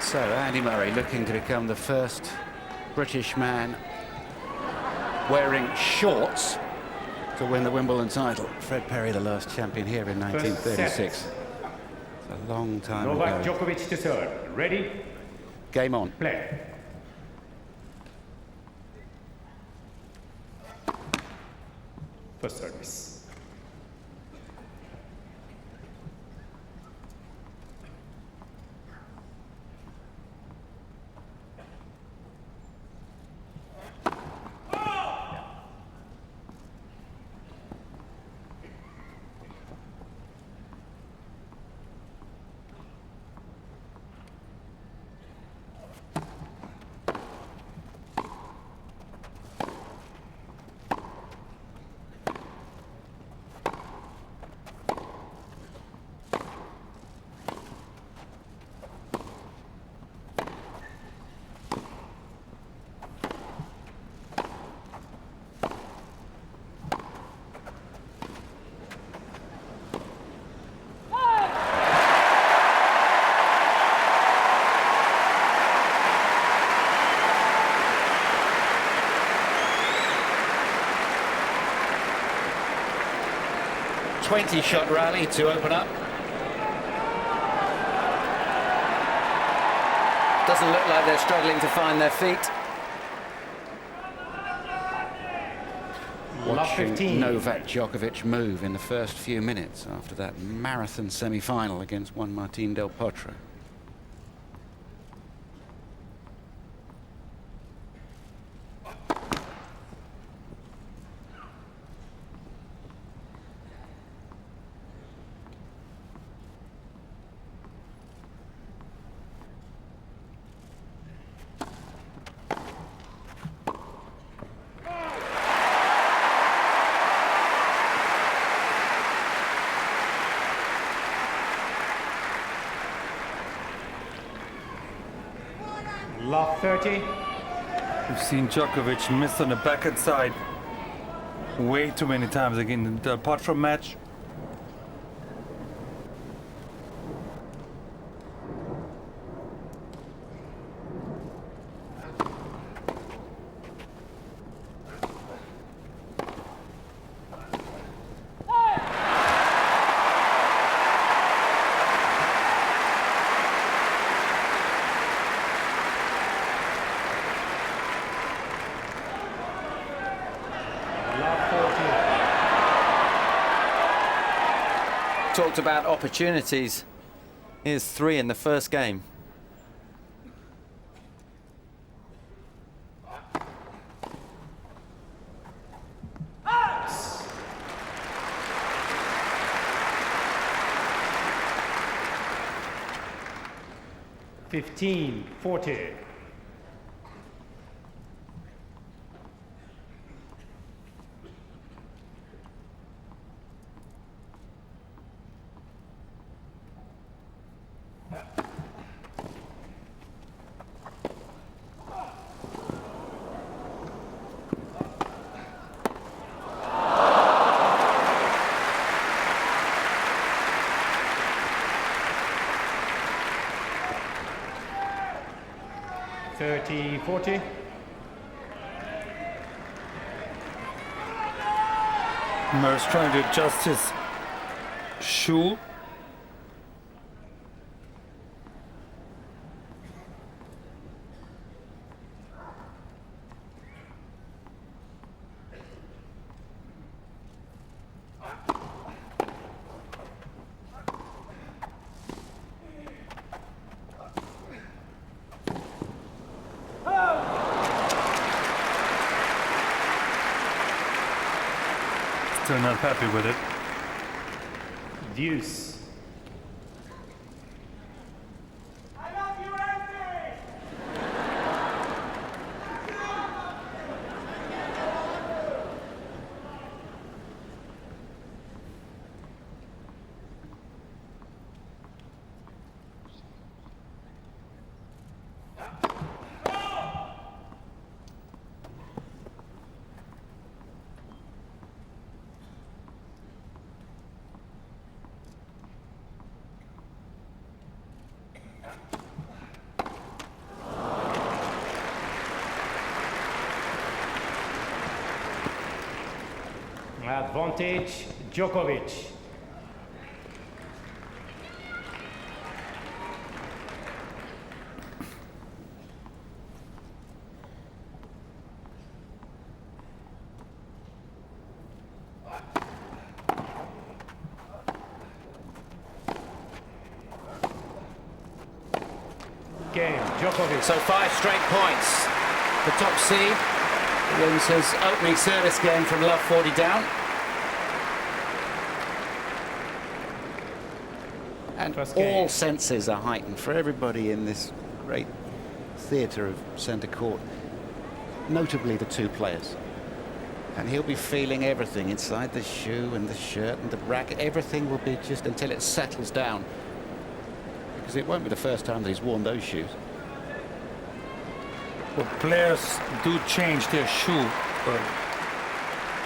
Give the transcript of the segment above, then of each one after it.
So Andy Murray looking to become the first British man wearing shorts to win the Wimbledon title. Fred Perry, the last champion here in 1936. It's a long time Novak ago. Djokovic to serve. Ready? Game on. Play. First service. Shot rally to open up. Doesn't look like they're struggling to find their feet. Watching Novak Djokovic move in the first few minutes after that marathon semi-final against Juan Martín del Potro. Love 30. We've seen Djokovic miss on the backhand side way too many times again in the Potro match. Talked about opportunities. Here's 3 in the first game. $15, 40. $30, 40. Murray's trying to adjust his shoe. Still not happy with it. Deuce. Advantage, Djokovic. Game, Djokovic. So 5 straight points. The top seed wins his opening service game from love 40 down. And First game. all senses are heightened for everybody in this great theatre of centre court, notably the two players. And he'll be feeling everything inside the shoe and the shirt and the racket. Everything will be just until it settles down. Because it won't be the first time that he's worn those shoes. Well, players do change their shoe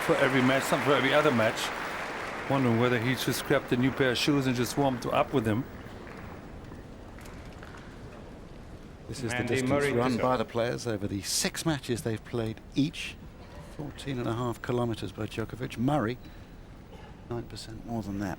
for every match, not for every other match. Wondering whether he just grabbed a new pair of shoes and just warmed up with them. This is the Andy distance Murray run to by serve. the players over the 6 matches they've played each. 14.5 kilometres by Djokovic. Murray, 9% more than that.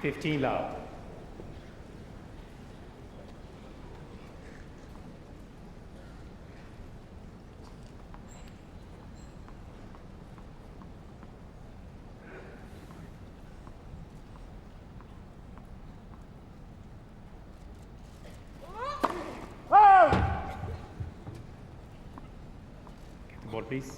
Fifteen love. Ball, please.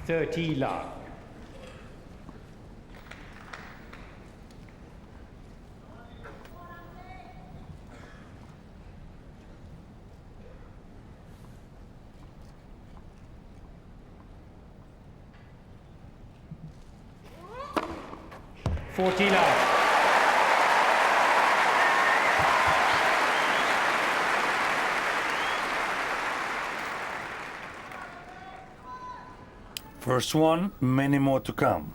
Thirty love. Forty love. First one, many more to come.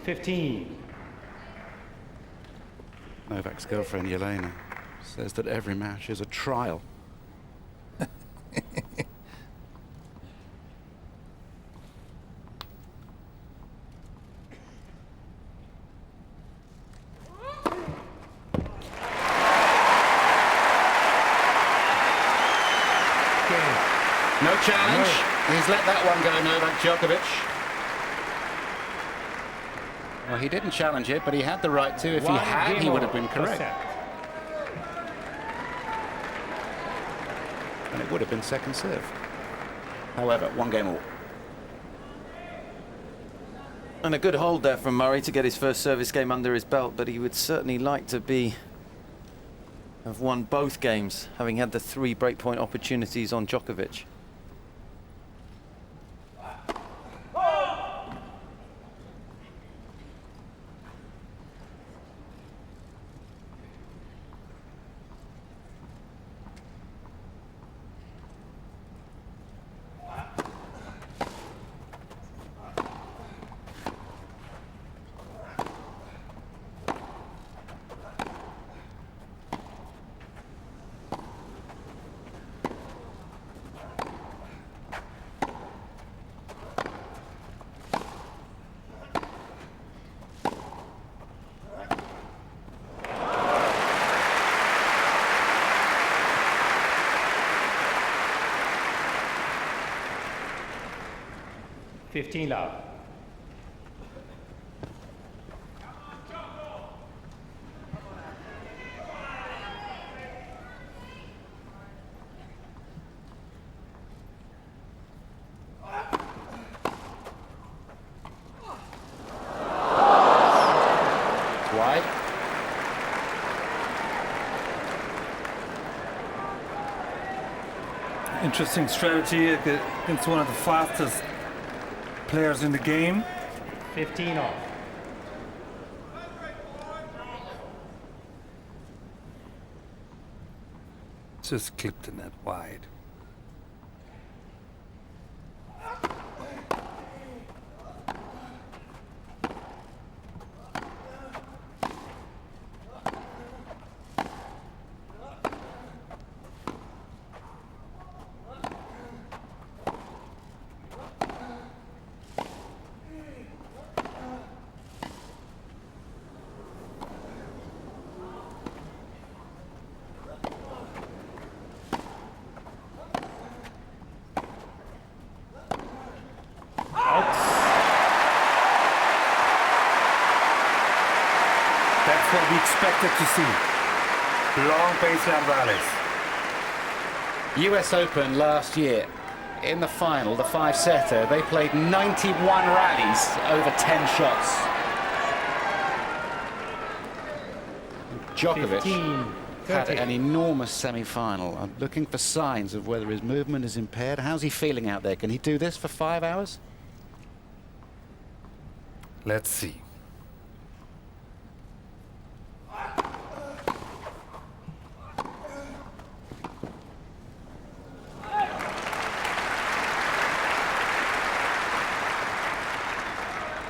15. Novak's girlfriend, Yelena, says that every match is a trial. No challenge. He's let that one go, Novak Djokovic. Well, he didn't challenge it, but he had the right to. If he had, he would have been correct. And it would have been second serve. However, 1 game all. And a good hold there from Murray to get his first service game under his belt, but he would certainly like to have won both games, having had the 3 breakpoint opportunities on Djokovic. 15 love. Wide. Interesting strategy against one of the fastest players in the game. 15 off. Just clipped the net wide. That's what we expected to see. Long baseline rallies. US Open last year, in the final, the five-setter, they played 91 rallies over 10 shots. Djokovic 15, had 30. an enormous semi-final. I'm looking for signs of whether his movement is impaired. How's he feeling out there? Can he do this for 5 hours? Let's see.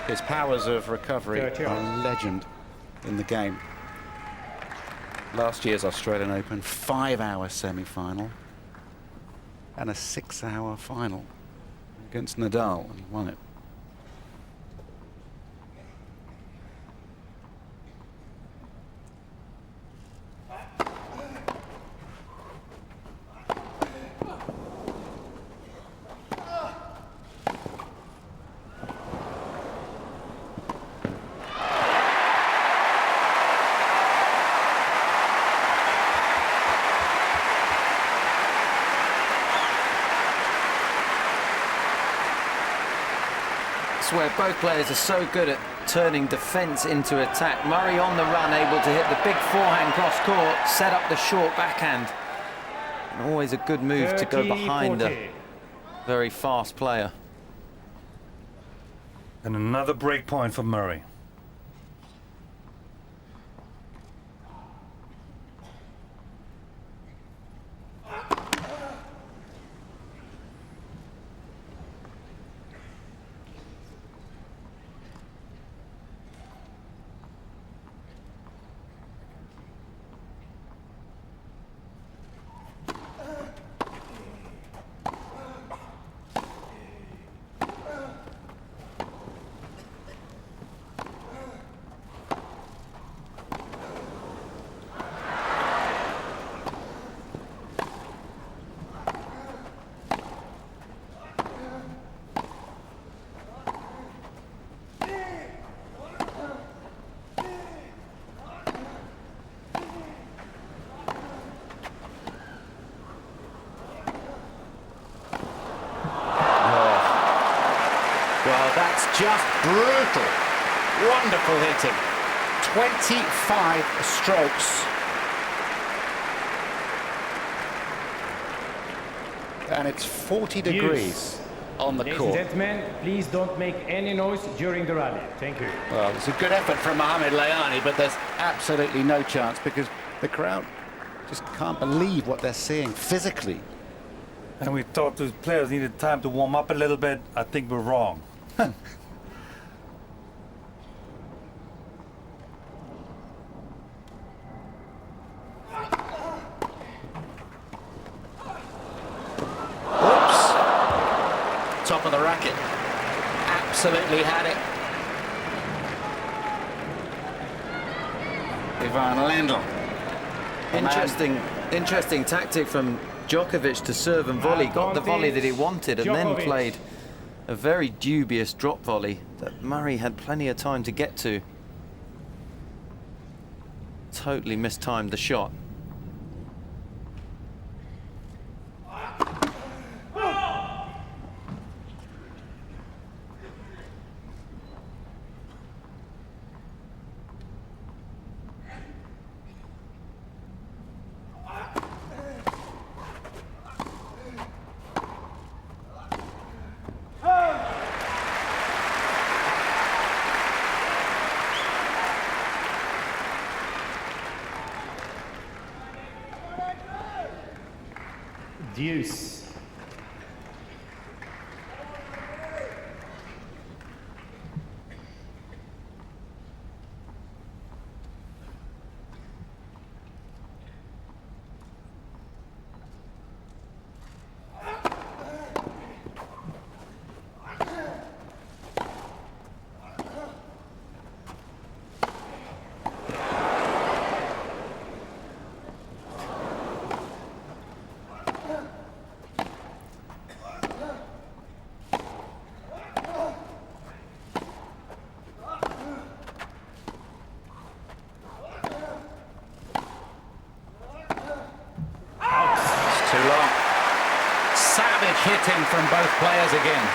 His powers of recovery 30 are yards. legend in the game. Last year's Australian Open, 5-hour semi-final and a 6-hour final against Nadal, and he won it. It's where both players are so good at turning defence into attack. Murray on the run, able to hit the big forehand cross court, set up the short backhand. And always a good move to go 30, behind 40. a very fast player. And another break point for Murray. Well, that's just brutal. Wonderful hitting. 25 strokes. And it's 40 degrees on the Ladies court. and gentlemen, please don't make any noise during the rally. Thank you. Well, it's a good effort from Mohamed Layani, but there's absolutely no chance because the crowd just can't believe what they're seeing physically. And we thought the players needed time to warm up a little bit. I think we're wrong. Oops. Top of the racket. Absolutely had it. Ivan Lendl. Interesting tactic from Djokovic to serve and volley. Got the volley that he wanted and then Djokovic. played A very dubious drop volley that Murray had plenty of time to get to. Totally mistimed the shot. Deuce. Too long. Savage hitting from both players again.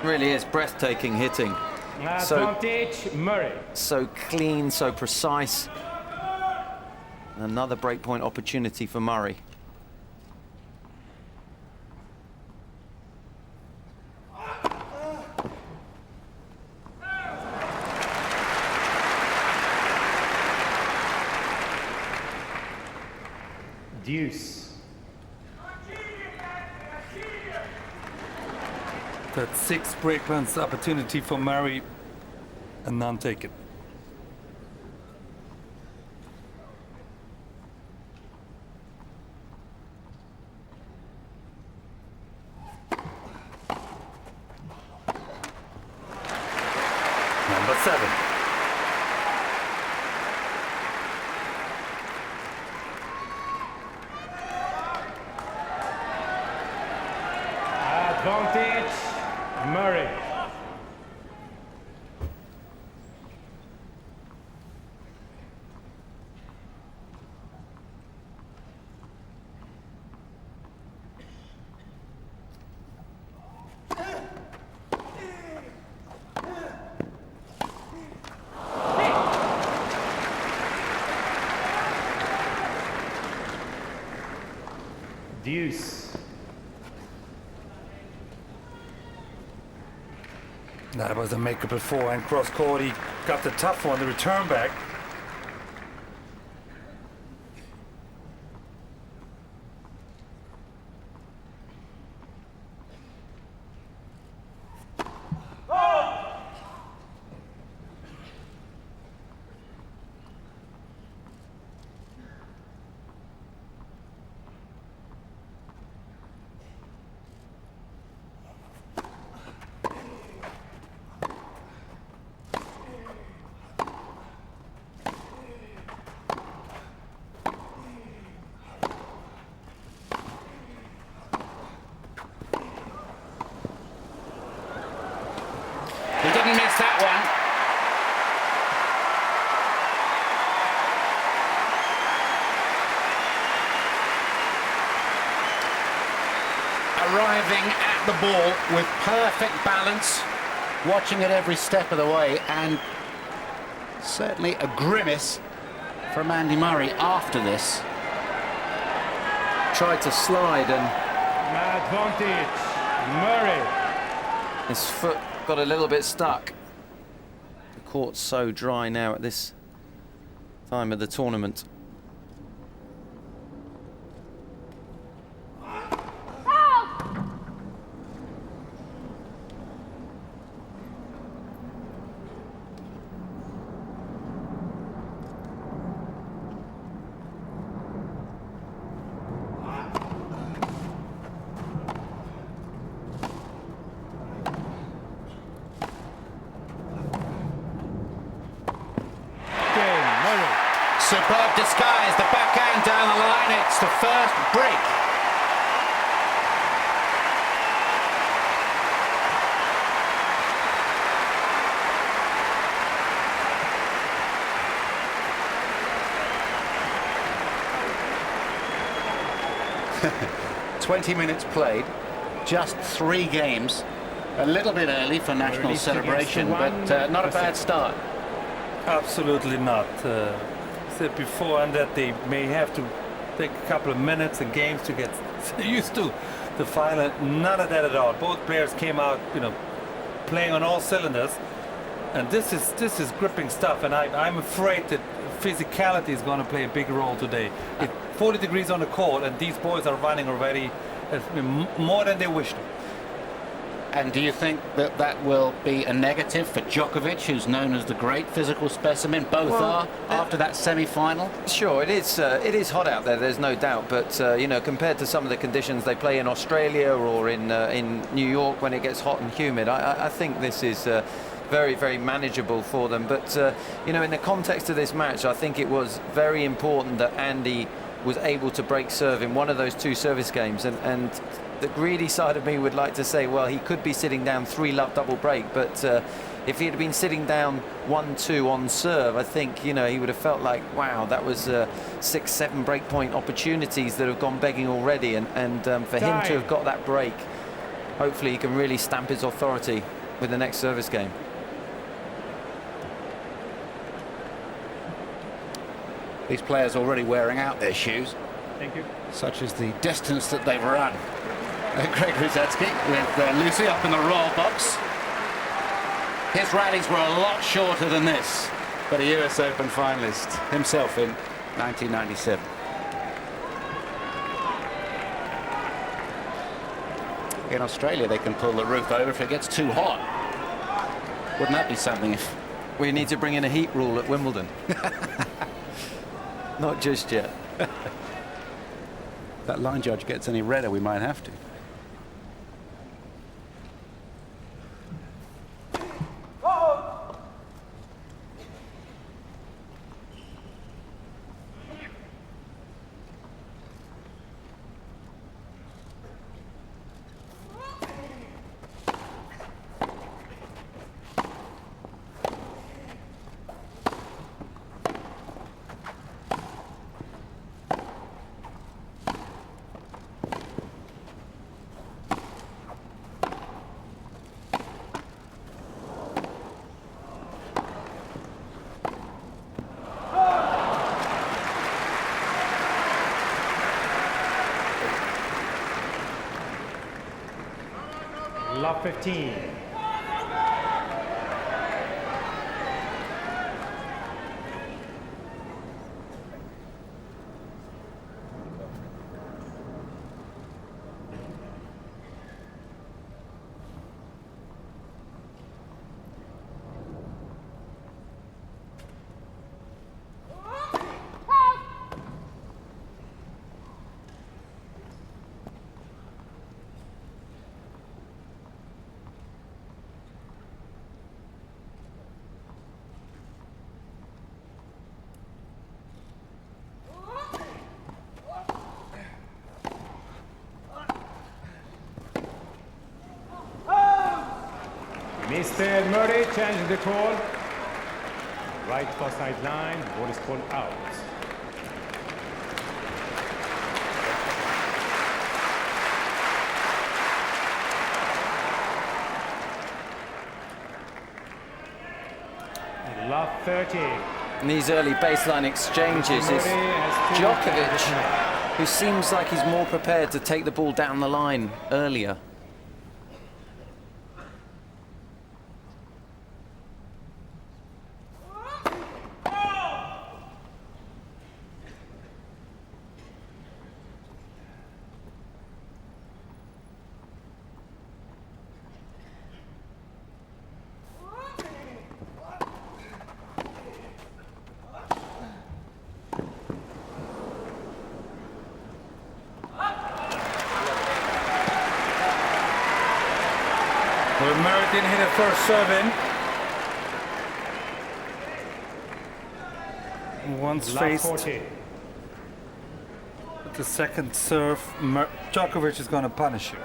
Really is breathtaking hitting. Advantage, Murray. So clean, so precise. Another breakpoint opportunity for Murray. Deuce. That's 6 break points opportunity for Murray, and none taken. Number 7. Advantage, Murray. Deuce. That was a makeable forehand cross court. He got the tough one, the return back. He didn't miss that one. Arriving at the ball with perfect balance, watching it every step of the way, and certainly a grimace from Andy Murray after this. Tried to slide and Advantage, Murray. his foot got a little bit stuck. The court's so dry now at this time of the tournament. Superb disguise, the backhand down the line. It's the first break. "20 minutes played, just 3 games. A little bit early for national celebration, but not a bad start." Absolutely not. Said before, and that they may have to take a couple of minutes and games to get used to the final. None of that at all. Both players came out, playing on all cylinders, and this is gripping stuff. And I'm afraid that physicality is going to play a big role today. It's 40 degrees on the court, and these boys are running already more than they wished. And do you think that that will be a negative for Djokovic, who's known as the great physical specimen? Both are after that semi-final. Sure, it is hot out there. There's no doubt. But compared to some of the conditions they play in Australia or in New York when it gets hot and humid, I think this is very, very manageable for them. But in the context of this match, I think it was very important that Andy was able to break serve in one of those 2 service games, and the greedy side of me would like to say, well, he could be sitting down 3-love double break, but if he had been sitting down 1-2 on serve, I think he would have felt like, wow, that was 6-7 break point opportunities that have gone begging already, and for him to have got that break, hopefully he can really stamp his authority with the next service game. These players already wearing out their shoes. Thank you. Such as the distance that they've run. Greg Ruzetsky with Lucy up in the roll box. His rallies were a lot shorter than this, but a US Open finalist himself in 1997. In Australia, they can pull the roof over if it gets too hot. Wouldn't that be something if... We need to bring in a heat rule at Wimbledon. Not just yet. If that line judge gets any redder, we might have to. Love 15. Mr. Murray changing the call. Right for sideline, ball is called out. Love 30. In these early baseline exchanges is Djokovic, who seems like he's more prepared to take the ball down the line earlier. Well, Murray didn't hit a first serve in. Once Love faced 40. with the second serve, Djokovic is going to punish you.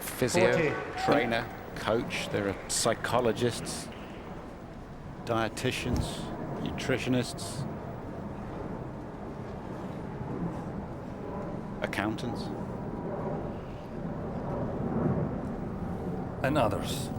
Physio, 40. trainer, coach, there are psychologists, dietitians, nutritionists, accountants. And others.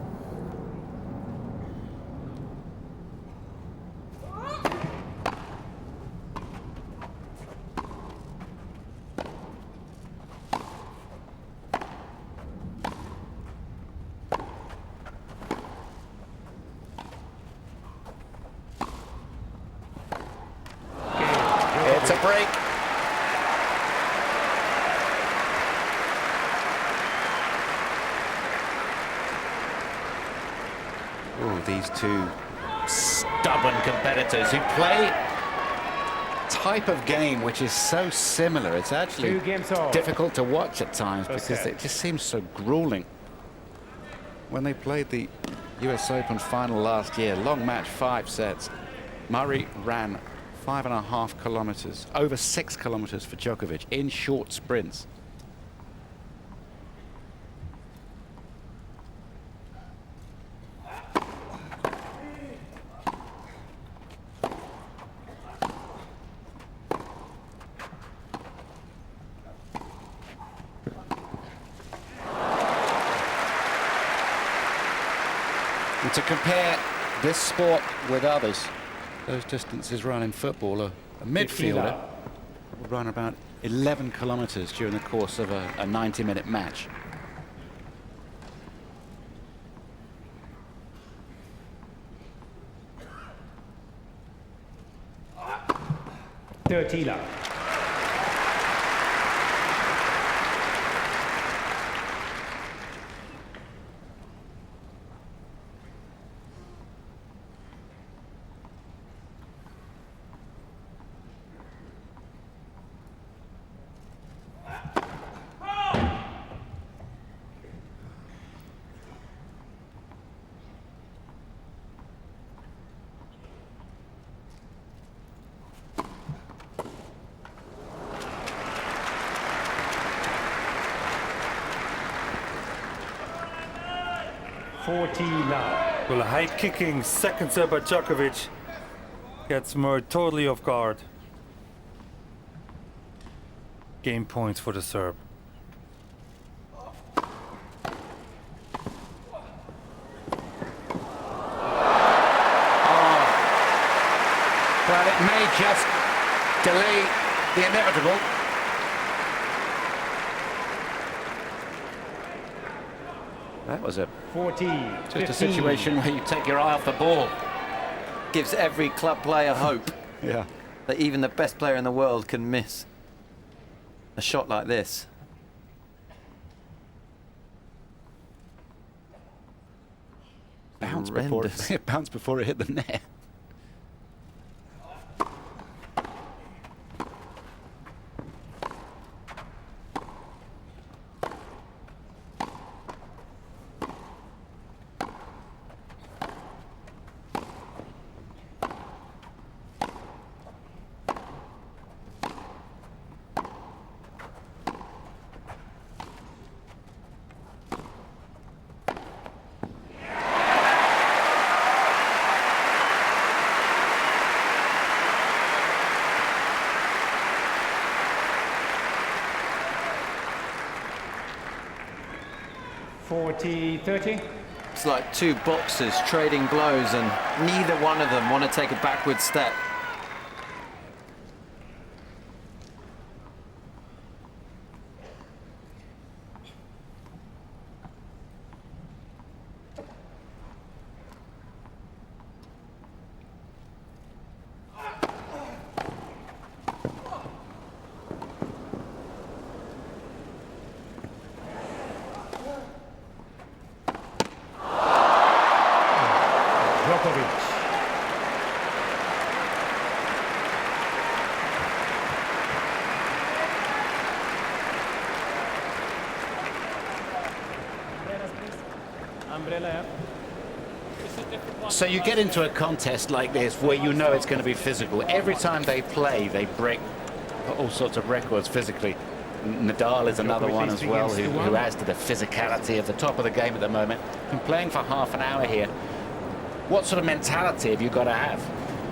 It's a break. Oh, these two stubborn competitors who play type of game which is so similar. It's actually 2 games off. difficult to watch at times because set. it just seems so grueling. When they played the US Open final last year, long match, 5 sets, Murray ran 5.5 kilometers, over 6 kilometers for Djokovic in short sprints. And to compare this sport with others, those distances run in football, a midfielder will run about 11 kilometers during the course of a 90-minute match. Thirtila. Well, a high-kicking second serve by Djokovic gets Murray totally off guard. Game points for the Serb. But it may just delay the inevitable. That was a 40. just a situation where you take your eye off the ball. Gives every club player hope Yeah. that even the best player in the world can miss a shot like this. Bounce Horrendous. it bounced before it hit the net. It's like two boxers trading blows and neither one of them want to take a backward step. Relive. So you get into a contest like this where you know it's going to be physical. Every time they play, they break all sorts of records physically. Nadal is another one as well, who adds to the physicality of the top of the game at the moment. Been playing for half an hour here. What sort of mentality have you got to have?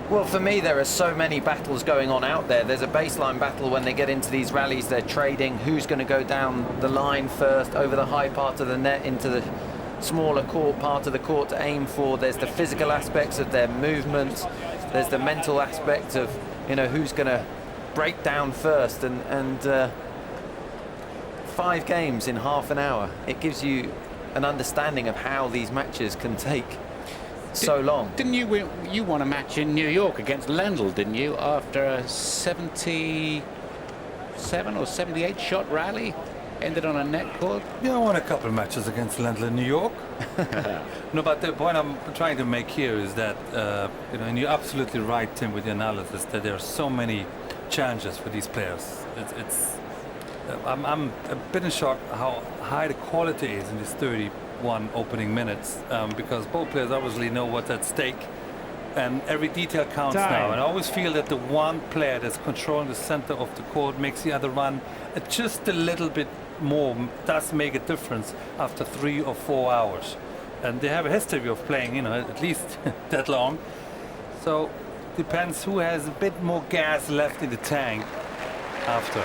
Well, for me, there are so many battles going on out there. There's a baseline battle when they get into these rallies. They're trading who's going to go down the line first, over the high part of the net, into the smaller court part of the court to aim for. There's the physical aspects of their movements. There's the mental aspect of, you know, who's going to break down first. And 5 games in half an hour. It gives you an understanding of how these matches can take so long. Didn't you you won a match in New York against Lendl, didn't you, after a 77 or 78 shot rally? Ended on a net court? Yeah, I won a couple of matches against Lendl in New York. No, but the point I'm trying to make here is that, you know, and you're absolutely right, Tim, with your analysis, that there are so many challenges for these players. I'm a bit in shock how high the quality is in these 31 opening minutes, because both players obviously know what's at stake, and every detail counts now. And I always feel that the one player that's controlling the center of the court makes the other run just a little bit more, does make a difference after 3 or 4 hours. And they have a history of playing, you know, at least that long. So depends who has a bit more gas left in the tank after.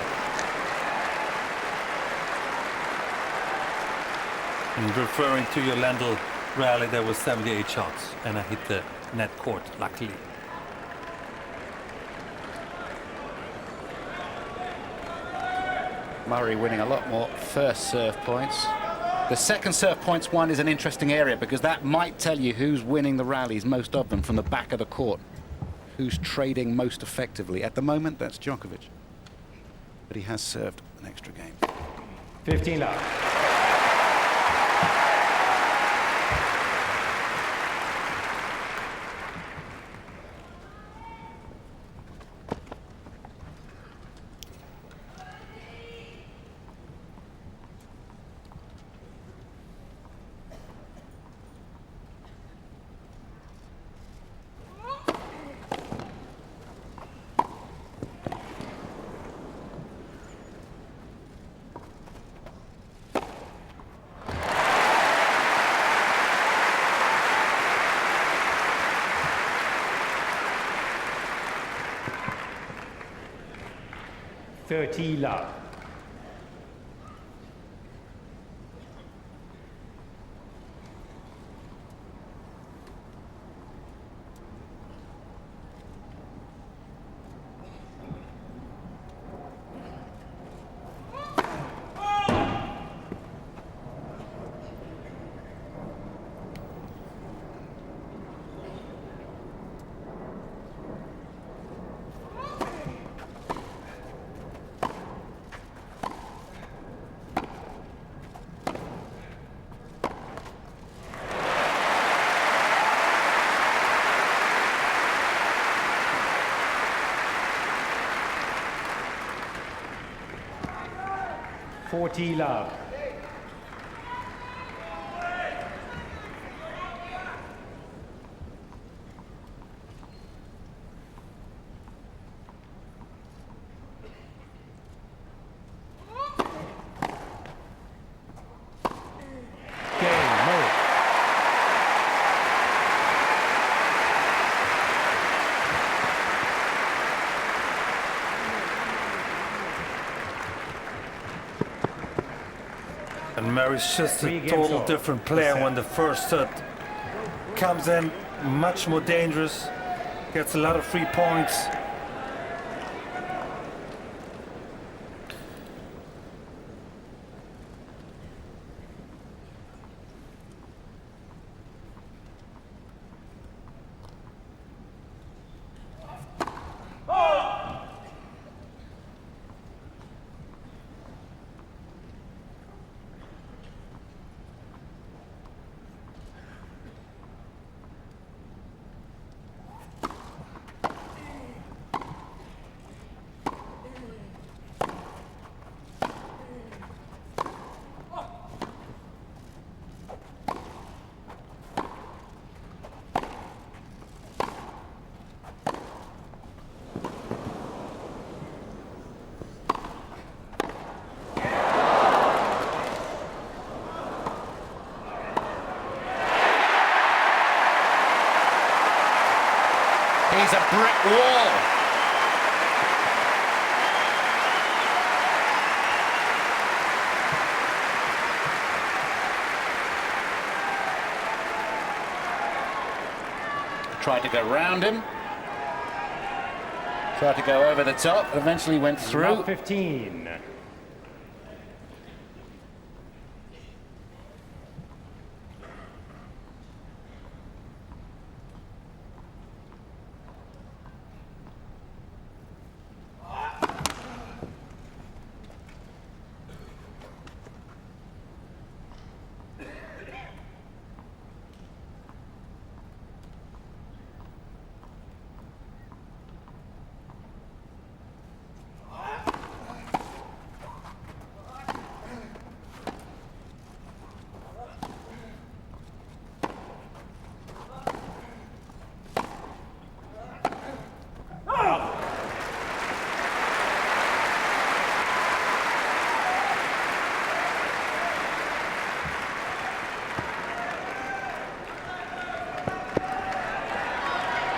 And referring to your Lendl rally, there was 78 shots, and I hit the net court, luckily. Murray winning a lot more first serve points. The second serve points one is an interesting area because that might tell you who's winning the rallies, most of them from the back of the court. Who's trading most effectively. At the moment, that's Djokovic. But he has served an extra game. 15 love. Love. Love. And Murray's just a total different player when the first set comes in, much more dangerous, gets a lot of free points. brick wall. Tried to go round him. Tried to go over the top. Eventually went through. Love 15.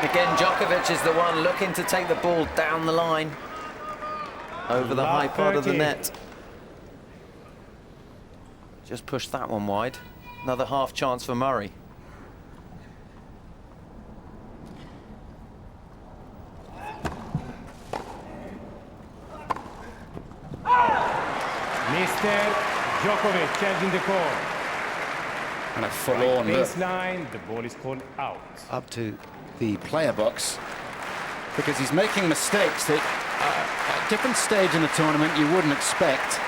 Again, Djokovic is the one looking to take the ball down the line, over the high part of the net. Just pushed that one wide. Another half chance for Murray. Mr. Djokovic changing the call. And a forlorn look Baseline, the ball is called out. up to the player box, because he's making mistakes that at a different stage in the tournament you wouldn't expect.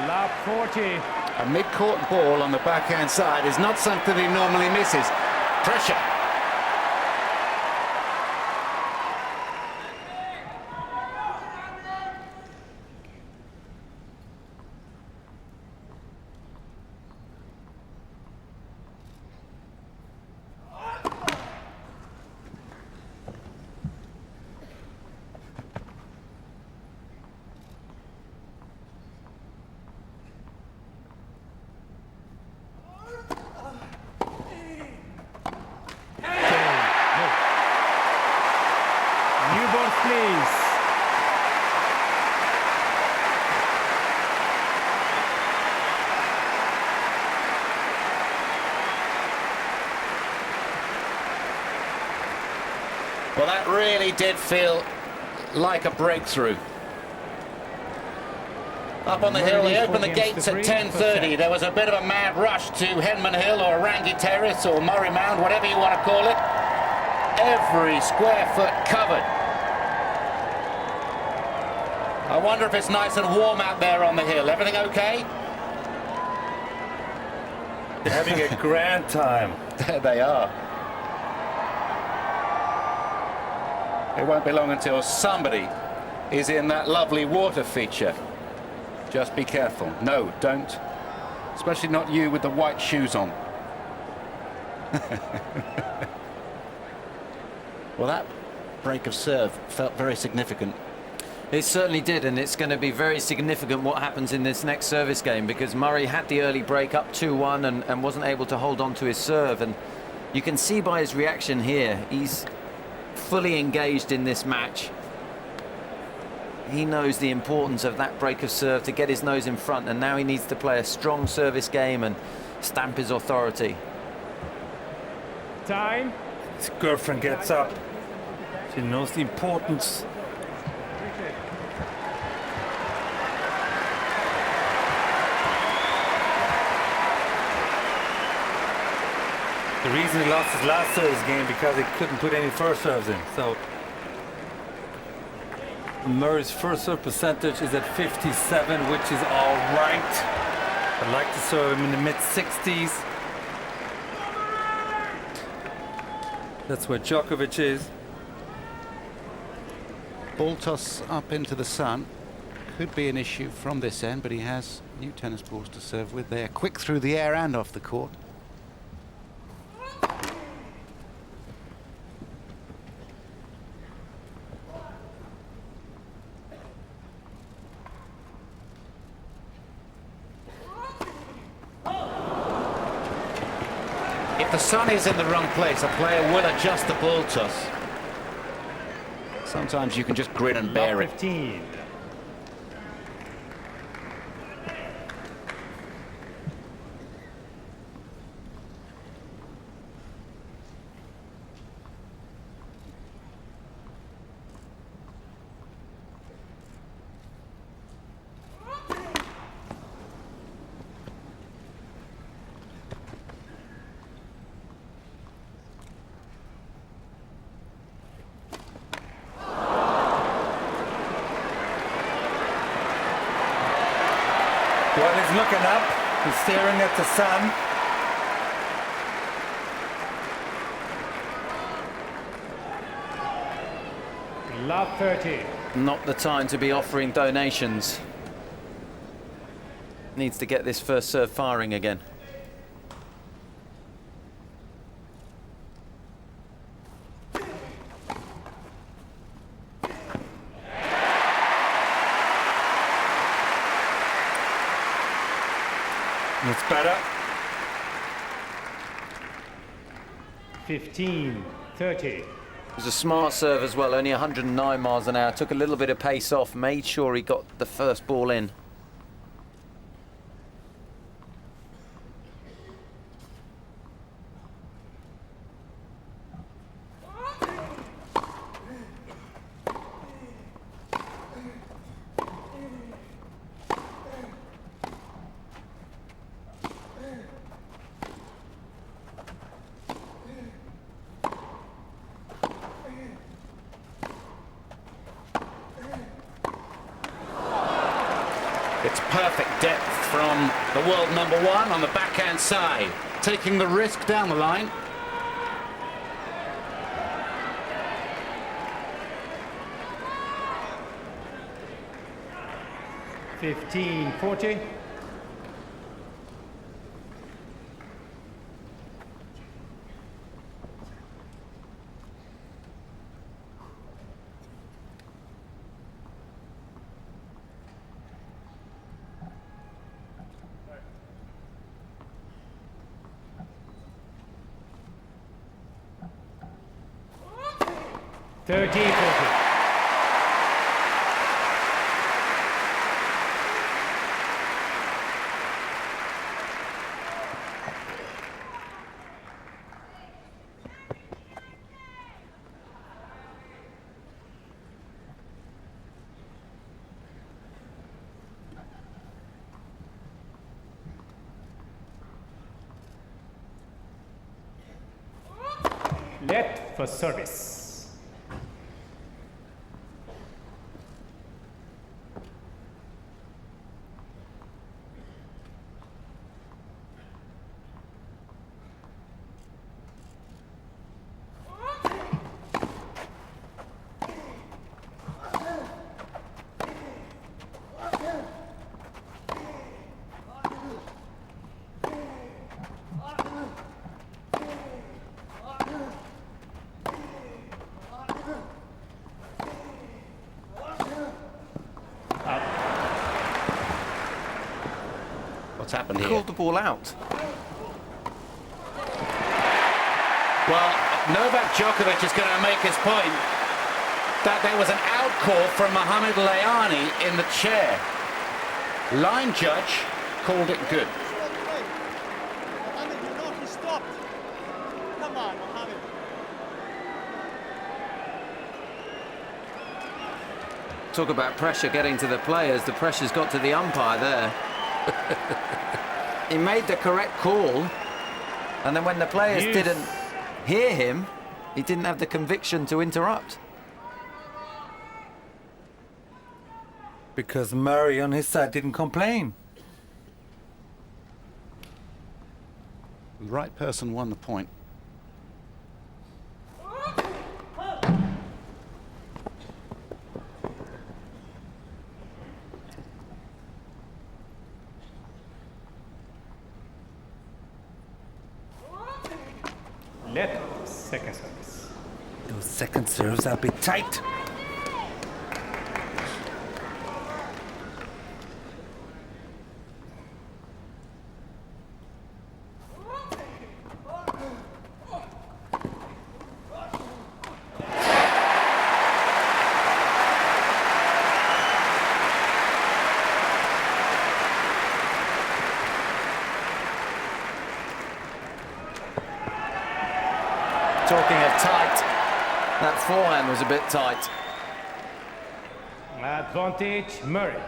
Love 40. A mid-court ball on the backhand side is not something he normally misses. Pressure. Please. Well, that really did feel like a breakthrough. Up on the hill, they opened the gates at 10:30. There was a bit of a mad rush to Henman Hill or Rangi Terrace or Murray Mound, whatever you want to call it. Every square foot covered. I wonder if it's nice and warm out there on the hill. Everything okay? They're having a grand time. There they are. It won't be long until somebody is in that lovely water feature. Just be careful. No, don't. Especially not you with the white shoes on. Well, that break of serve felt very significant. It certainly did, and it's going to be very significant what happens in this next service game, because Murray had the early break up 2-1 and wasn't able to hold on to his serve, and you can see by his reaction here, he's fully engaged in this match. He knows the importance of that break of serve to get his nose in front, and now he needs to play a strong service game and stamp his authority. Time. His girlfriend gets up. She knows the importance. The reason he lost his last service game because he couldn't put any first serves in. So Murray's first serve percentage is at 57, which is all right. I'd like to serve him in the mid-60s. That's where Djokovic is. Ball toss up into the sun could be an issue from this end, but he has new tennis balls to serve with. They are quick through the air and off the court. the sun is in the wrong place, a player will adjust the ball toss. Sometimes you can just grin and bear it. 15. Well, he's looking up. He's staring at the sun. Love 30. Not the time to be offering donations. Needs to get this first serve firing again. It's better. 15, 30. It was a smart serve as well, only 109 miles an hour. Took a little bit of pace off, made sure he got the first ball in. It's perfect depth from the world number one on the backhand side, taking the risk down the line. Fifteen, 40. Thirteen, 40. Left for service. What's happened here? Called the ball out. Well, Novak Djokovic is going to make his point that there was an out call from Mohamed Layani in the chair. Line judge called it good. Mohamed, you know he stopped. Come on, Mohamed. Talk about pressure getting to the players. The pressure's got to the umpire there. He made the correct call, and then when the players didn't hear him, he didn't have the conviction to interrupt. Because Murray on his side didn't complain. The right person won the point. Left second service. Those second serves are a bit tight. Talking of tight, that forehand was a bit tight. Advantage, Murray.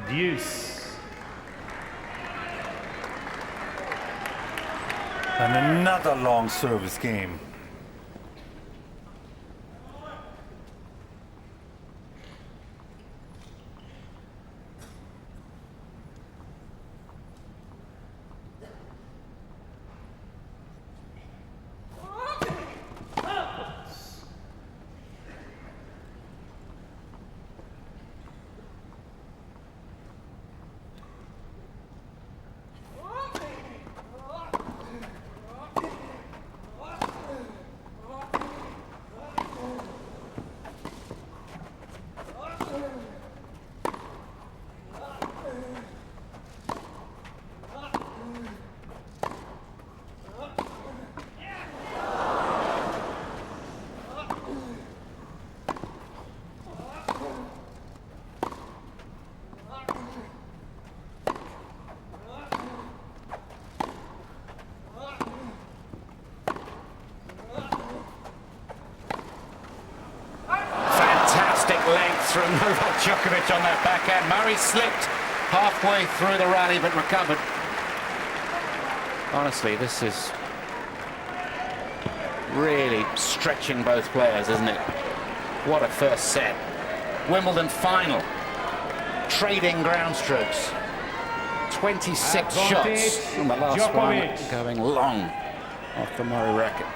Deuce. And another long service game. Length from Novak Djokovic on that backhand. Murray slipped halfway through the rally but recovered. Honestly, this is really stretching both players, isn't it? What a first set. Wimbledon final. Trading ground strokes. 26 shots. And the last one going long off the Murray racket.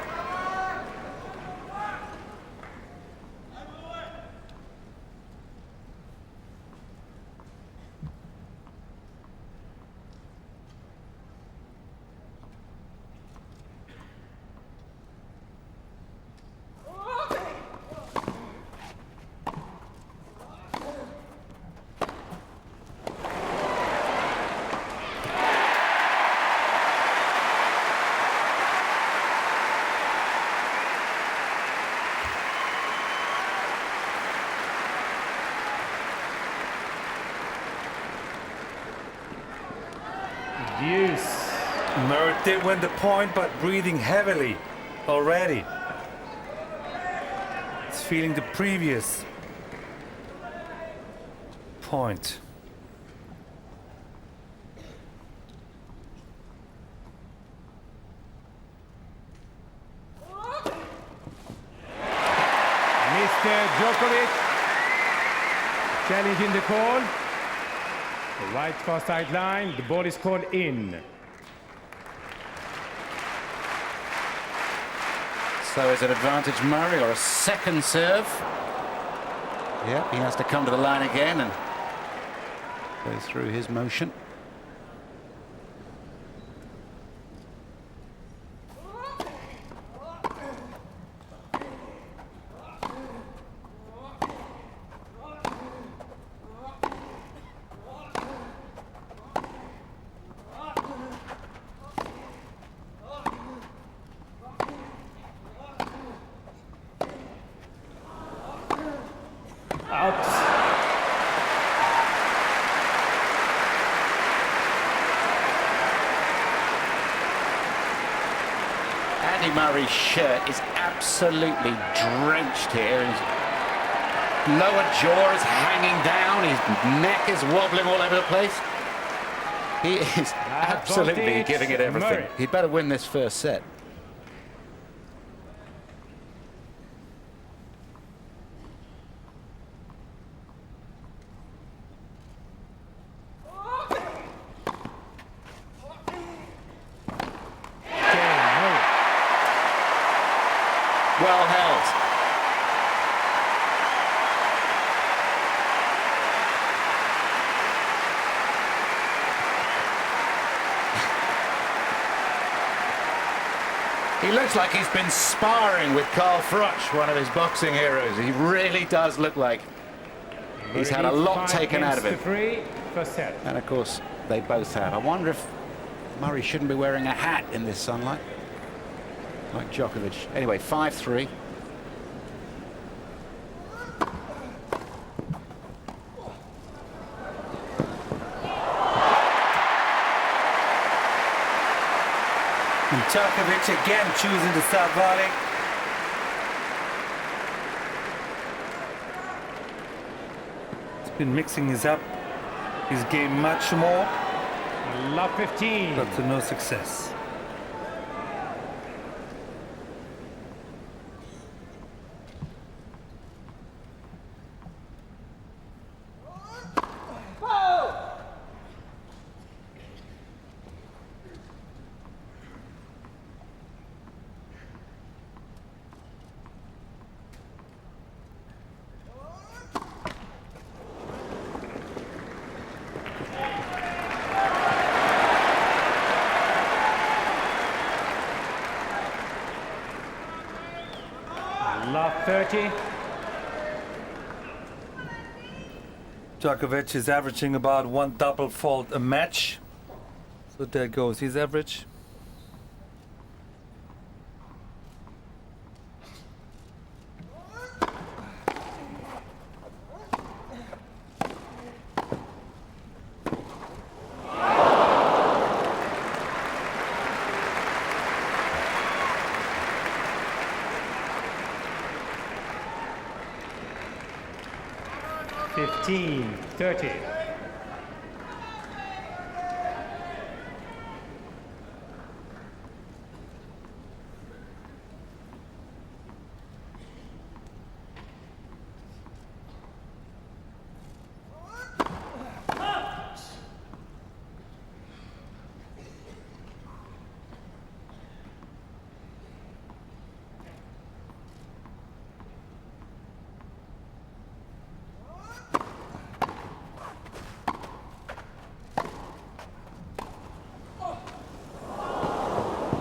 Deuce. Murray did win the point, but breathing heavily already. It's feeling the previous point. Mr. Djokovic challenging the call. The right far sideline, the ball is called in. So is it advantage Murray or a second serve? Yep, he has to come to the line again and go through his motion. Out. Andy Murray's shirt is absolutely drenched here. His lower jaw is hanging down. His neck is wobbling all over the place. He is absolutely giving it everything. Murray. He'd better win this first set. Well held. He looks like he's been sparring with Carl Froch, one of his boxing heroes. He really does look like he's had a lot taken out of him. And of course, they both have. I wonder if Murray shouldn't be wearing a hat in this sunlight, like Djokovic. Anyway, 5-3. Djokovic again choosing the start volley. He's been mixing his game much more. Love 15. But to no success. Love 30. Djokovic is averaging about 1 double fault a match. So there goes his average. Fifteen, 30.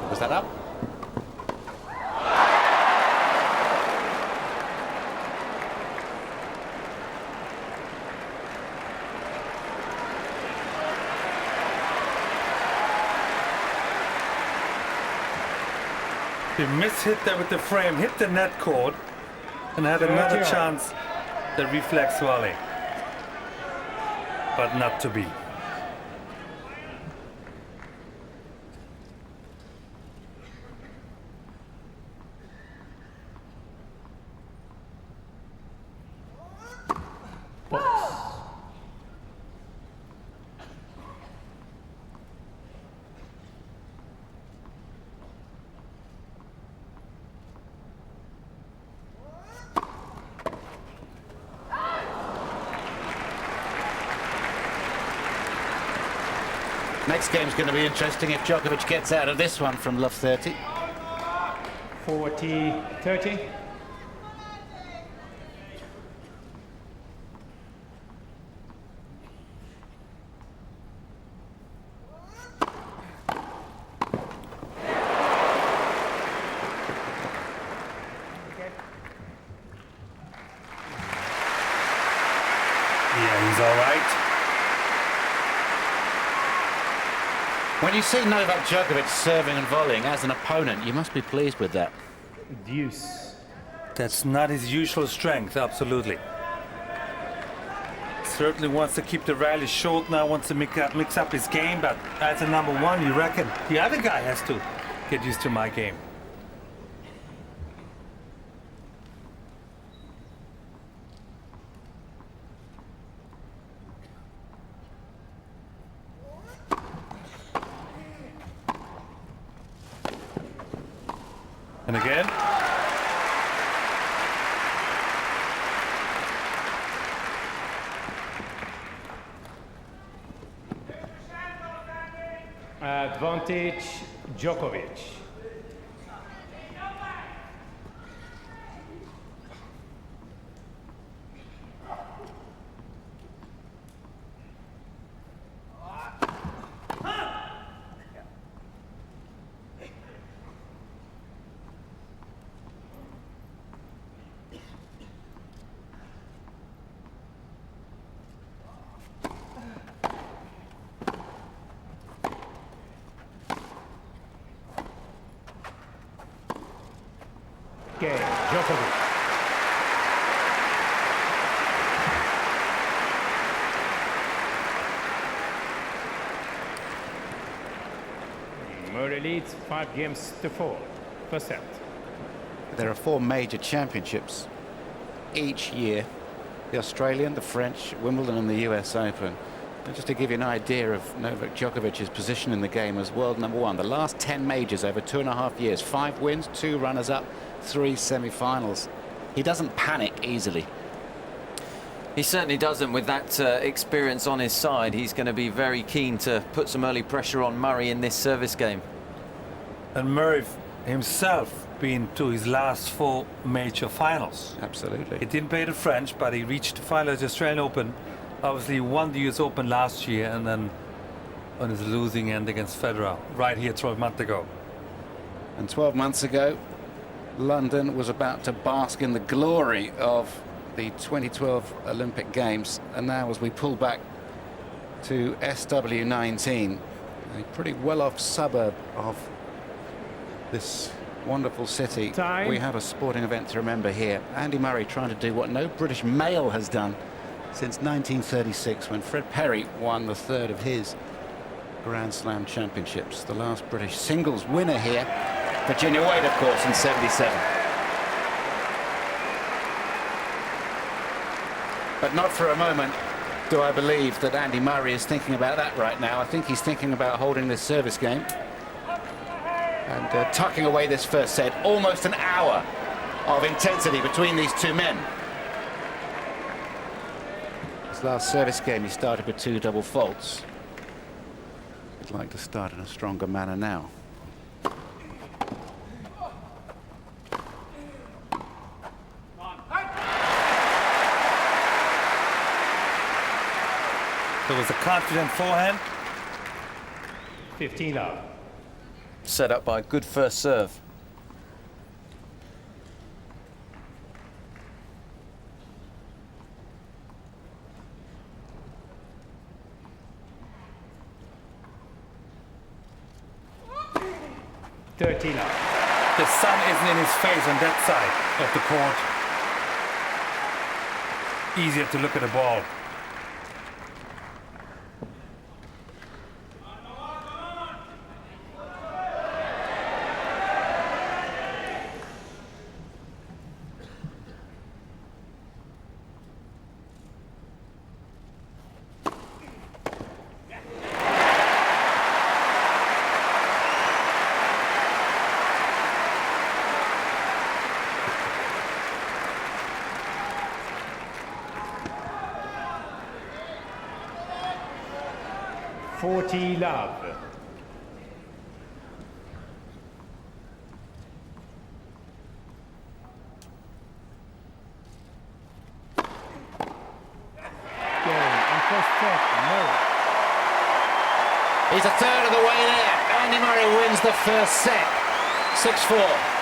Was that up? He mishit there with the frame, hit the net cord, and had another chance, the reflex volley. But not to be. Next game's going to be interesting if Djokovic gets out of this one from love 30. 40, 30. Yeah, he's all right. When you see Novak Djokovic serving and volleying as an opponent, you must be pleased with that. Deuce. That's not his usual strength, absolutely. Certainly wants to keep the rally short now, wants to mix up his game, but as a number one, you reckon the other guy has to get used to my game. And again. Advantage, Djokovic. Game, Djokovic. Murray leads 5-4. First set. There are 4 major championships each year: the Australian, the French, Wimbledon and the US Open. And just to give you an idea of Novak Djokovic's position in the game as world #1, the last 10 majors over 2.5 years, 5 wins, 2 runners-up, 3 semi-finals. He doesn't panic easily. He certainly doesn't. With that experience on his side, he's going to be very keen to put some early pressure on Murray in this service game. And Murray himself been to his last 4 major finals. Absolutely. He didn't play the French, but he reached the final of the Australian Open. Obviously won the US Open last year, and then on his losing end against Federer right here 12 months ago. And 12 months ago, London was about to bask in the glory of the 2012 Olympic Games. And now, as we pull back to SW19, a pretty well-off suburb of this wonderful city, Time. we have a sporting event to remember here. Andy Murray trying to do what no British male has done since 1936, when Fred Perry won the 3rd of his Grand Slam championships. The last British singles winner here, Virginia Wade, of course, in '77. But not for a moment do I believe that Andy Murray is thinking about that right now. I think he's thinking about holding this service game and tucking away this first set. Almost an hour of intensity between these 2 men. His last service game he started with 2 double faults. He'd like to start in a stronger manner now. There was a confident forehand. 15 love. Set up by a good first serve. The sun isn't in his face on that side of the court. Easier to look at the ball. love. He's a third of the way there. Andy Murray wins the first set, 6-4.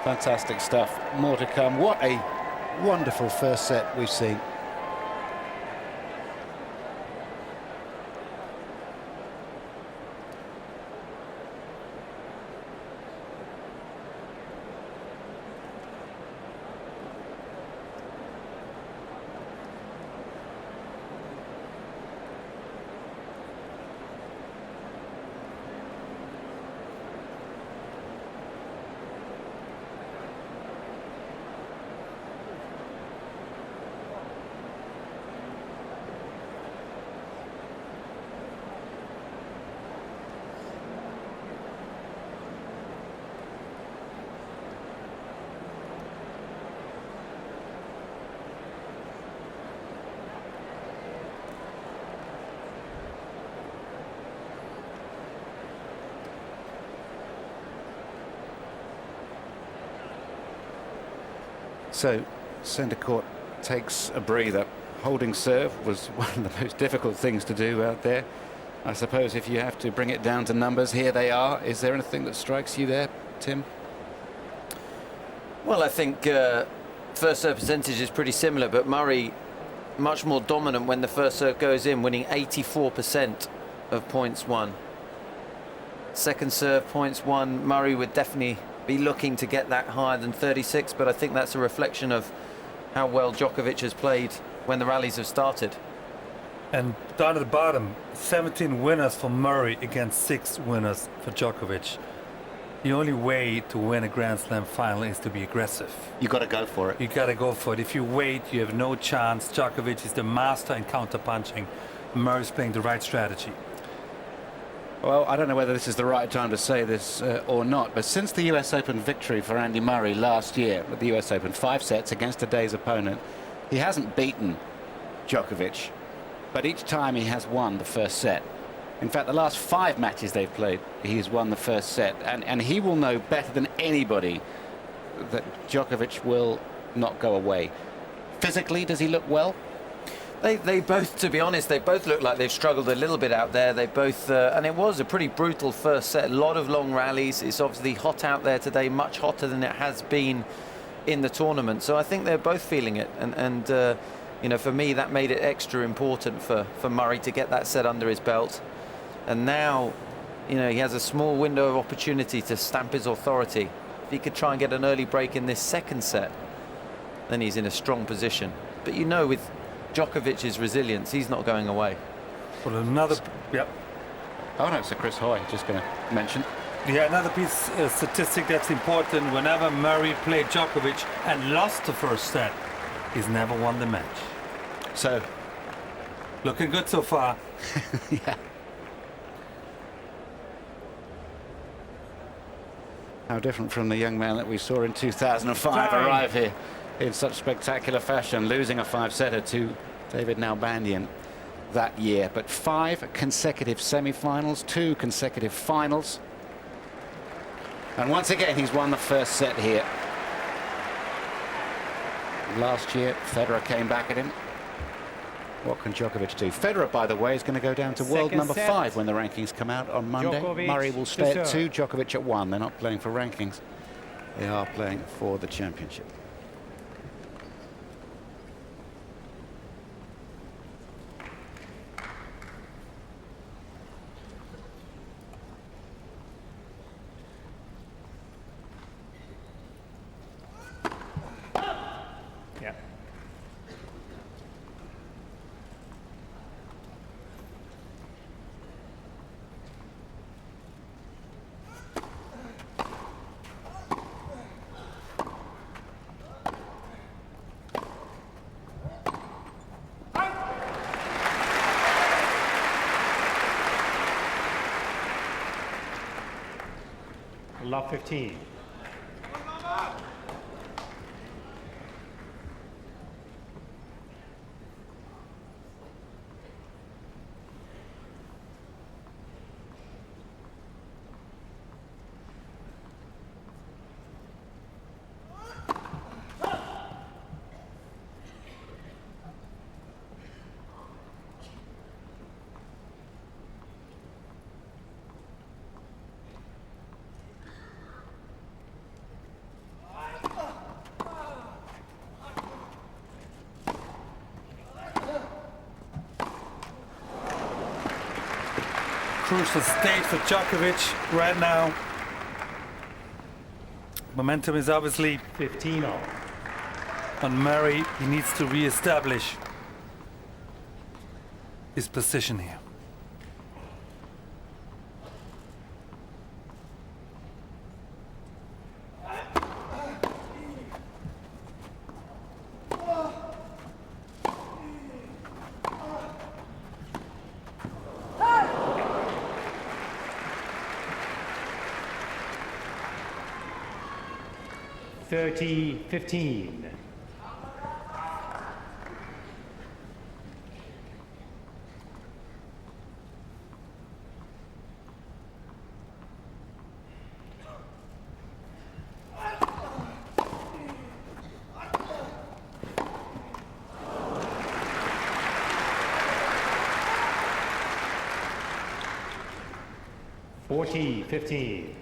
Fantastic stuff. More to come. What a wonderful first set we've seen. So, centre court takes a breather. Holding serve was one of the most difficult things to do out there. I suppose if you have to bring it down to numbers, here they are. Is there anything that strikes you there, Tim? Well, I think first serve percentage is pretty similar, but Murray much more dominant when the first serve goes in, winning 84% of points won. Second serve points won, Murray would definitely be looking to get that higher than 36, but I think that's a reflection of how well Djokovic has played when the rallies have started. And down at the bottom, 17 winners for Murray against 6 winners for Djokovic. The only way to win a Grand Slam final is to be aggressive. You got to go for it. You got to go for it. If you wait, you have no chance. Djokovic is the master in counter-punching. Murray's playing the right strategy. Well, I don't know whether this is the right time to say this or not, but since the US Open victory for Andy Murray last year at the US Open, 5 sets against today's opponent, he hasn't beaten Djokovic, but each time he has won the first set. In fact, the last 5 matches they've played, he's won the first set, and he will know better than anybody that Djokovic will not go away. Physically, does he look well? They both, to be honest, they both look like they've struggled a little bit out there. They both, and it was a pretty brutal first set, a lot of long rallies. It's obviously hot out there today, much hotter than it has been in the tournament. So I think they're both feeling it. And you know, for me, that made it extra important for Murray to get that set under his belt. And now, you know, he has a small window of opportunity to stamp his authority. If he could try and get an early break in this second set, then he's in a strong position. But you know, with Djokovic's resilience, he's not going away. Well, another, yep. Oh no, so Chris Hoy, just going to mention. Yeah, another piece of statistic that's important. Whenever Murray played Djokovic and lost the first set, he's never won the match. So, looking good so far. yeah. How different from the young man that we saw in 2005 arrive here in such spectacular fashion, losing a 5-setter to David Nalbandian that year. But 5 consecutive semi-finals, 2 consecutive finals. And once again, he's won the first set here. Last year, Federer came back at him. What can Djokovic do? Federer, by the way, is going to go down to world number 5 when the rankings come out on Monday. Djokovic Murray will stay at 2, serve. Djokovic at 1. They're not playing for rankings. They are playing for the championship. Yeah. Love 15. Crucial stage for Djokovic right now. Momentum is obviously 15 all. on Murray. He needs to re-establish his position here. $30-15. 40-15.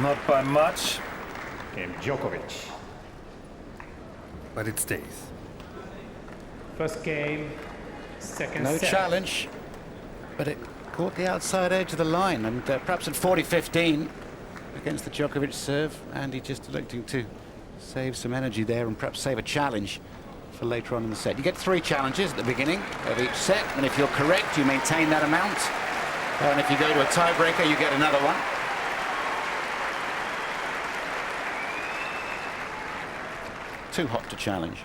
Not by much, And Djokovic. but it stays. First game, second No set. challenge, but it caught the outside edge of the line, and perhaps at 40-15 against the Djokovic serve, Andy just electing to save some energy there and perhaps save a challenge for later on in the set. You get 3 challenges at the beginning of each set, and if you're correct, you maintain that amount, and if you go to a tiebreaker, you get another one. Too hot to challenge.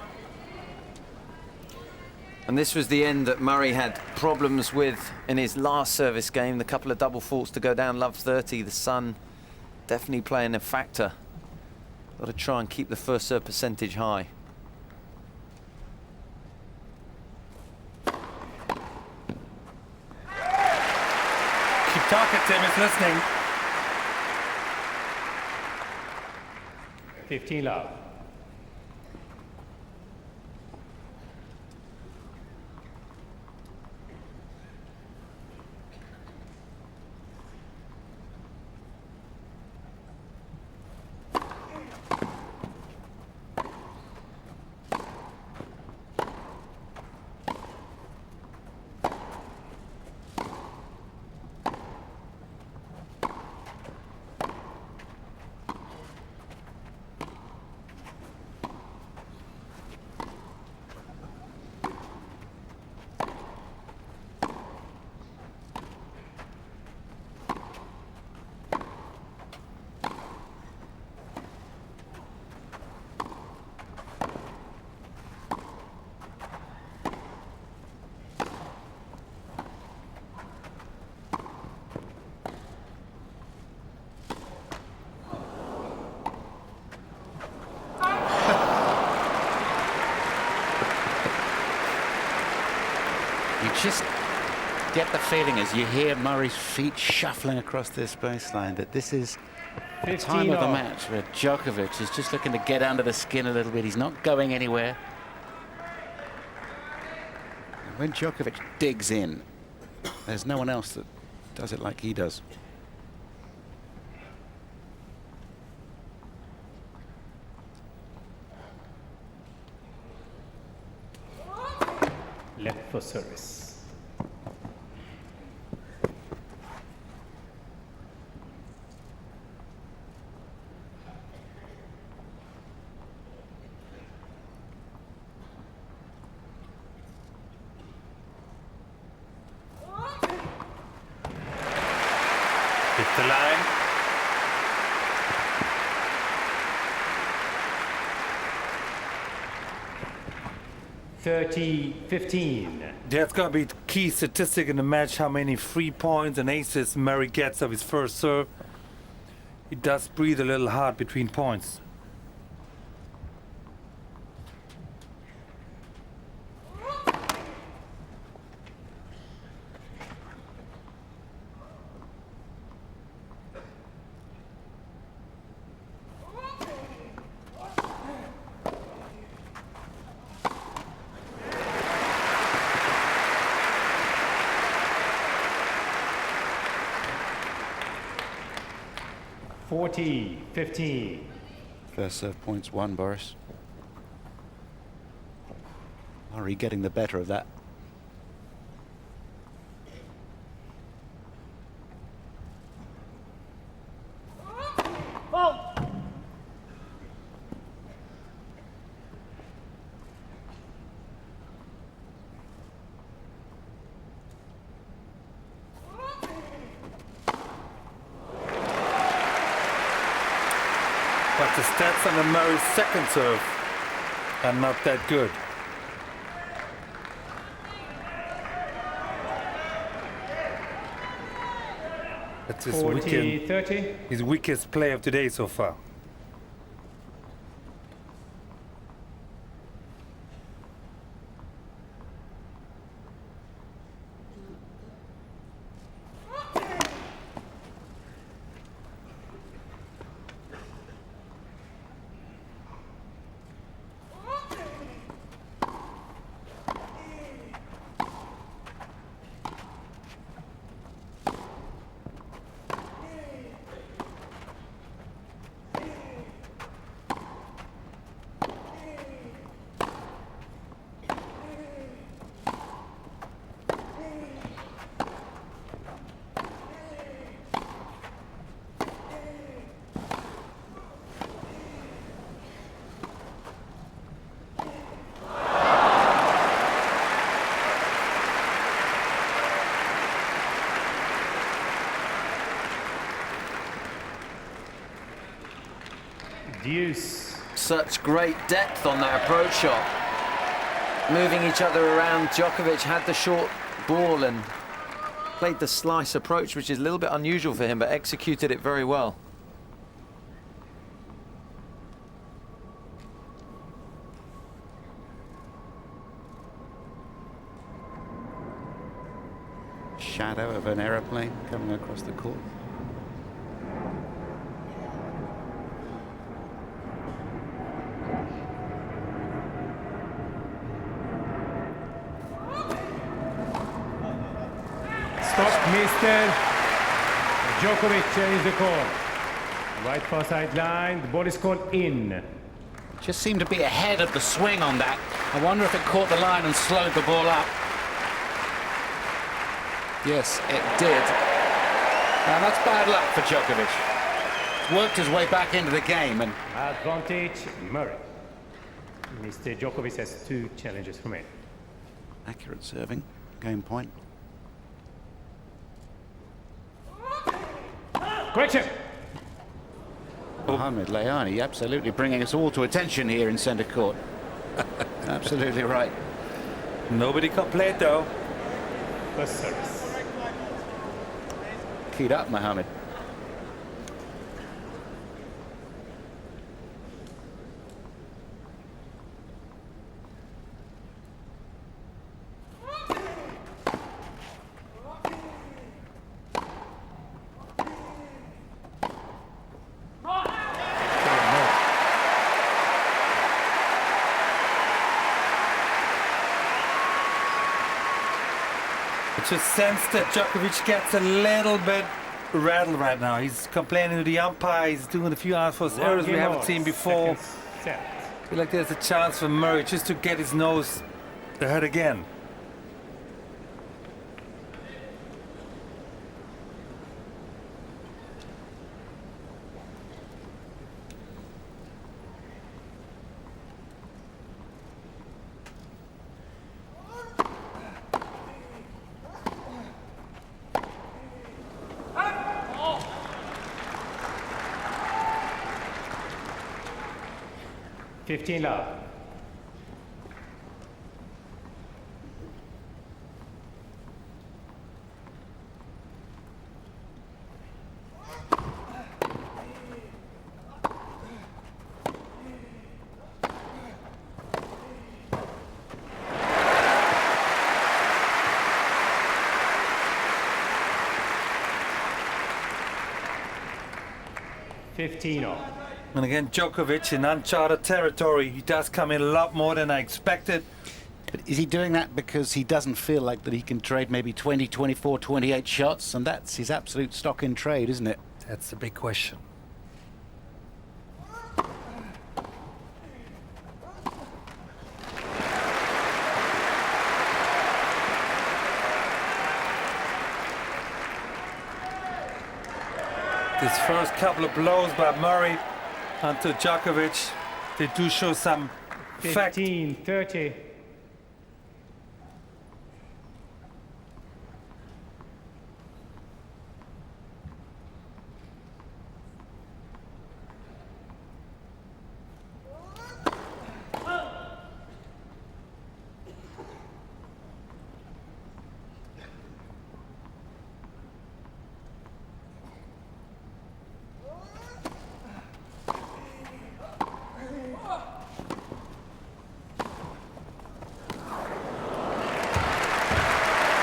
And this was the end that Murray had problems with in his last service game. The couple of double faults to go down, love 30. The sun definitely playing a factor. Got to try and keep the first serve percentage high. Keep talking, Tim is listening. 15 love. You just get the feeling as you hear Murray's feet shuffling across this baseline that this is the time of the match where Djokovic is just looking to get under the skin a little bit. He's not going anywhere. And when Djokovic digs in, there's no one else that does it like he does. Left for service. Hit the line. That's going to be the key statistic in the match, how many free points and aces Murray gets of his first serve. He does breathe a little hard between points. $40-15. First serve points won, Boris. Murray getting the better of that. But the stats on the Murray's second serve are not that good. That's his 40-30. his weakest play of today so far. Deuce. Such great depth on that approach shot. Moving each other around. Djokovic had the short ball and played the slice approach, which is a little bit unusual for him, but executed it very well. Shadow of an aeroplane coming across the court. Stop, Mr. Djokovic is the call. Right far sideline, the ball is called in. Just seemed to be ahead of the swing on that. I wonder if it caught the line and slowed the ball up. Yes, it did. Now that's bad luck for Djokovic. Worked his way back into the game and... Advantage, Murray. Mr. Djokovic has 2 challenges from it. Accurate serving, game point. Correction. Mohamed Layani absolutely bringing us all to attention here in centre court. Absolutely right. Nobody complained though. First service. Keyed up, Mohamed. Just sense that Djokovic gets a little bit rattled right now. He's complaining to the umpire. He's doing a few unforced errors we haven't seen before. I feel like there's a chance for Murray just to get his nose ahead again. $15 love. $15. And again, Djokovic in uncharted territory. He does come in a lot more than I expected. But is he doing that because he doesn't feel like that he can trade maybe 20, 24, 28 shots? And that's his absolute stock in trade, isn't it? That's the big question. This first couple of blows by Murray onto Djokovic, they do show some fact. 15-30.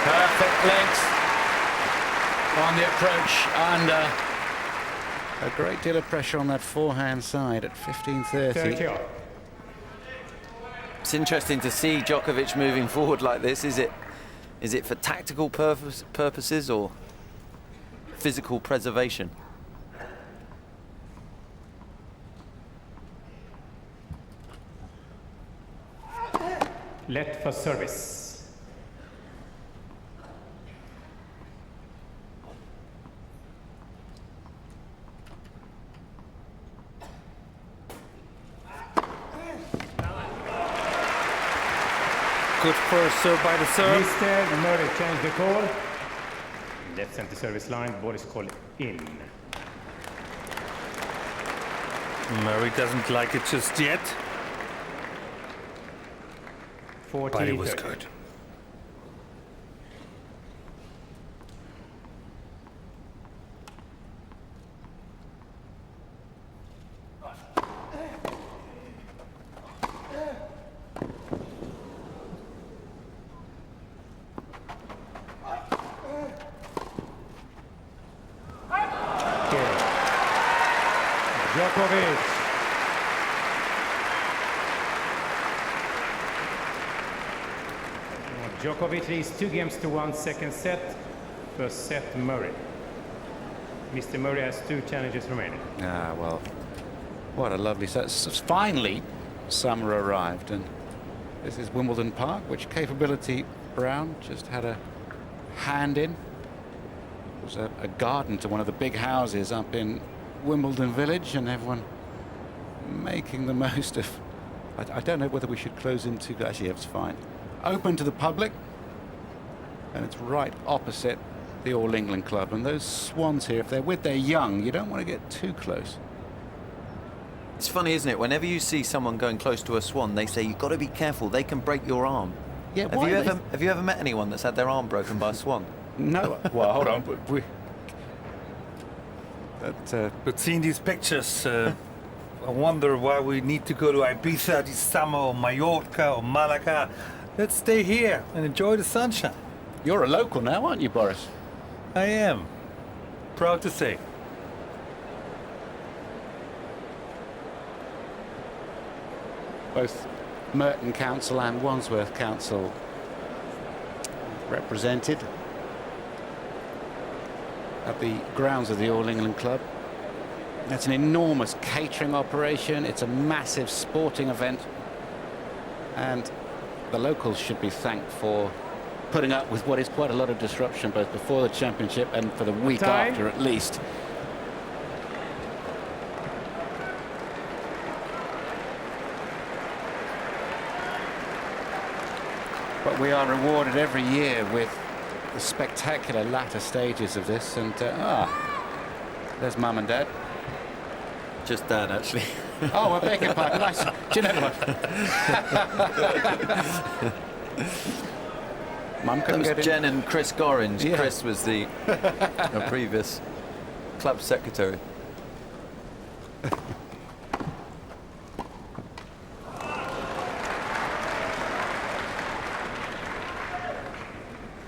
Perfect length on the approach, under a great deal of pressure on that forehand side at 15-30. 30. It's interesting to see Djokovic moving forward like this. Is it for tactical purposes or physical preservation? Let for service. Good first serve by the serve. Mr. Murray changed the call. Left center service line, ball is called in. Murray doesn't like it just yet, 14, but it was 30. good. Djokovic. Djokovic leads 2-1 second set. First set, Murray. Mr. Murray has 2 challenges remaining. Ah, well, what a lovely set. Finally, summer arrived, and this is Wimbledon Park, which Capability Brown just had a hand in. It was a garden to one of the big houses up in Wimbledon Village, and everyone making the most of. I don't know whether we should close into. Actually, it's fine. Open to the public, and it's right opposite the All England Club. And those swans here, if they're with their young, you don't want to get too close. It's funny, isn't it? Whenever you see someone going close to a swan, they say you've got to be careful. They can break your arm. Yeah. Have you ever met anyone that's had their arm broken by a swan? No. Well, hold on. But seeing these pictures, I wonder why we need to go to Ibiza this summer, or Mallorca, or Malaga. Let's stay here and enjoy the sunshine. You're a local now, aren't you, Boris? I am. Proud to say. Both Merton Council and Wandsworth Council represented at the grounds of the All England Club. That's an enormous catering operation. It's a massive sporting event, and the locals should be thanked for putting up with what is quite a lot of disruption, both before the championship and for the week after at least. But we are rewarded every year with the spectacular latter stages of this, and there's Mum and Dad. Just Dad, actually. Oh, I beg your pardon. Nice. Do you know what? Mum couldn't get in. Jen and Chris Gorringe. Yeah. Chris was the previous club secretary.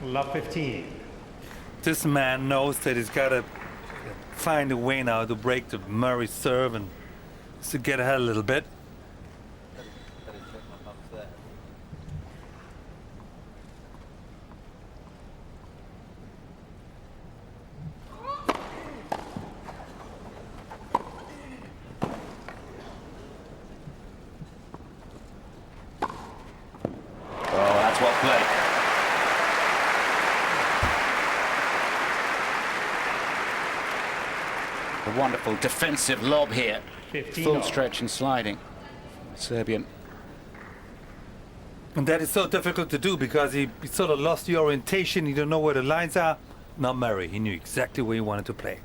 Love 15. This man knows that he's got to find a way now to break the Murray serve and to get ahead a little bit. Oh, that's what play. A wonderful defensive lob here. 15 Full off. stretch and sliding. Serbian. And that is so difficult to do because he sort of lost the orientation. You don't know where the lines are. Not Murray. He knew exactly where he wanted to play.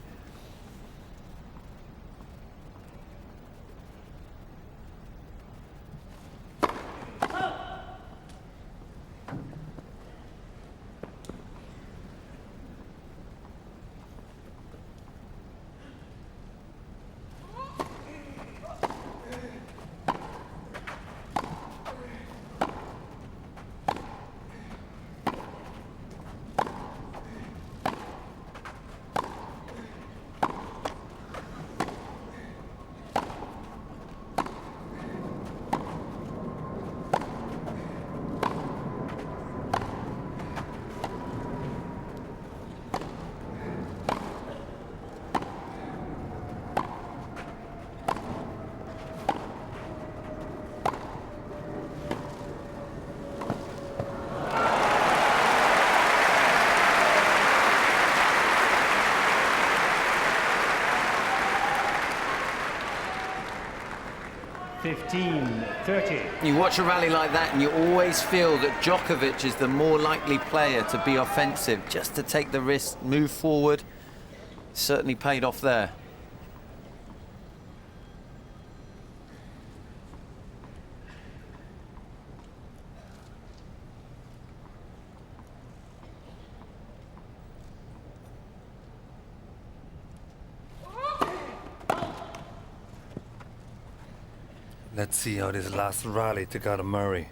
You watch a rally like that and you always feel that Djokovic is the more likely player to be offensive, just to take the risk, move forward. Certainly paid off there. Let's see how this last rally took out of Murray.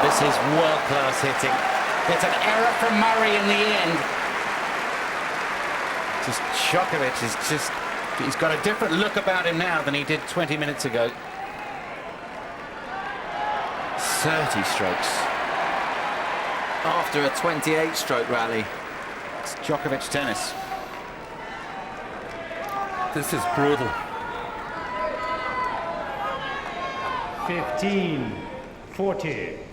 This is world-class hitting. It's an error from Murray in the end. Just Djokovic is just... He's got a different look about him now than he did 20 minutes ago. 30 strokes. After a 28-stroke rally. It's Djokovic tennis. This is brutal. 15-40.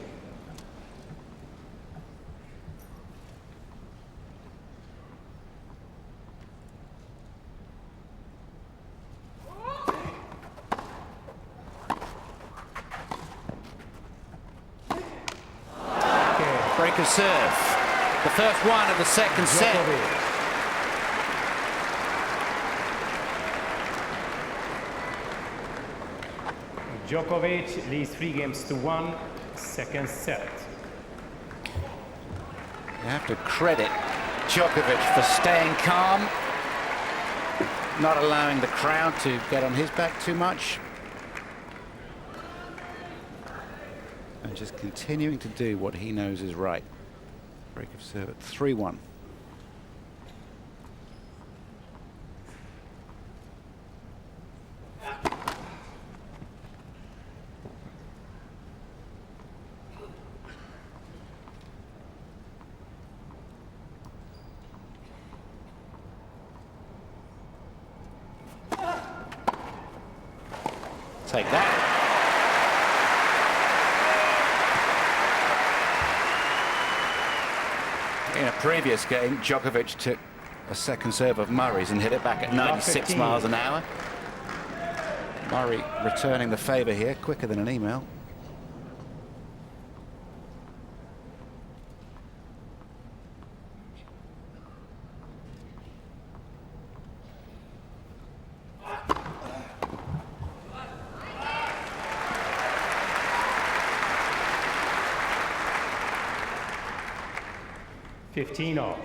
Break of serve. The first one of the second set. Djokovic leads 3-1, second set. You have to credit Djokovic for staying calm, not allowing the crowd to get on his back too much, and just continuing to do what he knows is right. Break of serve at 3-1. Take that. In a previous game, Djokovic took a second serve of Murray's and hit it back at 96 miles an hour. Murray returning the favour here, quicker than an email. All.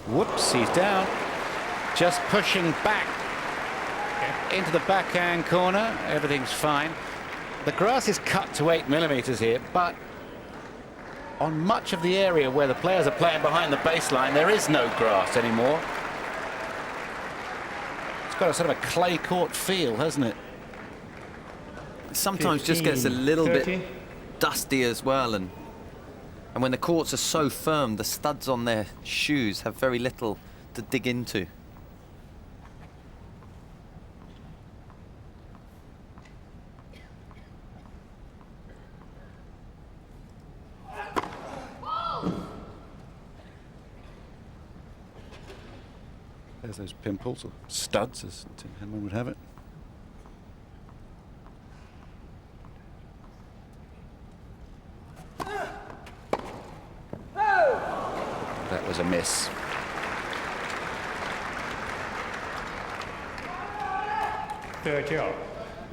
Whoops, he's down. Just pushing back into the backhand corner. Everything's fine. The grass is cut to 8 millimeters here, but on much of the area where the players are playing behind the baseline, there is no grass anymore. It's got a sort of a clay court feel, hasn't it? Sometimes just gets a little bit dusty as well, and when the courts are so firm, the studs on their shoes have very little to dig into. There's those pimples, or studs, as Tim Henman would have it. That was a miss.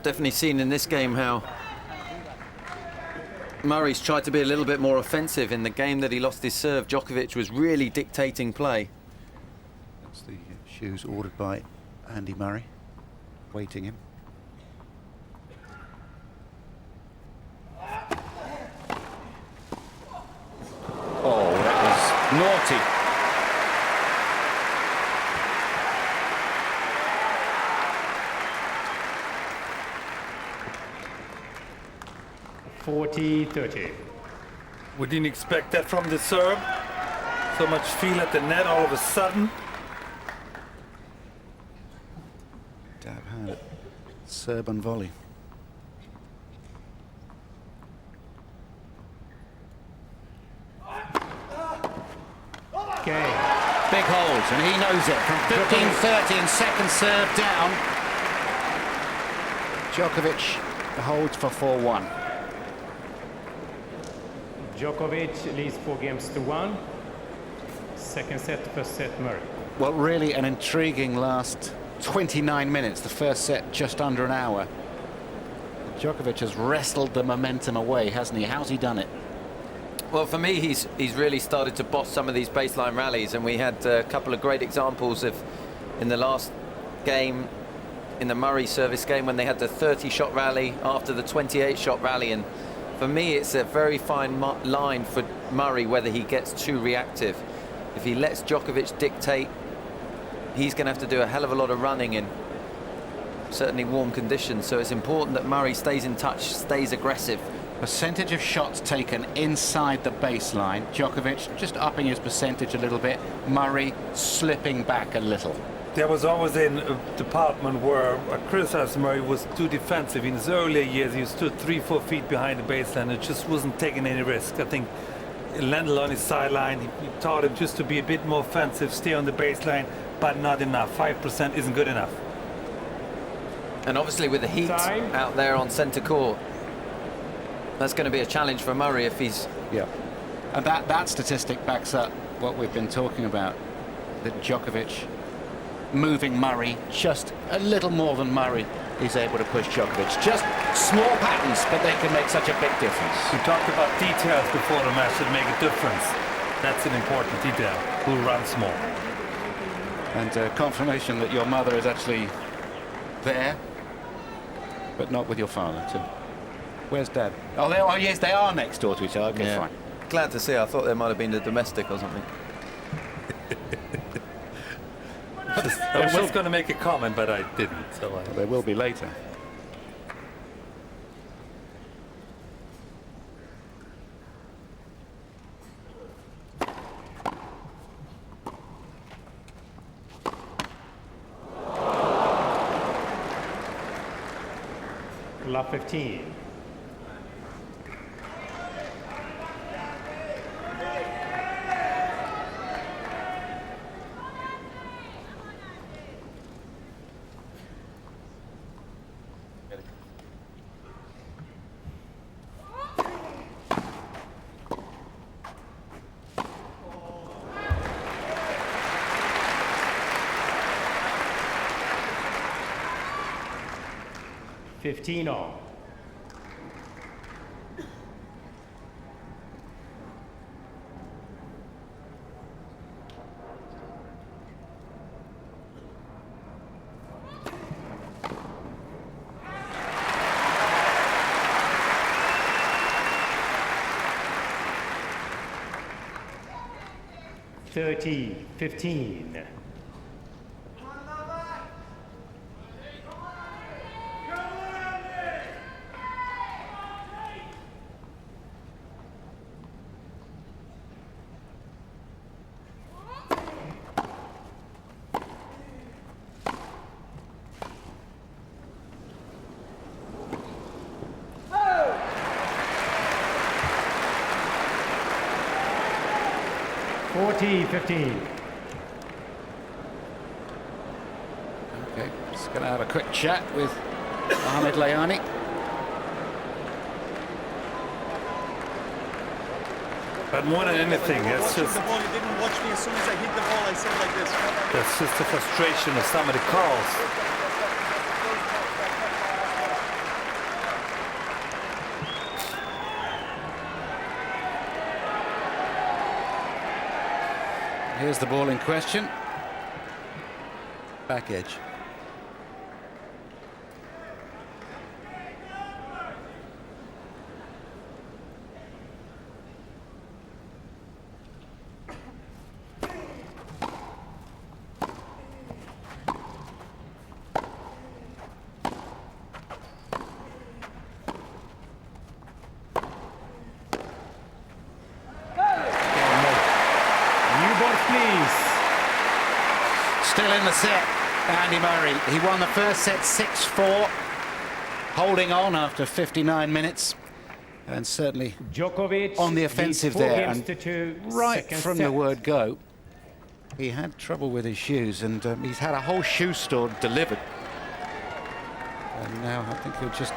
Definitely seen in this game how Murray's tried to be a little bit more offensive. In the game that he lost his serve, Djokovic was really dictating play. It's the shoes ordered by Andy Murray, waiting him. Oh, that was naughty. (40-30). We didn't expect that from the serve. So much feel at the net all of a sudden. Dab hand at serve and volley. Okay. Big holds, and he knows it. From 15-30 and second serve down. Djokovic holds for 4-1. Djokovic leads 4 games to 1. Second set, first set Murray. Well, really an intriguing last 29 minutes. The first set just under an hour. Djokovic has wrestled the momentum away, hasn't he? How's he done it? Well, for me, he's really started to boss some of these baseline rallies, and we had a couple of great examples of in the last game, in the Murray service game, when they had the 30-shot rally after the 28-shot rally. And for me, it's a very fine line for Murray whether he gets too reactive. If he lets Djokovic dictate, he's going to have to do a hell of a lot of running in certainly warm conditions. So it's important that Murray stays in touch, stays aggressive. Percentage of shots taken inside the baseline. Djokovic just upping his percentage a little bit. Murray slipping back a little. There was always a department where I criticized Murray was too defensive. In his earlier years, he stood 3-4 feet behind the baseline. It just wasn't taking any risk. I think Lendl on his sideline, he taught him just to be a bit more offensive, stay on the baseline, but not enough. 5% isn't good enough. And obviously with the heat out there on centre court, that's going to be a challenge for Murray if he's... Yeah. And that statistic backs up what we've been talking about. That Djokovic moving Murray just a little more than Murray is able to push Djokovic. Just small patterns, but they can make such a big difference. We talked about details before the match that make a difference. That's an important detail. Who runs more? And confirmation that your mother is actually there, but not with your father. So where's Dad? Oh, yes, they are next door to each other. Okay, Yeah. fine. Glad to see. I thought there might have been a domestic or something. I was going to make a comment, but I didn't. So There will be later. Love 15. (15 all). (30-15). (40-15). Okay, just going to have a quick chat with Ahmed Layani. But more than anything, that's just... The ball, you didn't watch me. As soon as I hit the ball, I said like this. That's just the frustration of some of the calls. Here's the ball in question. back edge. Still in the set, Andy Murray. He won the first set 6-4, holding on after 59 minutes, and certainly Djokovic on the offensive there. And right from the set. word go, he had trouble with his shoes, and he's had a whole shoe store delivered. And now I think he'll just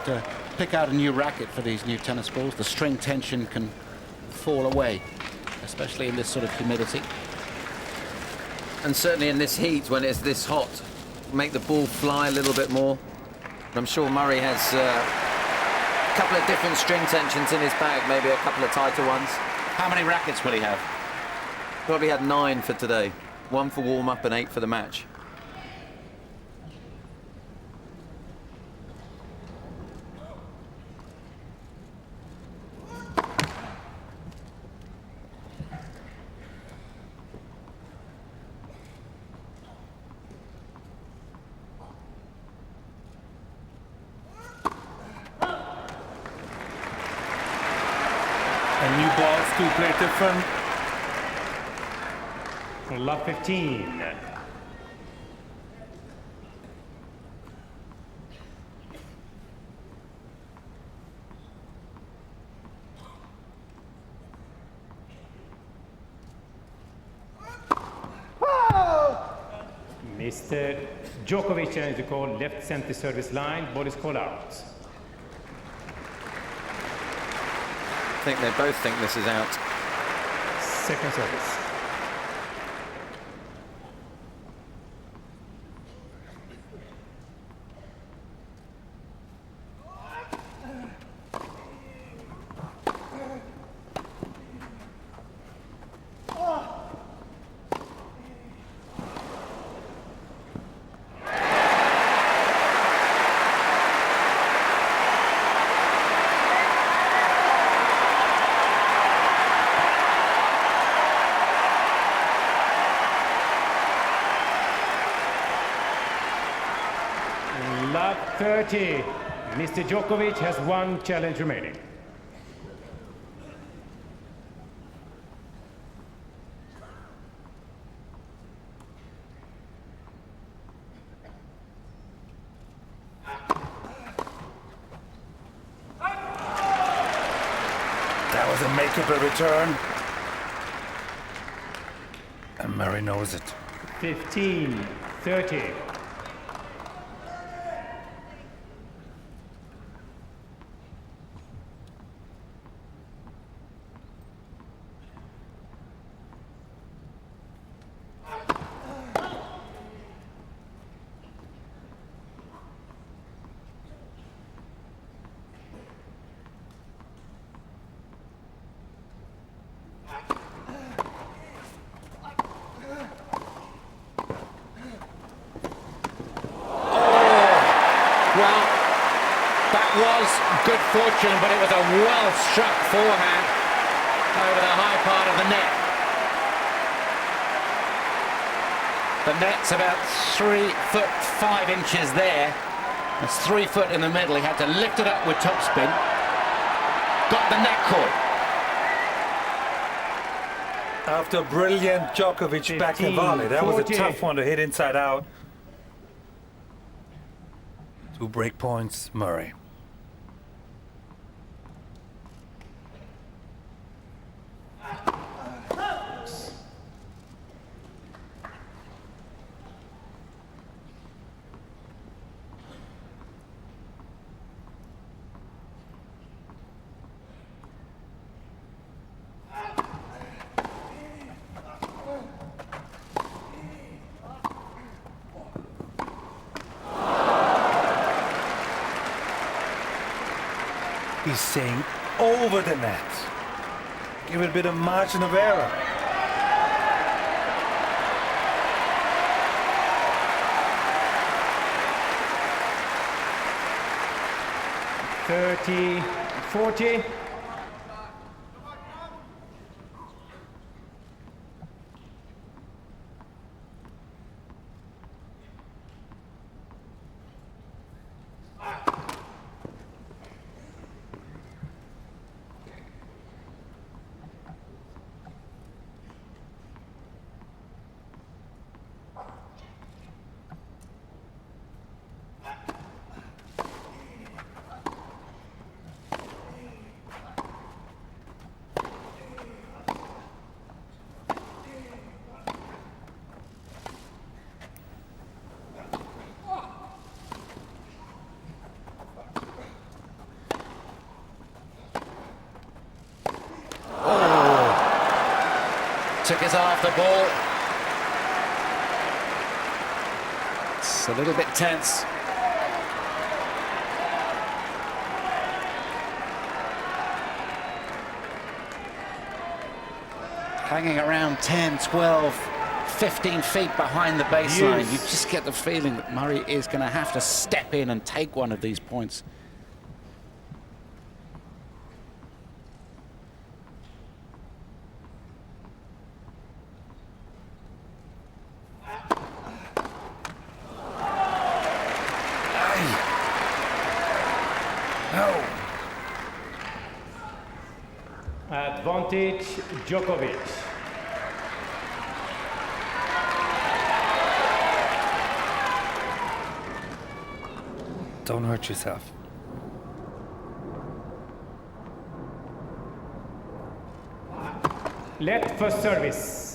pick out a new racket for these new tennis balls. The string tension can fall away, especially in this sort of humidity. And certainly in this heat, when it's this hot, make the ball fly a little bit more. And I'm sure Murray has a couple of different string tensions in his bag, maybe a couple of tighter ones. How many rackets will he have? Probably had 9 for today. 1 for warm-up and 8 for the match. And new balls to play different. Love 15. Mr. Djokovic challenged the call, left center service line, ball is called out. I think they both think this is out. Second service. Love 30. Mr. Djokovic has 1 challenge remaining. That was a makeable return. And Murray knows it. 15, 30. Well, that was good fortune, but it was a well-struck forehand over the high part of the net. The net's about 3 foot 5 inches there. It's 3 foot in the middle. He had to lift it up with topspin. Got the net caught. After a brilliant Djokovic backhand volley, that was a tough one to hit inside out. 2 break points, Murray. He's saying over the net. Give it a bit of margin of error. 30-40. Took his eye off the ball. It's a little bit tense. Hanging around 10, 12, 15 feet behind the baseline. Yes. You just get the feeling that Murray is going to have to step in and take one of these points. No. Advantage Djokovic. Don't hurt yourself. Let first service.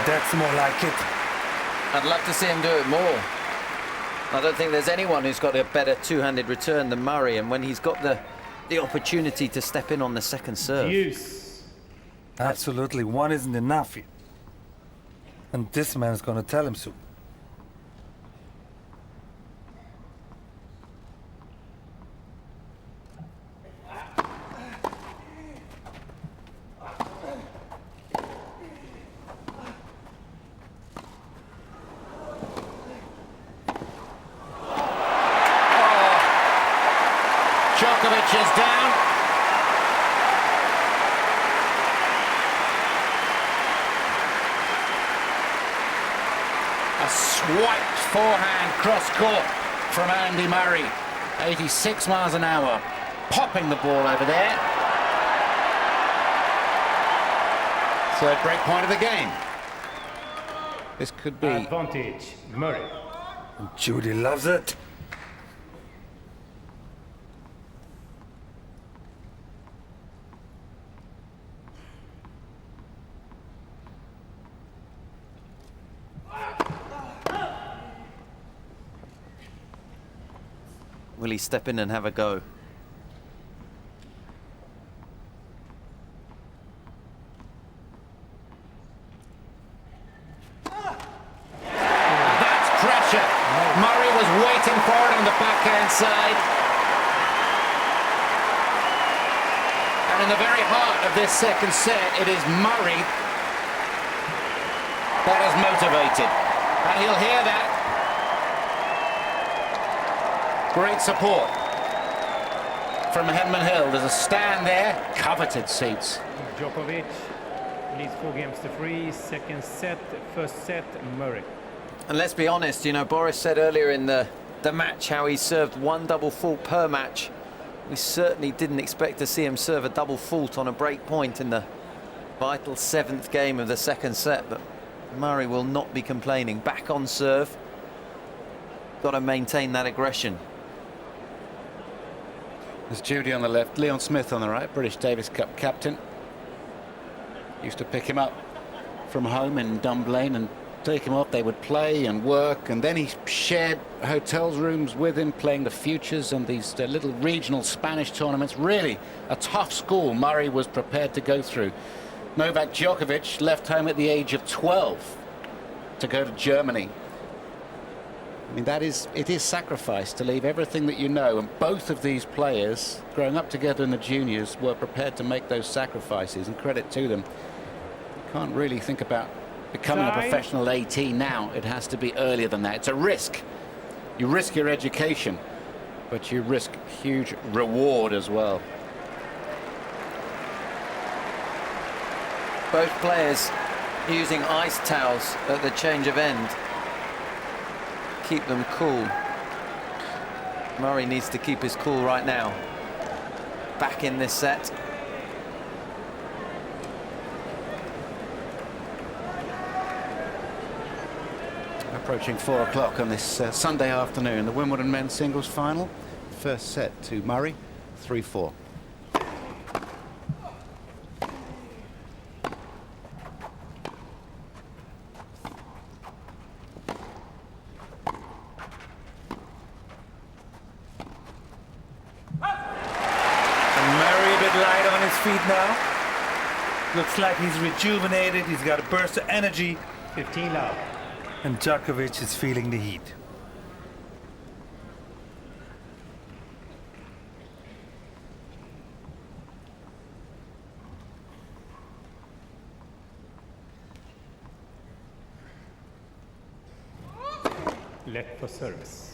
That's more like it. I'd love to see him do it more. I don't think there's anyone who's got a better two-handed return than Murray, and when he's got the opportunity to step in on the second serve. Use. Absolutely, one isn't enough. And this man's gonna tell him so. Djokovic is down. A swiped forehand cross court from Andy Murray. 86 miles an hour, popping the ball over there. Third break point of the game. This could be... Advantage Murray. Judy loves it. Will he step in and have a go? That's pressure. Murray was waiting for it on the backhand side. And in the very heart of this second set, it is Murray that is motivated. And he'll hear that. Great support from Hedman Hill. There's a stand there, coveted seats. Djokovic leads 4-3. Second set, first set, Murray. And let's be honest, you know, Boris said earlier in the match how he served one double fault per match. We certainly didn't expect to see him serve a double fault on a break point in the vital 7th game of the second set, but Murray will not be complaining. Back on serve. Got to maintain that aggression. There's Judy on the left, Leon Smith on the right, British Davis Cup captain. Used to pick him up from home in Dunblane and take him off. They would play and work, and then he shared hotel rooms with him, playing the futures and these little regional Spanish tournaments. Really a tough school Murray was prepared to go through. Novak Djokovic left home at the age of 12 to go to Germany. I mean, it is sacrifice to leave everything that you know, and both of these players, growing up together in the juniors, were prepared to make those sacrifices, and credit to them. You can't really think about becoming a professional 18 now. It has to be earlier than that. It's a risk. You risk your education, but you risk huge reward as well. Both players using ice towels at the change of end. Keep them cool. Murray needs to keep his cool right now. Back in this set. Approaching 4 o'clock on this Sunday afternoon, the Wimbledon men's singles final. First set to Murray, 3-4. Feet now. Looks like he's rejuvenated. He's got a burst of energy. 15 love. And Djokovic is feeling the heat. Left for service.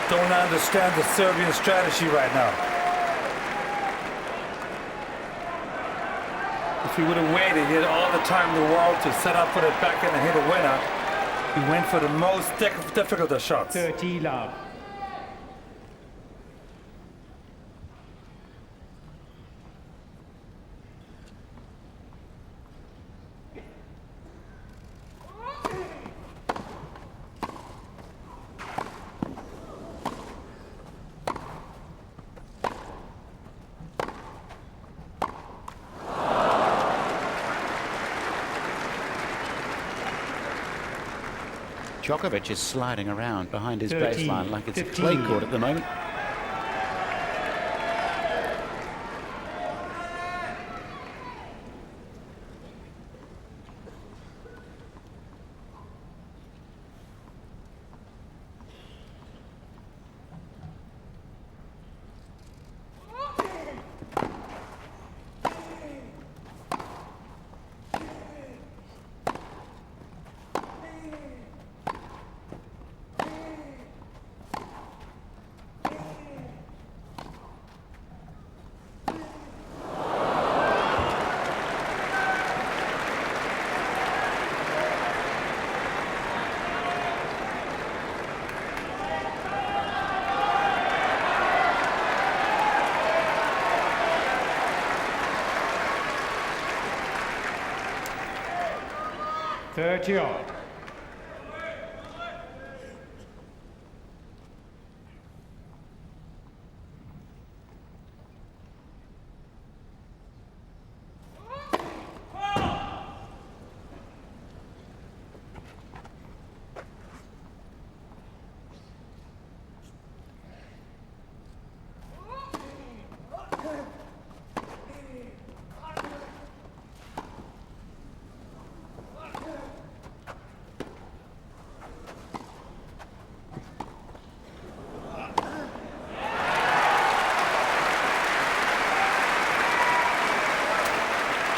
Don't understand the Serbian strategy right now. If he would have waited, he had all the time in the world to set up for the backhand and hit a winner. He went for the most difficult of shots. 30 love. Djokovic is sliding around behind his 13, baseline like it's 15. a clay court at the moment. Thirty odd.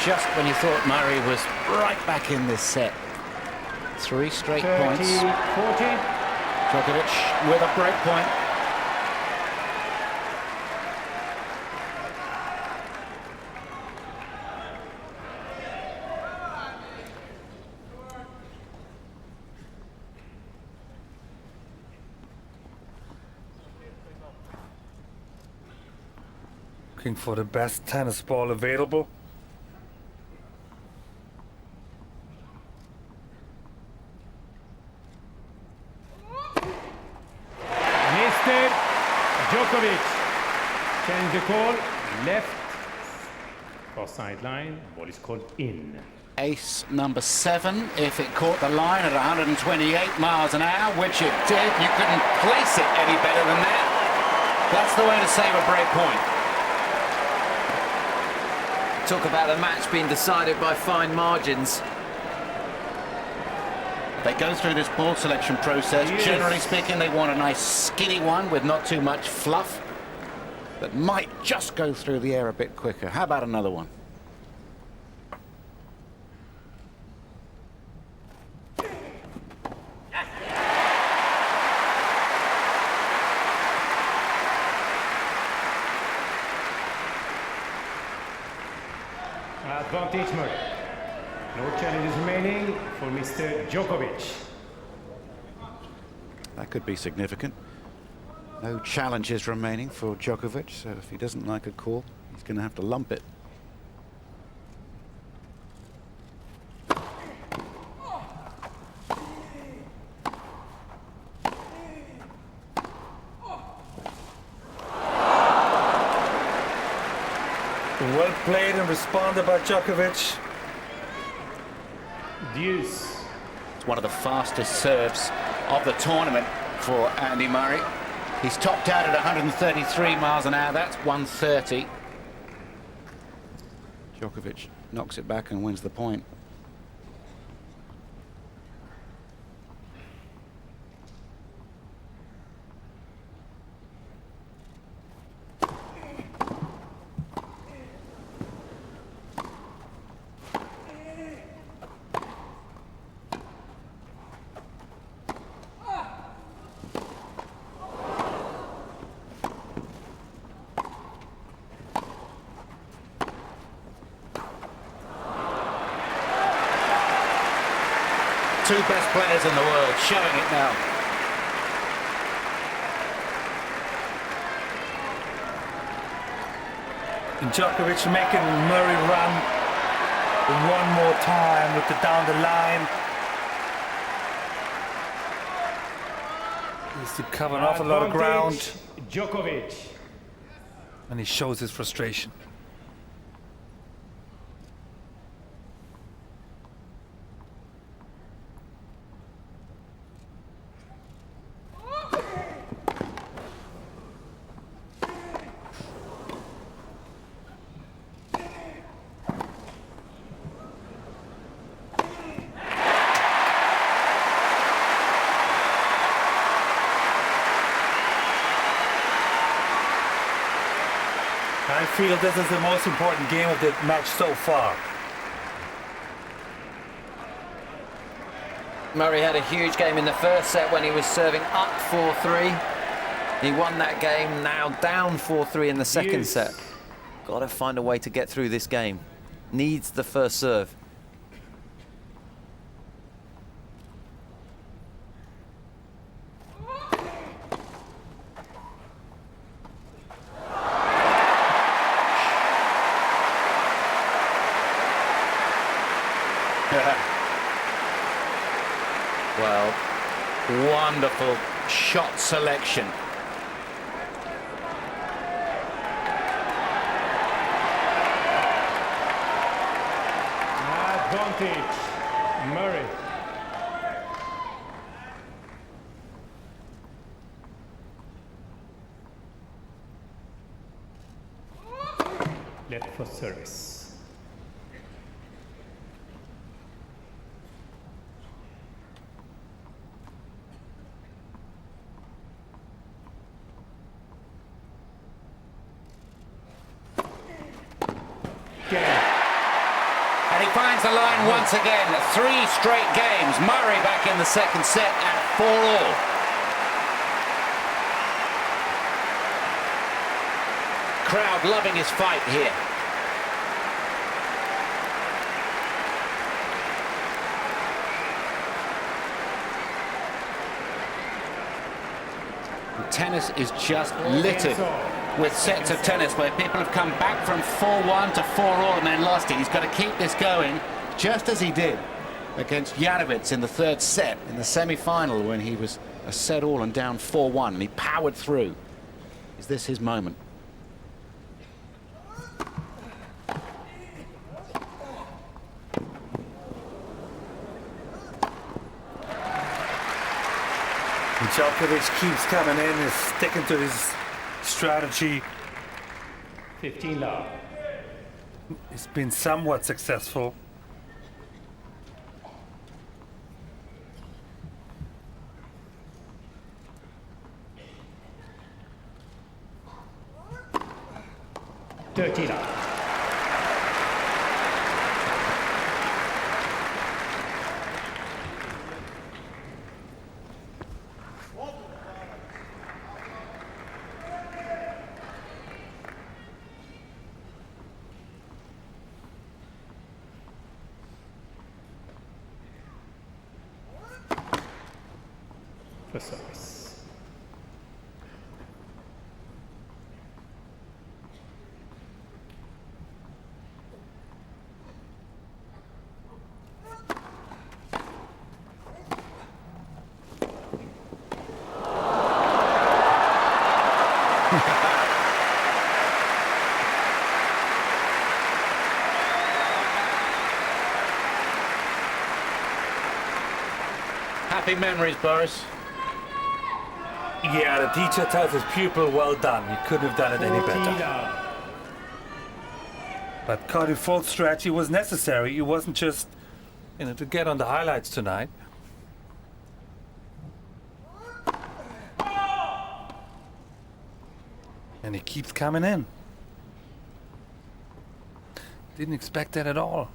Just when you thought Murray was right back in this set. 3 straight 30, points. 40. Djokovic with a break point. Looking for the best tennis ball available. Mr. Djokovic. Change the call. Left. Cross sideline. Ball is called in. Ace number 7, if it caught the line at 128 miles an hour, which it did, you couldn't place it any better than that. That's the way to save a break point. Talk about the match being decided by fine margins. They go through this ball selection process. Yes. Generally speaking, they want a nice skinny one with not too much fluff, that might just go through the air a bit quicker. How about another one? Advantage Murray. No challenges remaining for Mr. Djokovic. That could be significant. No challenges remaining for Djokovic, so if he doesn't like a call, he's going to have to lump it. Well played and responded by Djokovic. Deuce. It's one of the fastest serves of the tournament for Andy Murray. He's topped out at 133 miles an hour. That's 130. Djokovic knocks it back and wins the point. Two best players in the world showing it now. And Djokovic making Murray run one more time with the down the line. He's to cover an awful lot of ground. Djokovic. And he shows his frustration. I feel this is the most important game of the match so far. Murray had a huge game in the first set when he was serving up 4-3. He won that game, now down 4-3 in the second set. Got to find a way to get through this game. Needs the first serve. Well, wonderful shot selection. Advantage Murray. Left for service. And he finds the line once again. 3 straight games. Murray back in the second set at 4-all. Crowd loving his fight here. Tennis is just littered with sets of tennis where people have come back from 4-1 to 4-all and then lost it. He's got to keep this going, just as he did against Janovic in the third set in the semi-final when he was a set all and down 4-1 and he powered through. Is this his moment? Djokovic keeps coming in, is sticking to his strategy. 15 love. He's been somewhat successful. Love. For service. Happy memories, Boris. Yeah, the teacher tells his pupil, well done. You couldn't have done it any better. But Cardiff Ford's strategy was necessary. It wasn't just, to get on the highlights tonight. And he keeps coming in. Didn't expect that at all.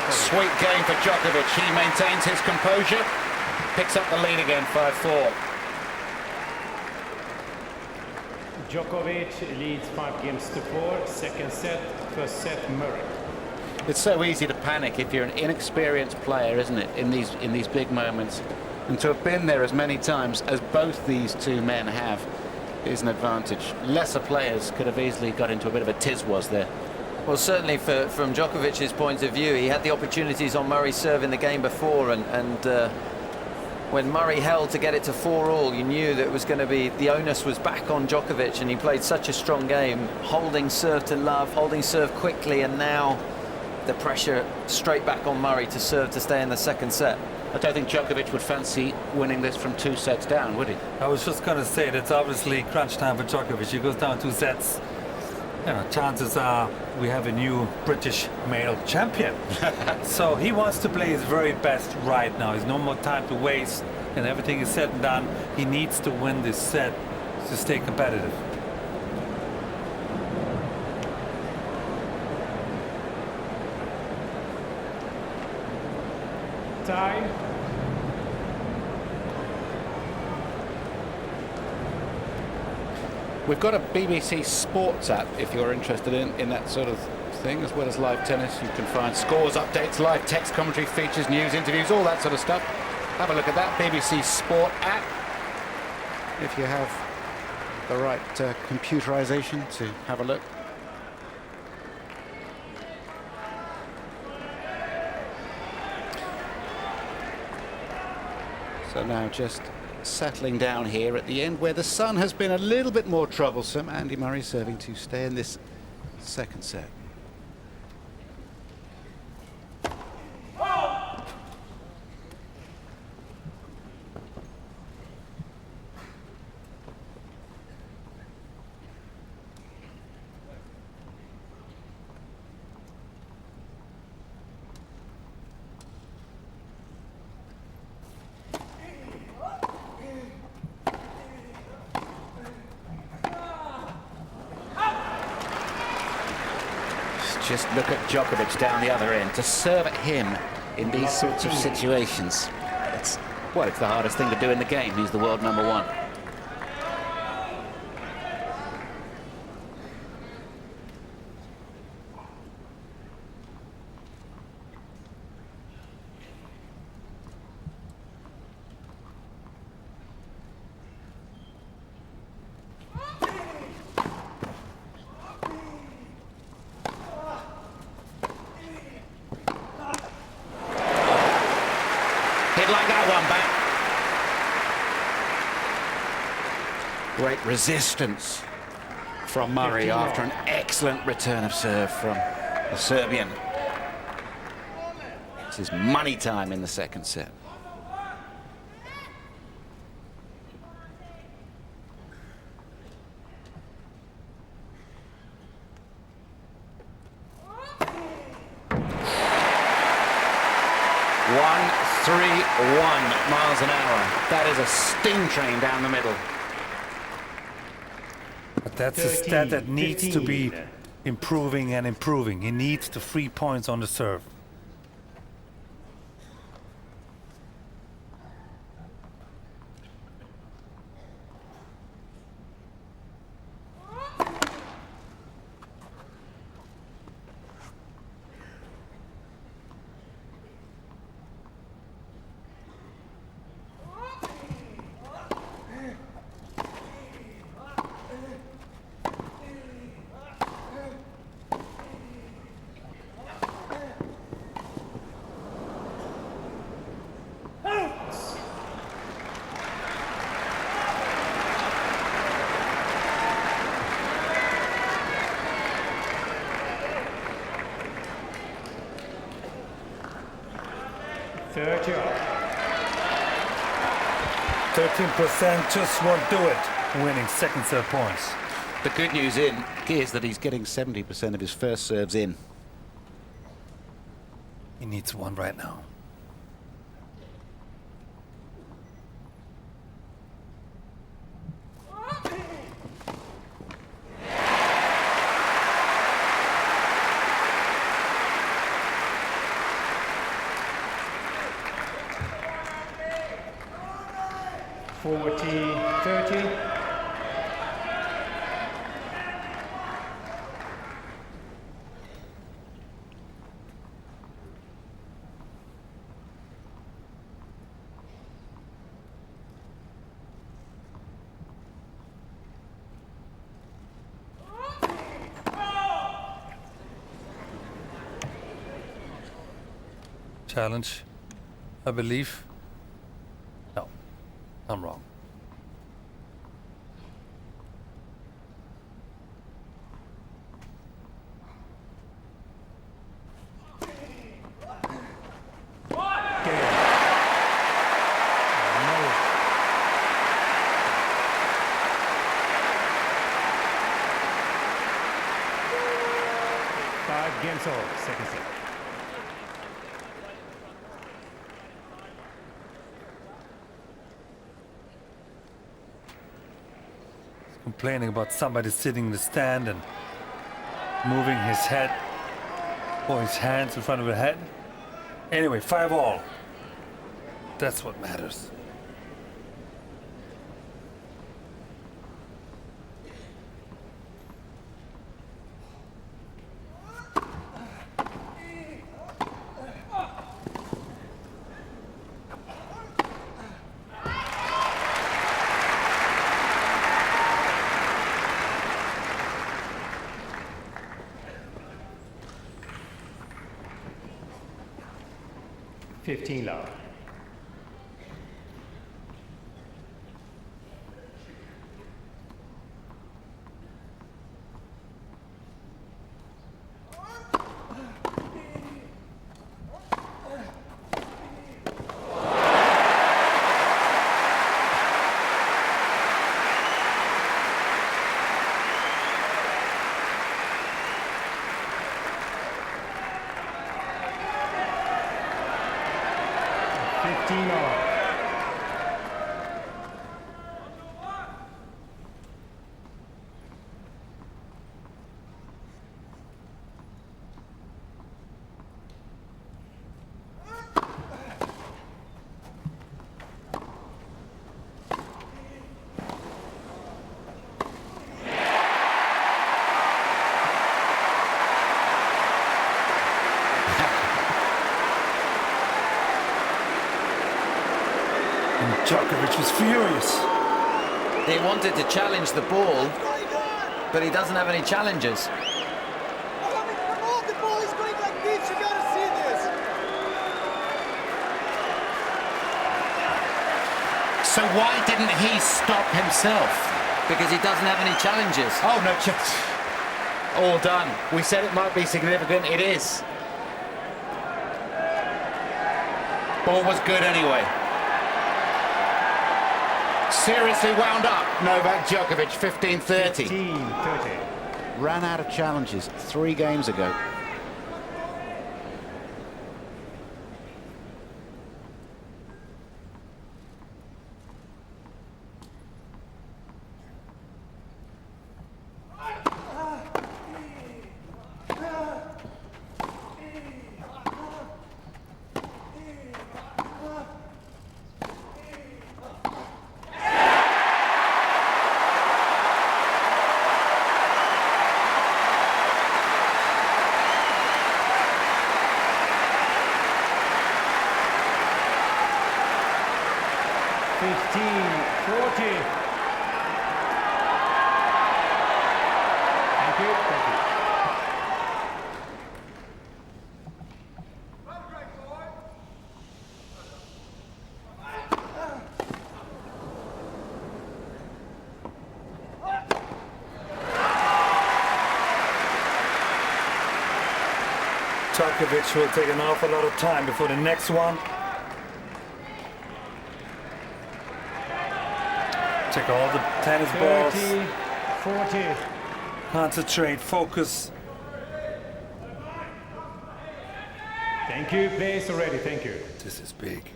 Sweet game for Djokovic. He maintains his composure, picks up the lead again, 5-4. Djokovic leads 5-4. Second set, first set, Murray. It's so easy to panic if you're an inexperienced player, isn't it, in these big moments? And to have been there as many times as both these two men have is an advantage. Lesser players could have easily got into a bit of a tiz-was there. Well, certainly from Djokovic's point of view, he had the opportunities on Murray's serve in the game before, and when Murray held to get it to 4-all, you knew that it was going to be, the onus was back on Djokovic, and he played such a strong game, holding serve to love, holding serve quickly, and now the pressure straight back on Murray to serve to stay in the second set. I don't think Djokovic would fancy winning this from 2 sets down, would he? I was just going to say, that's obviously crunch time for Djokovic. He goes down 2 sets. Chances are we have a new British male champion. So he wants to play his very best right now. There's no more time to waste, and everything is said and done. He needs to win this set to stay competitive. Time. We've got a BBC Sports app if you're interested in that sort of thing, as well as live tennis. You can find scores, updates, live text commentary features, news, interviews, all that sort of stuff. Have a look at that BBC Sport app if you have the right computerization to have a look. So now just settling down here at the end where the sun has been a little bit more troublesome. Andy Murray serving to stay in this second set. Just look at Djokovic down the other end. To serve at him in these sorts of situations, it's the hardest thing to do in the game. He's the world number 1. He'd like that one back. Great resistance from Murray after an excellent return of serve from the Serbian. This is money time in the second set. One, 3-1 miles an hour. That is a steam train down the middle. But that's a stat that needs to be improving and improving. He needs the 3 points on the serve. Third job. 13% just won't do it, winning second serve points. The good news is that he's getting 70% of his first serves in. He needs one right now. Challenge, I believe. No, I'm wrong. Games over, second set. He's complaining about somebody sitting in the stand and moving his head or his hands in front of his head. Anyway, 5-all. That's what matters. Love. Djokovic was furious. He wanted to challenge the ball, but he doesn't have any challenges. The ball is going like this. You gotta see this. So why didn't he stop himself? Because he doesn't have any challenges. Oh, no chance. All done. We said it might be significant. It is. Ball was good anyway. Seriously wound up. Novak Djokovic, 15-30. 15-30. Ran out of challenges 3 games ago. Djokovic will take an awful lot of time before the next one. Check all the tennis balls. 40. Concentrate, focus. Thank you, place already, thank you. This is big.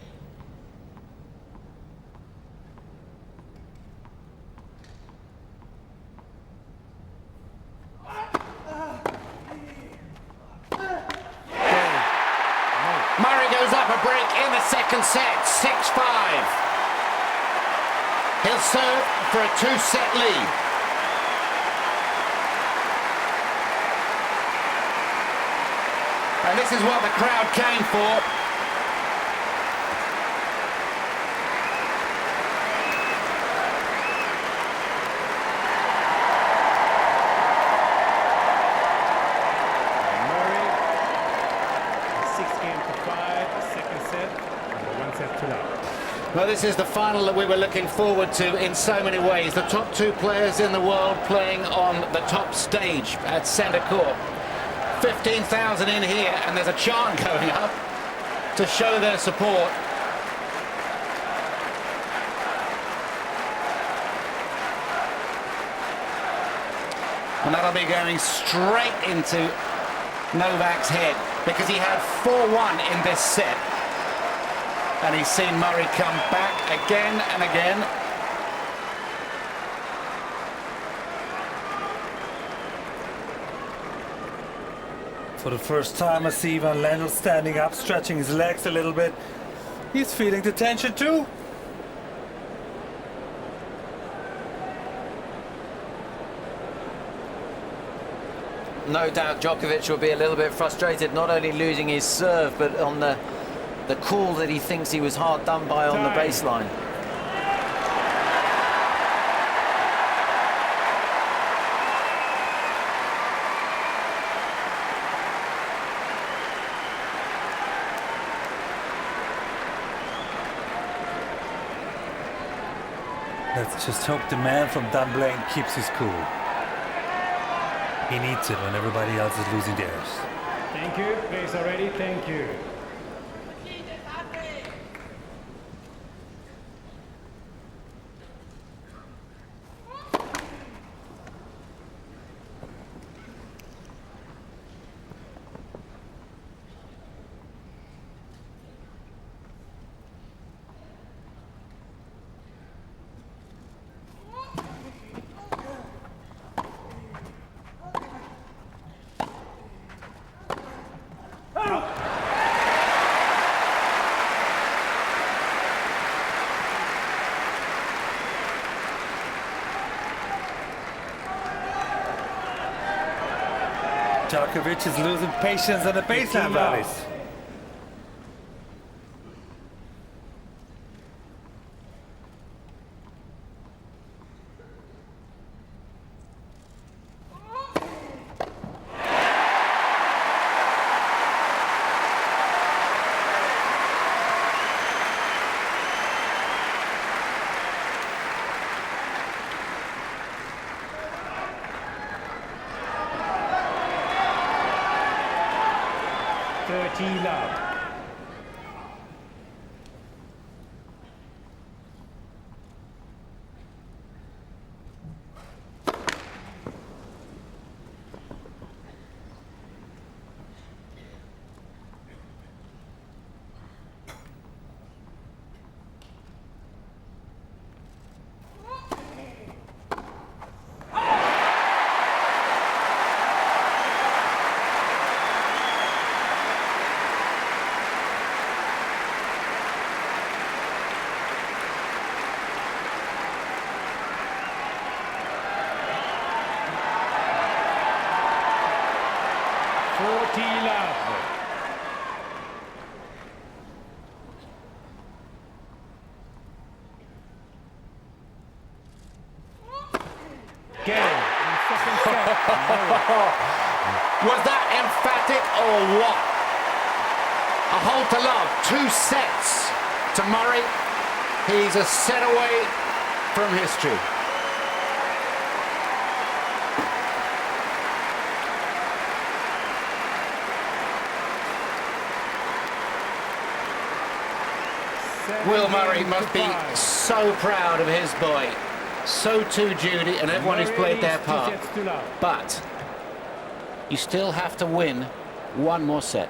Murray goes up a break in the second set, 6-5. He'll serve for a 2-set lead. And this is what the crowd came for. Murray, 6-5, second set, and 1 set to love. Well, this is the final that we were looking forward to in so many ways. The top 2 players in the world playing on the top stage at centre court. 15,000 in here, and there's a chant going up to show their support. And that'll be going straight into Novak's head, because he had 4-1 in this set. And he's seen Murray come back again and again. For the first time I see Van Lendl standing up, stretching his legs a little bit. He's feeling the tension too. No doubt Djokovic will be a little bit frustrated, not only losing his serve, but on the call that he thinks he was hard done by on the baseline. Let's just hope the man from Dunblane keeps his cool. He needs it when everybody else is losing theirs. Thank you, place already, thank you. Djokovic is losing patience on the baseline rallies. love. Was that emphatic or what? A hole to love, 2 sets to Murray. He's a set away from history. Will Murray must be so proud of his boy. So too Judy and everyone who's played their part. But you still have to win one more set.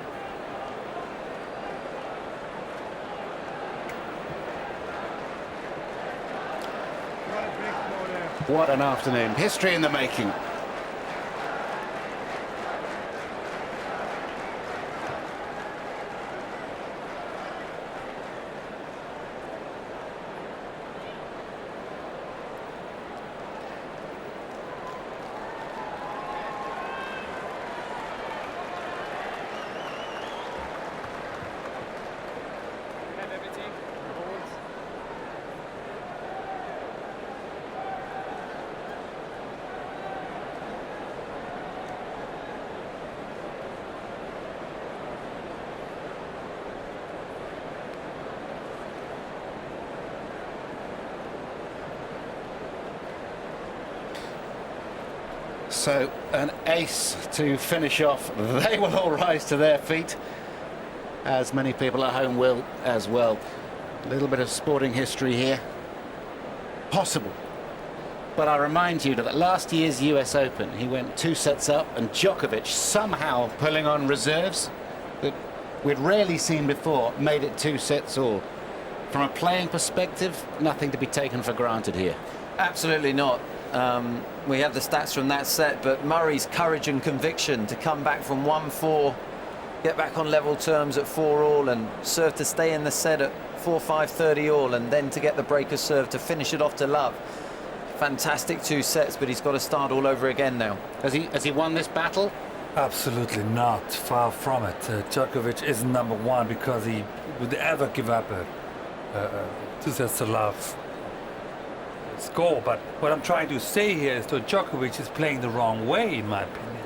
What an afternoon. History in the making. So an ace to finish off. They will all rise to their feet, as many people at home will as well. A little bit of sporting history here. Possible. But I remind you that last year's US Open, he went 2 sets up, and Djokovic somehow pulling on reserves that we'd rarely seen before, made it 2 sets all. From a playing perspective, nothing to be taken for granted here. Absolutely not. We have the stats from that set, but Murray's courage and conviction to come back from 1-4, get back on level terms at 4 all, and serve to stay in the set at 4-5, 30 all, and then to get the breaker serve to finish it off to love. Fantastic 2 sets, but he's got to start all over again now. Has he won this battle? Absolutely not. Far from it. Djokovic isn't #1 because he would ever give up a 2 sets to love score. But what I'm trying to say here is that Djokovic is playing the wrong way, in my opinion.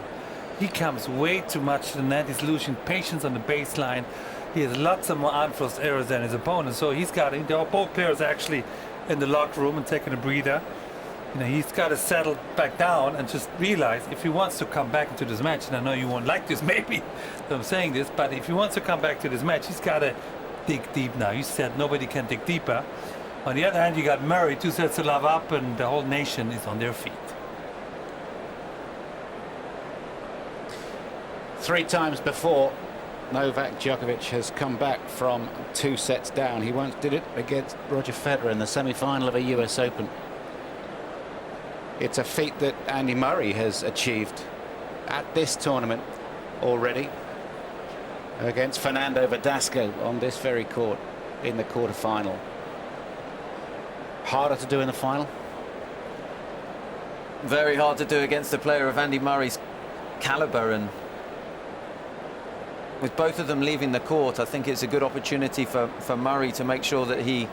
He comes way too much to the net. He's losing patience on the baseline. He has lots of more unforced errors than his opponent. So he's got, both players actually in the locker room and taking a breather. He's got to settle back down and just realize if he wants to come back into this match, and I know you won't like this maybe that I'm saying this, but if he wants to come back to this match, he's got to dig deep now. You said nobody can dig deeper. On the other hand, you got Murray, 2 sets to love up, and the whole nation is on their feet. 3 times before, Novak Djokovic has come back from 2 sets down. He once did it against Roger Federer in the semi-final of a US Open. It's a feat that Andy Murray has achieved at this tournament already against Fernando Verdasco on this very court in the quarter-final. Harder to do in the final? Very hard to do against a player of Andy Murray's caliber, and with both of them leaving the court, I think it's a good opportunity for Murray to make sure that he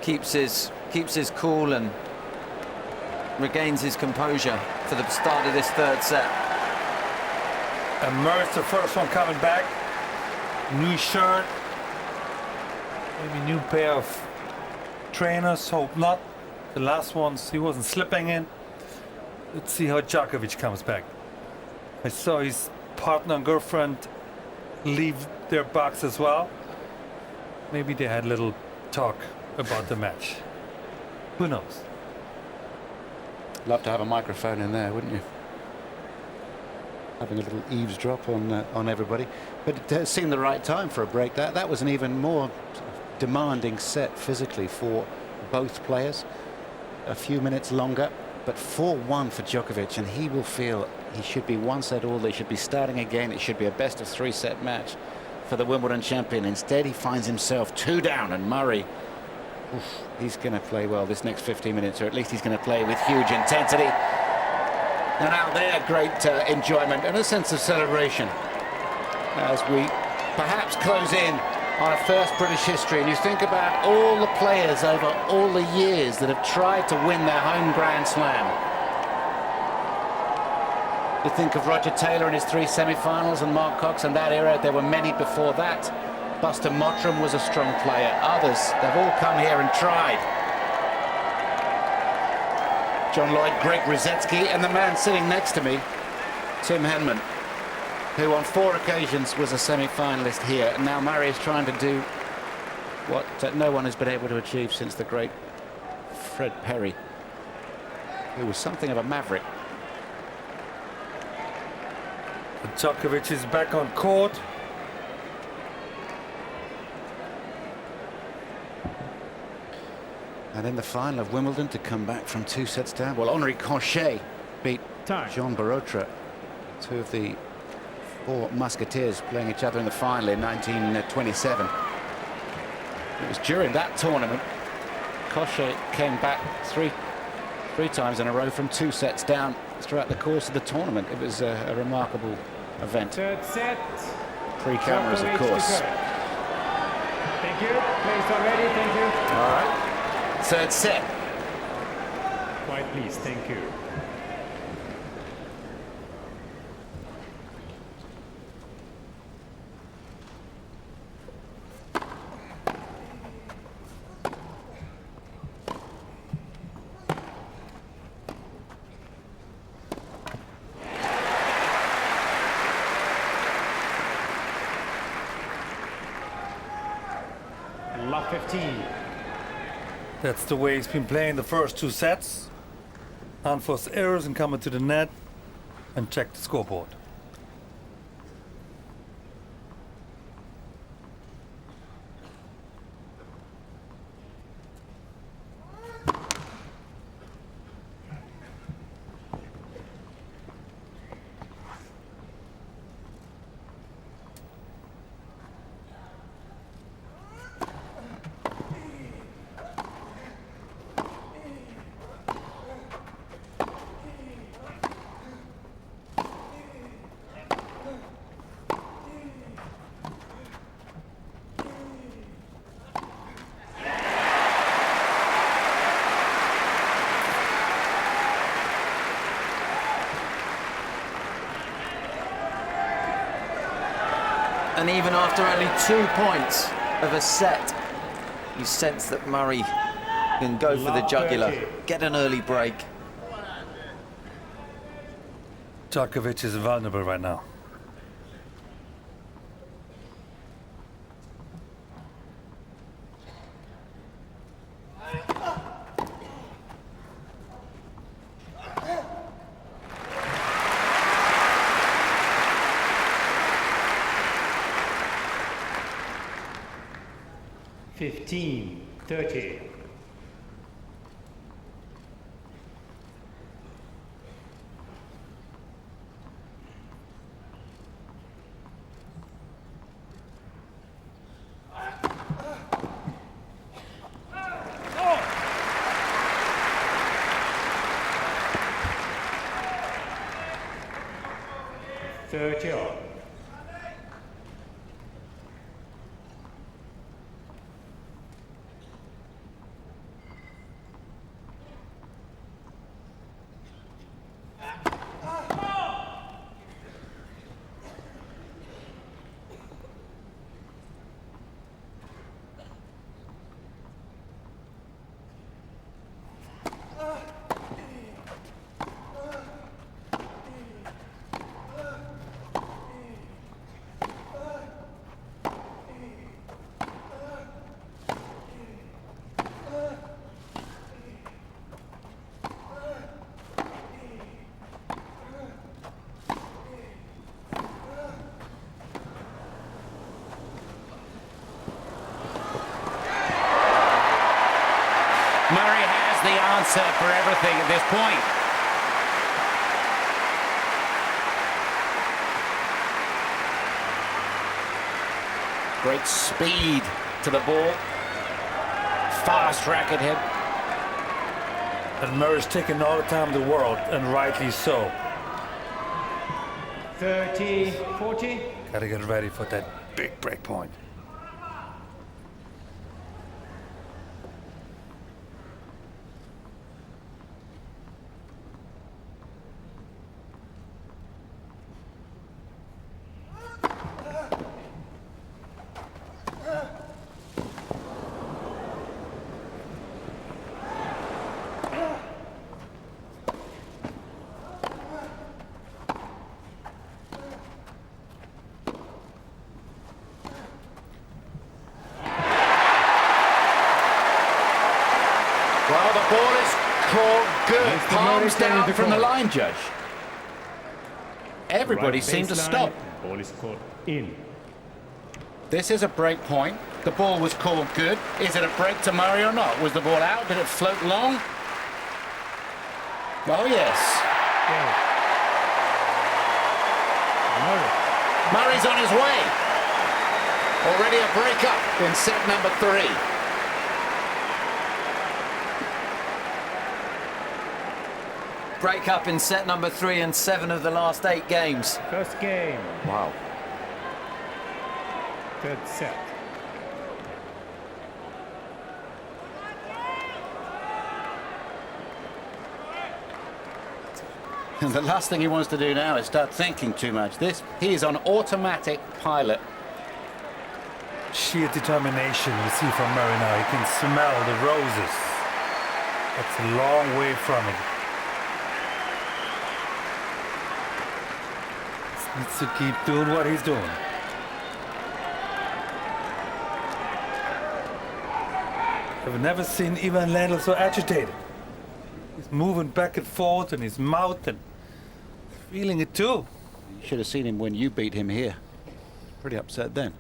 keeps his cool and regains his composure for the start of this 3rd set. And Murray's the first one coming back. New shirt, maybe new pair of trainers, hope not. The last ones he wasn't slipping in. Let's see how Djokovic comes back. I saw his partner and girlfriend leave their box as well. Maybe they had a little talk about the match. Who knows? Love to have a microphone in there, wouldn't you? Having a little eavesdrop on everybody. But it seemed the right time for a break. That was an even more demanding set physically for both players. A few minutes longer, but 4-1 for Djokovic, and he will feel he should be one set all. They should be starting again. It should be a best of 3 set match for the Wimbledon champion. Instead, he finds himself 2 down, and Murray, he's going to play well this next 15 minutes, or at least he's going to play with huge intensity. And out there, great enjoyment and a sense of celebration as we perhaps close in on a first British history. And you think about all the players over all the years that have tried to win their home Grand Slam. You think of Roger Taylor in his 3 semi-finals and Mark Cox in that era. There were many before that. Buster Mottram was a strong player. Others, they've all come here and tried. John Lloyd, Greg Rosetsky, and the man sitting next to me, Tim Henman, who on 4 occasions was a semi-finalist here. And now Murray is trying to do what no one has been able to achieve since the great Fred Perry, who was something of a maverick. Djokovic is back on court. And in the final of Wimbledon, to come back from 2 sets down. Well, Henri Cochet beat Jean Barotra, 2 of the 4 Musketeers playing each other in the final in 1927. It was during that tournament Cochet came back three times in a row from 2 sets down throughout the course of the tournament. It was a remarkable event. 3rd set. 3 cameras, of course. Thank you. Placed already. Thank you. All right. 3rd set. Quite pleased. Thank you. Love 15. That's the way he's been playing the first 2 sets. Unforced errors and coming to the net and check the scoreboard. And even after only 2 points of a set, you sense that Murray can go for the jugular, get an early break. Djokovic is vulnerable right now. Fifteen, 30. All. Murray has the answer for everything at this point. Great speed to the ball. Fast racket head. And Murray's taking all the time in the world, and rightly so. 30-40. Gotta get ready for that big break point. Well, the ball is called good. Mr. Palms Murray down the from the call. line, judge. Everybody Right seemed to baseline, stop. Ball is called in. This is a break point. The ball was called good. Is it a break to Murray or not? Was the ball out? Did it float long? Oh, yes. Yeah. Murray. Murray's on his way. Already a break up in set number 3. Break up in set number 3 and 7 of the last 8 games. First game. Wow. Third set. And the last thing he wants to do now is start thinking too much. He is on automatic pilot. Sheer determination we see from Murray now. You can smell the roses. That's a long way from it. He needs to keep doing what he's doing. I've never seen Ivan Lendl so agitated. He's moving back and forth in his mouth and feeling it too. You should have seen him when you beat him here. Pretty upset then.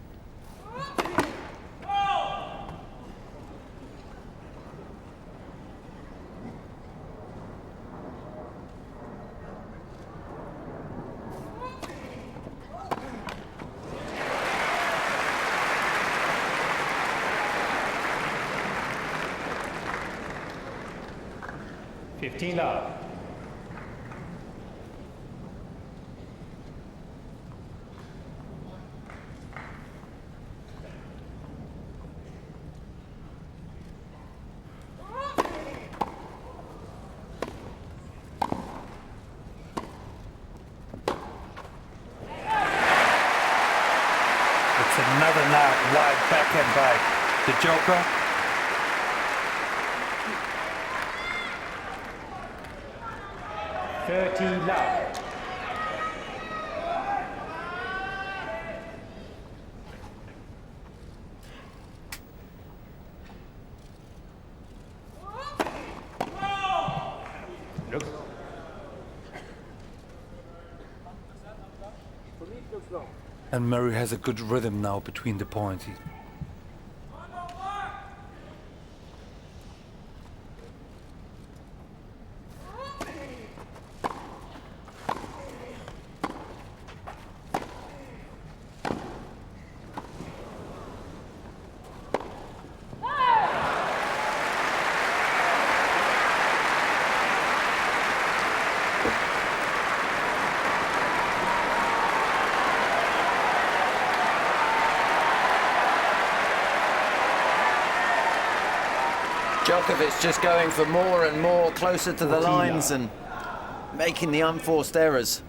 Love. It's another wide backhand by the Joker. Love. Look. And Murray has a good rhythm now between the points. Djokovic just going for more and more, closer to the lines and making the unforced errors.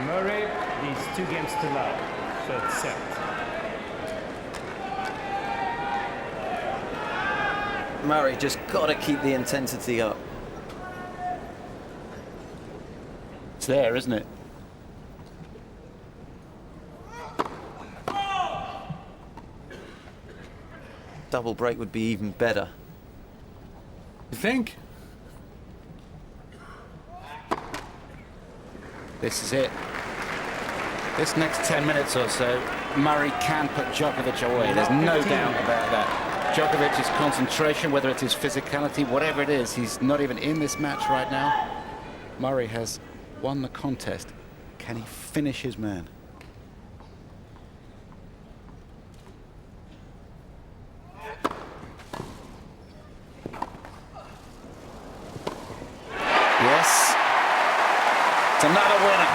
Murray leads 2 games to love. Third set. Murray just got to keep the intensity up. It's there, isn't it? Double break would be even better. You think? This is it. This next 10 minutes or so, Murray can put Djokovic away. There's no doubt about that. Djokovic's concentration, whether it's his physicality, whatever it is, he's not even in this match right now. Murray has won the contest. Can he finish his man? Yes. It's another winner.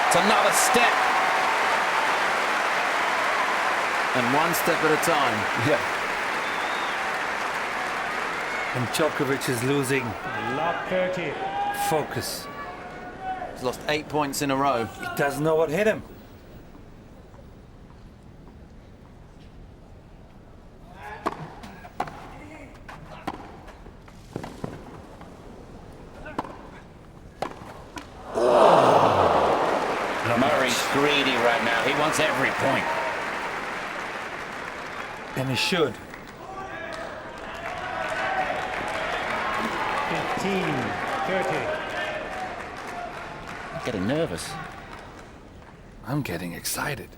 It's another step. And one step at a time. Yeah. And Djokovic is losing Love 30. focus. He's lost 8 points in a row. He doesn't know what hit him. Murray's greedy right now. He wants every point. And he should. 15-30. Getting nervous. I'm getting excited.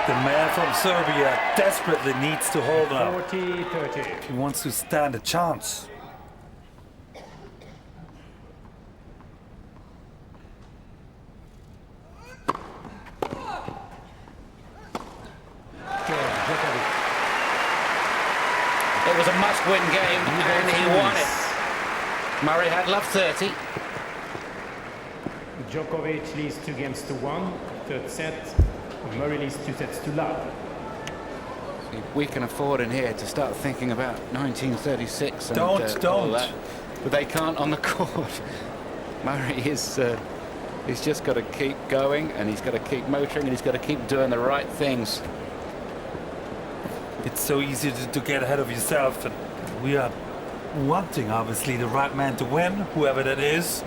The man from Serbia desperately needs to hold up 40-30. if he wants to stand a chance. It was a must-win game, and he won it. Murray had love 30. Djokovic leads 2 games to 1. Third set. Murray leads 2 sets to love. We can afford in here to start thinking about 1936 and Don't. all that, but they can't on the court. Murray is he's just got to keep going, and he's got to keep motoring, and he's got to keep doing the right things. It's so easy to get ahead of yourself, and we are wanting, obviously, the right man to win, whoever that is.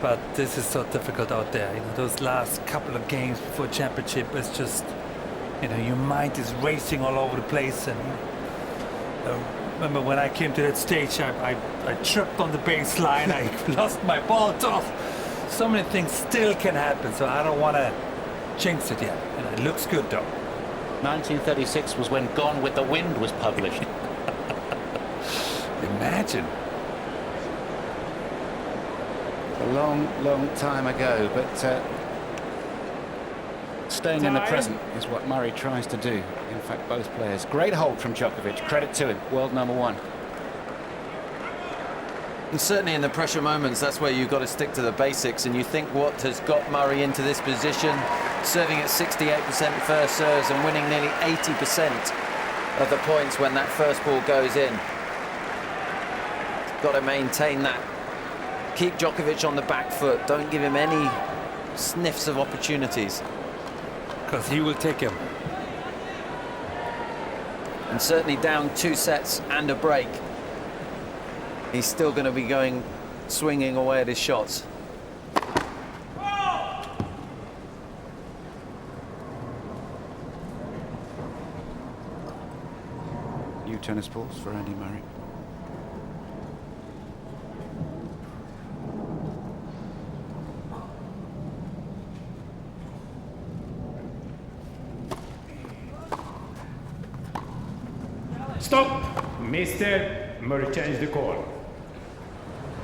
But this is so difficult out there. You know, those last couple of games before championship is just, you know, your mind is racing all over the place. And remember when I came to that stage, I tripped on the baseline. I lost my ball toss. So many things still can happen, so I don't want to jinx it yet. And it looks good though. 1936 was when Gone with the Wind was published. Imagine. A long, long time ago, but staying in the present is what Murray tries to do. In fact, both players. Great hold from Djokovic. Credit to him. World number 1. And certainly in the pressure moments, that's where you've got to stick to the basics. And you think what has got Murray into this position, serving at 68% first serves and winning nearly 80% of the points when that first ball goes in. Got to maintain that. Keep Djokovic on the back foot. Don't give him any sniffs of opportunities. Because he will take him. And certainly down 2 sets and a break, he's still going to be swinging away at his shots. New tennis balls for Andy Murray. Stop! Mr. Murray changed the call.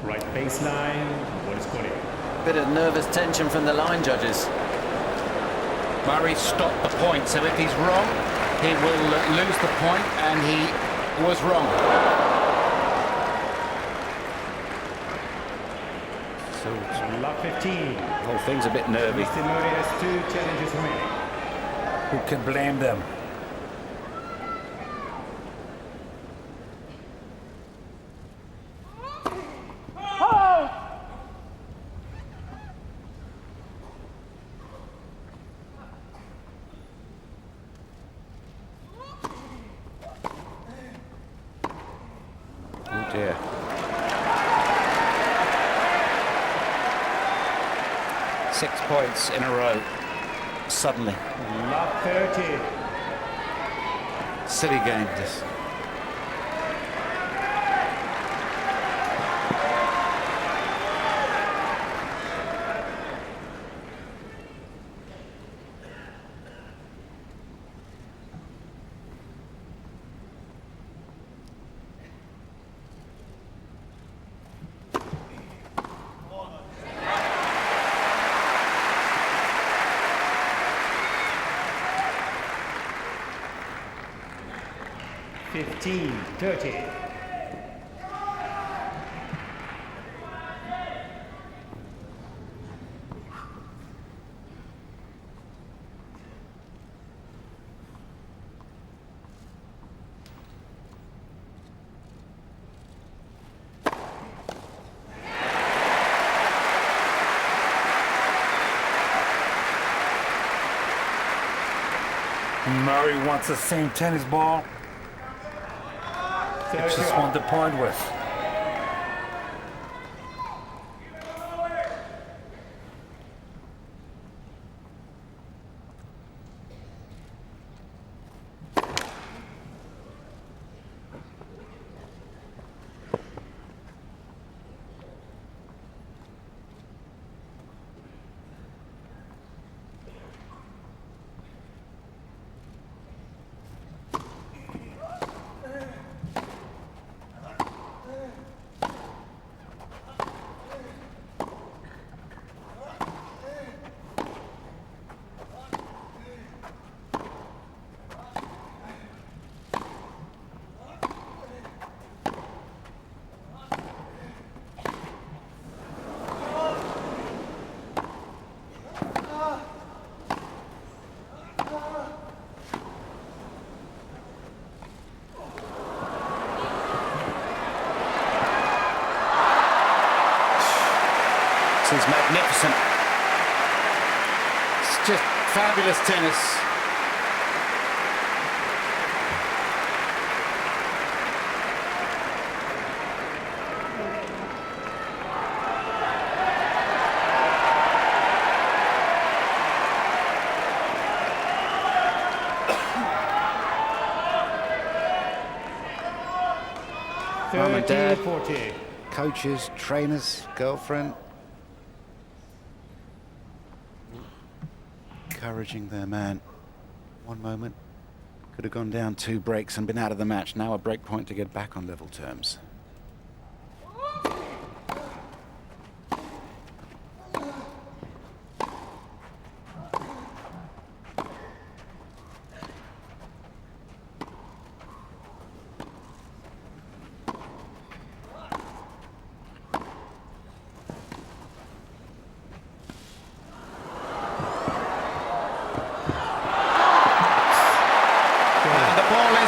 Right baseline, ball is scoring. Bit of nervous tension from the line judges. Murray stopped the point, so if he's wrong, he will lose the point, and he was wrong. So Love 15. the whole thing's a bit nervy. Mr. Murray has 2 challenges remaining. Who can blame them? Oh dear. Six points in a row. Suddenly. Love 30. Silly game, this. Fifteen, 30. Murray wants the same tennis ball. He just won the point with. This is magnificent. It's just fabulous tennis. Mum and Dad, 40. coaches, trainers, girlfriend. Encouraging their man. One moment. Could have gone down 2 breaks and been out of the match. Now a break point to get back on level terms.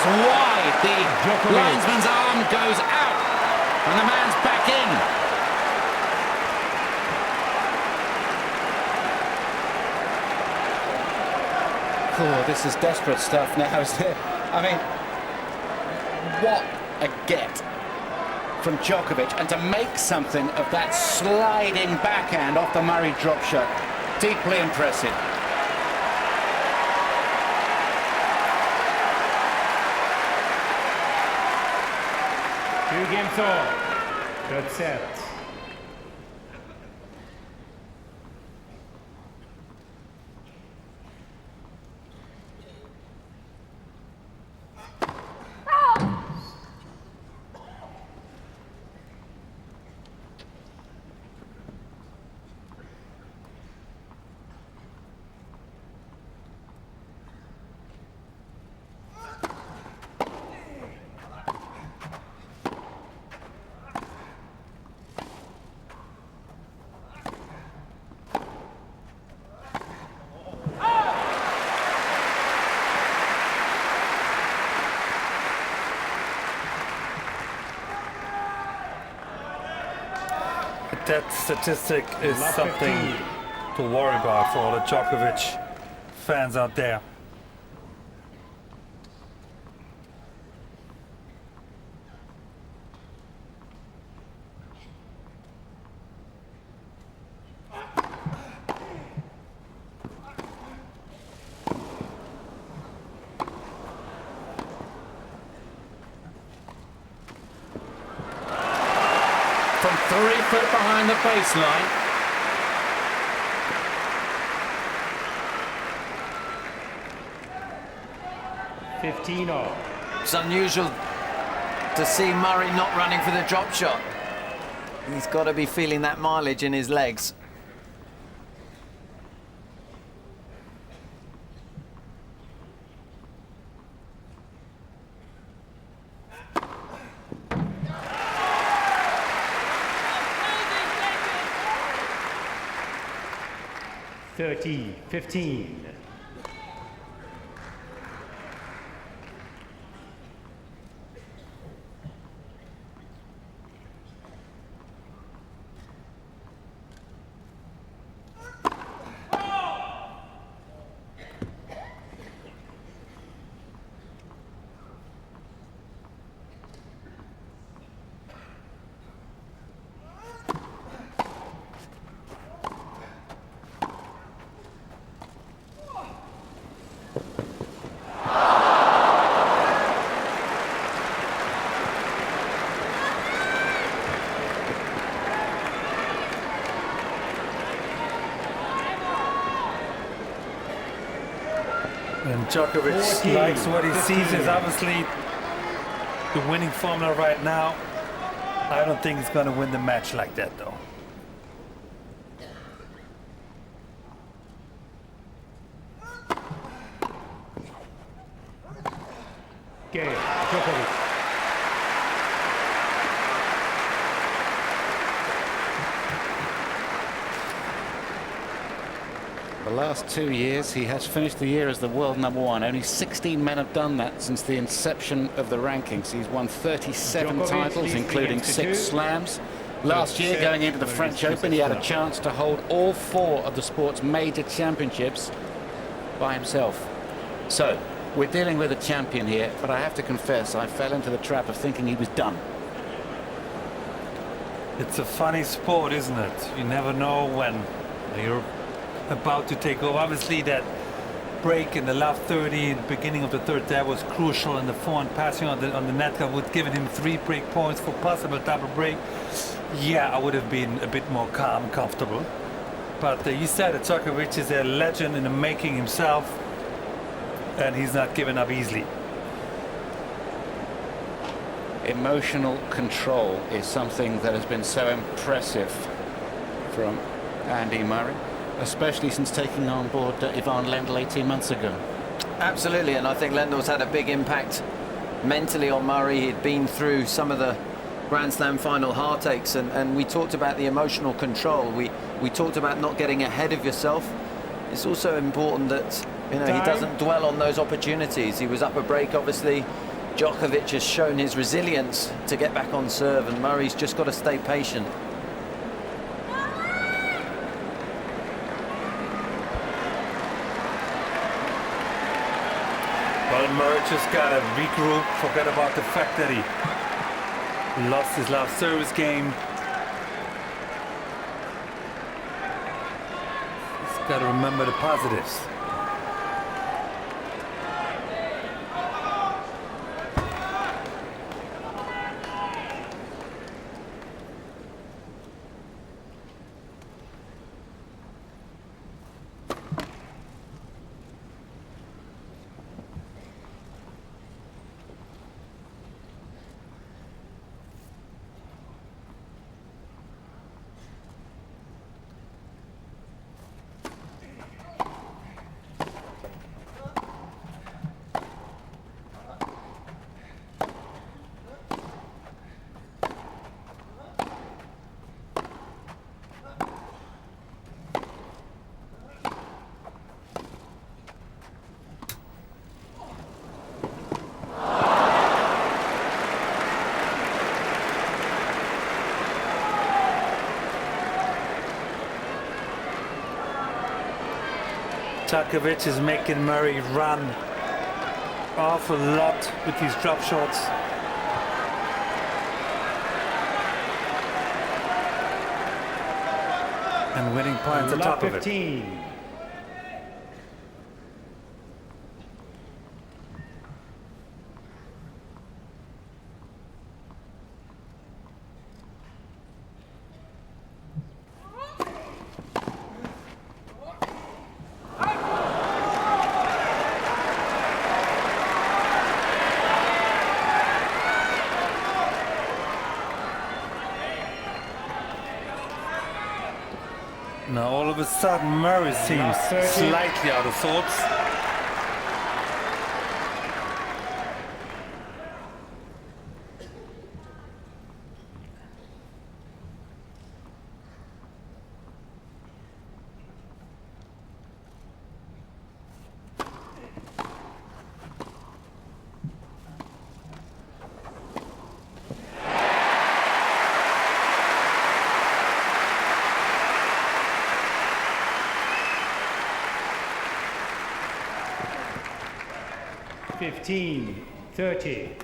Wide. The linesman's arm goes out and the man's back in. Oh, this is desperate stuff now, isn't it? I mean, what a get from Djokovic, and to make something of that sliding backhand off the Murray drop shot. Deeply impressive. Two games all. Third set. that statistic is Love something 15. to worry about for all the Djokovic fans out there. From 3 foot behind the baseline. It's unusual to see Murray not running for the drop shot. He's got to be feeling that mileage in his legs. Thirty, 15. And Djokovic 14, likes what he 15. sees is obviously the winning formula right now. I don't think he's going to win the match like that, though. Game, Djokovic. The last 2 years, he has finished the year as the world #1. Only 16 men have done that since the inception of the rankings. He's won 37 Djokovic titles, leads including against 6 the two. slams. Last year, set, going into the but French it's Open, he had a 2-6 chance to hold all 4 of the sport's major championships by himself. So, we're dealing with a champion here, but I have to confess, I fell into the trap of thinking he was done. It's a funny sport, isn't it? You never know when you're about to take over. Obviously, that break in the last 30, the beginning of the third, that was crucial, and the forehand passing on the net would given him 3 break points for possible double break. Yeah, I would have been a bit more calm, comfortable. But you said it, Djokovic is a legend in the making himself, and he's not giving up easily. Emotional control is something that has been so impressive from Andy Murray, especially since taking on board Ivan Lendl 18 months ago. Absolutely, and I think Lendl's had a big impact mentally on Murray. He'd been through some of the Grand Slam final heartaches, and we talked about the emotional control. We talked about not getting ahead of yourself. It's also important that he doesn't dwell on those opportunities. He was up a break, obviously. Djokovic has shown his resilience to get back on serve, and Murray's just got to stay patient. Well, Murray just got to regroup, forget about the fact that he lost his last service game. He's got to remember the positives. Djokovic is making Murray run awful lot with these drop shots. And winning points on top of it. 15. Now all of a sudden Murray seems slightly out of sorts. Fifteen, 30.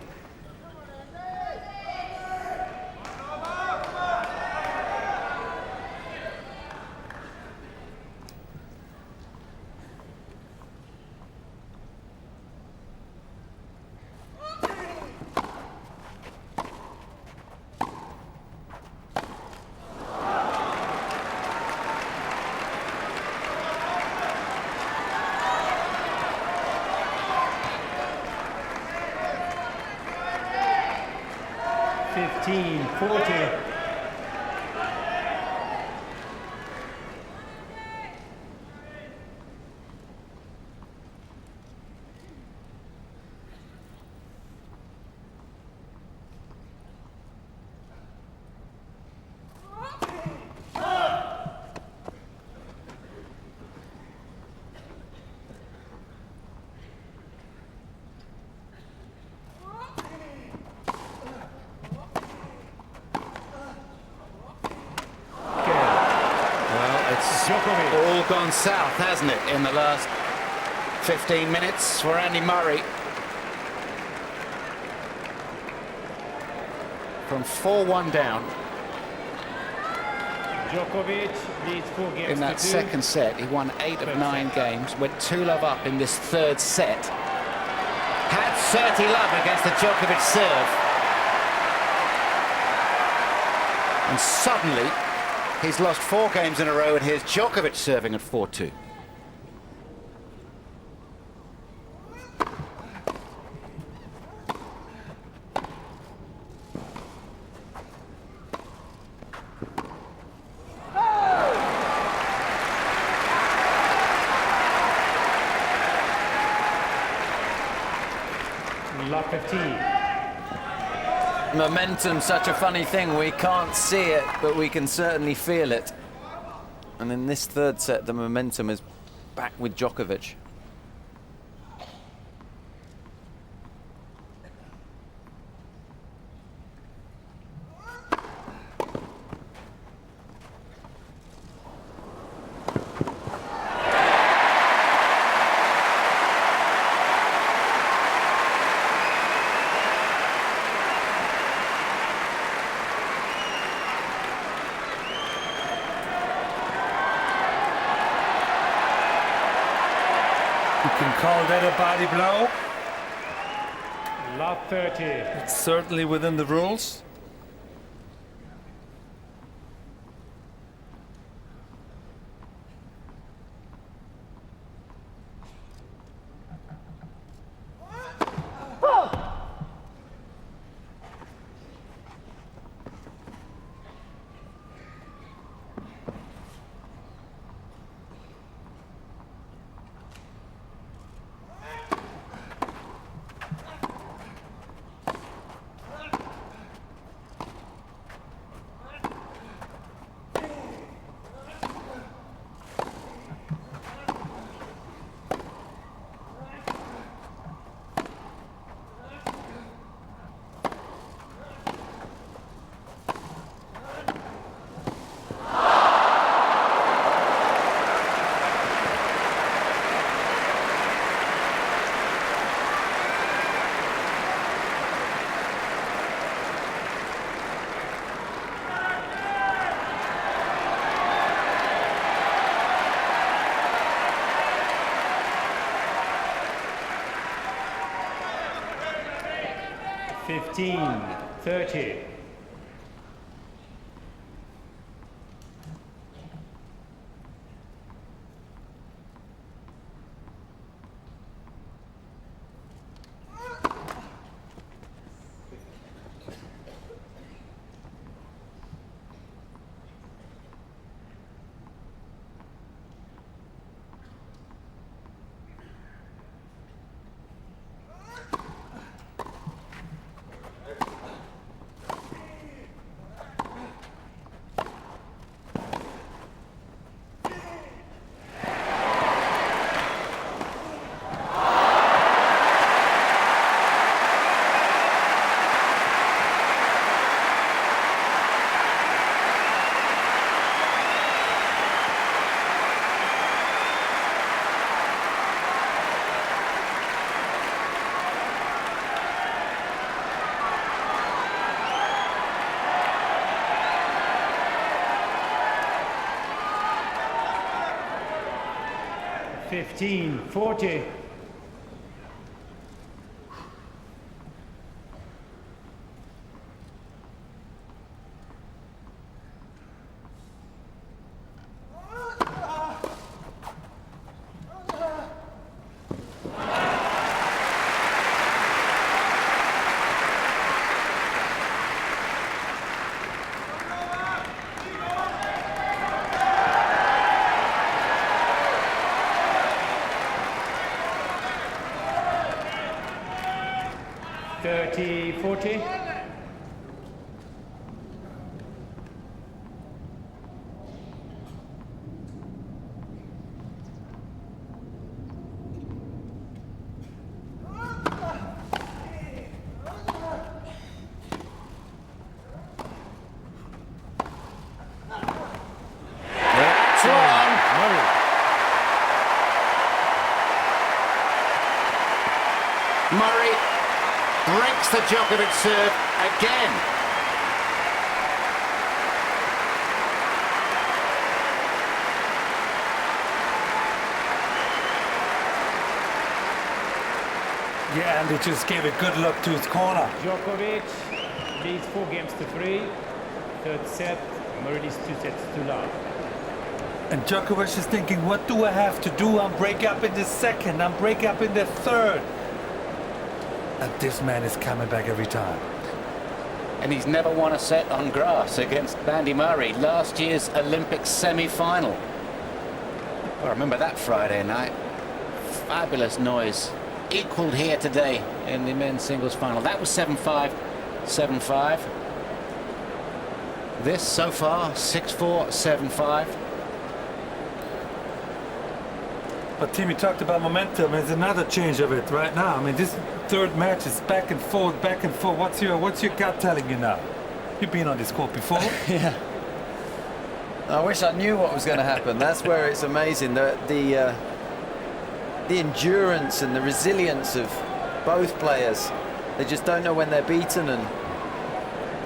Fifteen, 40. All gone south, hasn't it, in the last 15 minutes for Andy Murray. From 4-1 down. Djokovic leads 4 games in that second set. He won 8 of 9 games, went 2-love up in this third set. Had 30-love against the Djokovic serve. And suddenly, he's lost 4 games in a row, and here's Djokovic serving at 4-2. Love 15. Momentum, such a funny thing. We can't see it, but we can certainly feel it. And in this third set, the momentum is back with Djokovic. You can call that a body blow. Love 30. It's certainly within the rules. 15-30. $15-40. $30-40. Murray breaks the Djokovic serve again. Yeah, and he just gave a good look to his corner. Djokovic leads 4-3. Third set, Murray leads 2 sets to love. And Djokovic is thinking, what do I have to do? I'm break up in the second, I'm break up in the third. And this man is coming back every time. And he's never won a set on grass against Andy Murray, last year's Olympic semi-final. I remember that Friday night. Fabulous noise. Equalled here today in the men's singles final. That was 7-5, 7-5. This so far, 6-4, 7-5. But Timmy talked about momentum. There's another change of it right now. I mean, this third match is back and forth, back and forth. What's your gut telling you now? You've been on this court before. Yeah. I wish I knew what was going to happen. That's where it's amazing. The endurance and the resilience of both players. They just don't know when they're beaten, and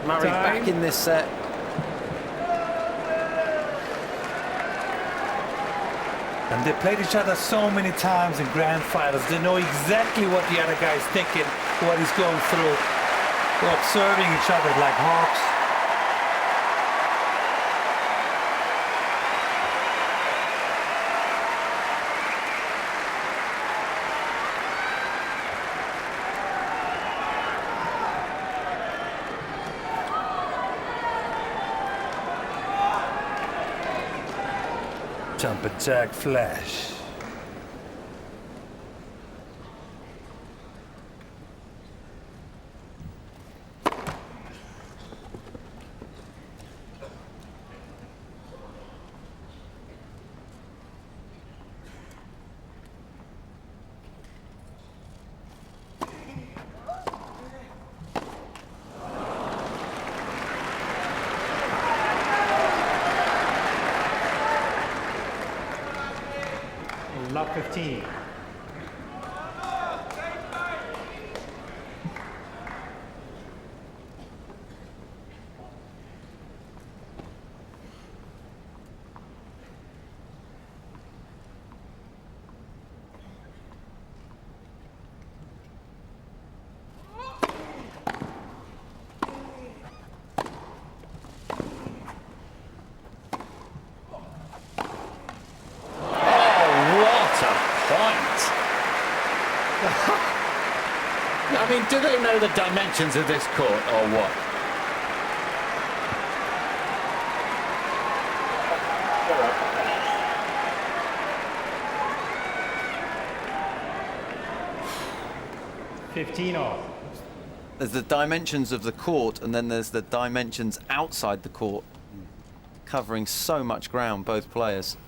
Murray's back in this set. And they played each other so many times in grand finals. They know exactly what the other guy is thinking, what he's going through. They're observing each other like hawks. Jumper jack flash. Love 15. mean, do they know the dimensions of this court or what? There's the dimensions of the court, and then there's the dimensions outside the court, covering so much ground, both players.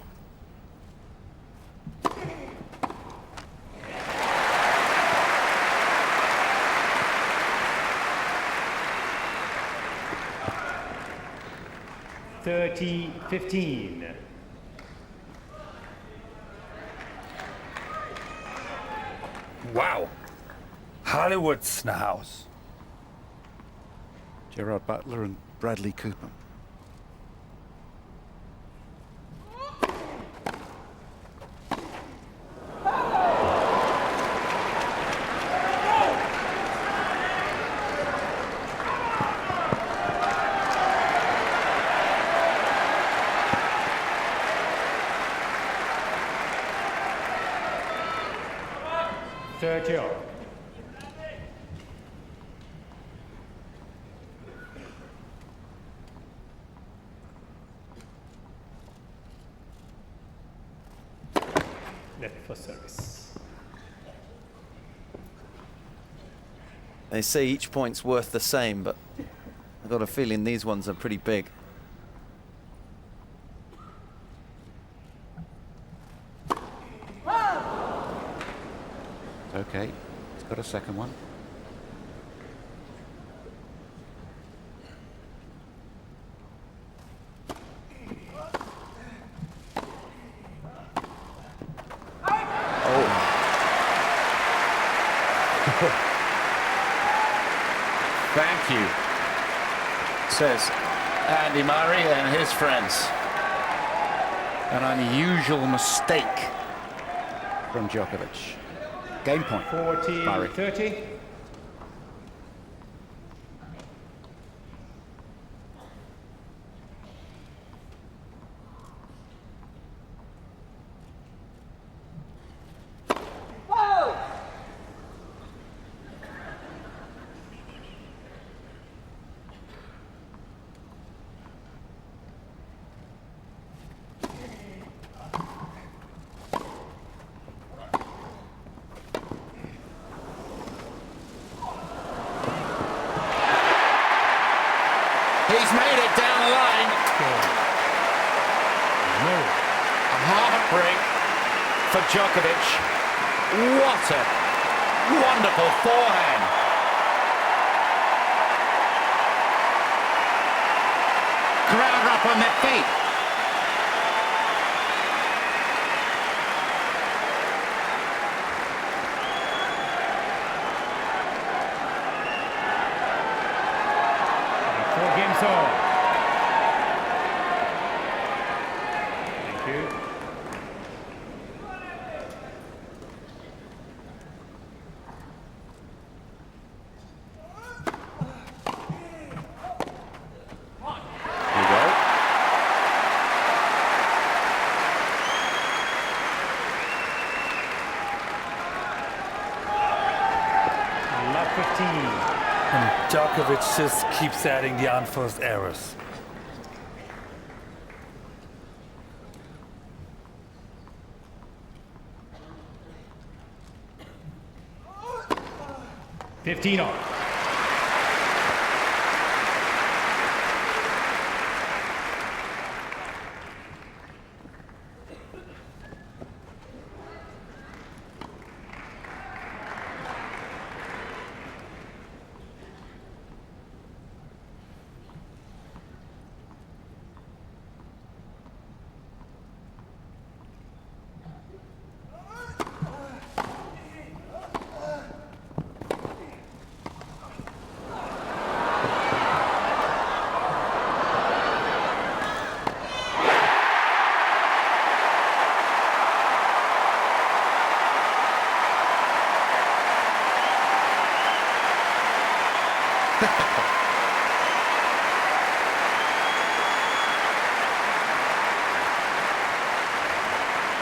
(30-15). Wow. Hollywood's in the house. Gerard Butler and Bradley Cooper. Left for service. They say each point's worth the same, but I've got a feeling these ones are pretty big. Okay, he's got a second one. Thank you, says Andy Murray and his friends. An unusual mistake from Djokovic. Game point. 40-30. He's made it down the line. No. A heartbreak for Djokovic. What a wonderful forehand. Crowd up on their feet. Games on. Thank you. Here we go. Love 15. And Djokovic just keeps adding the unforced errors. $15 on.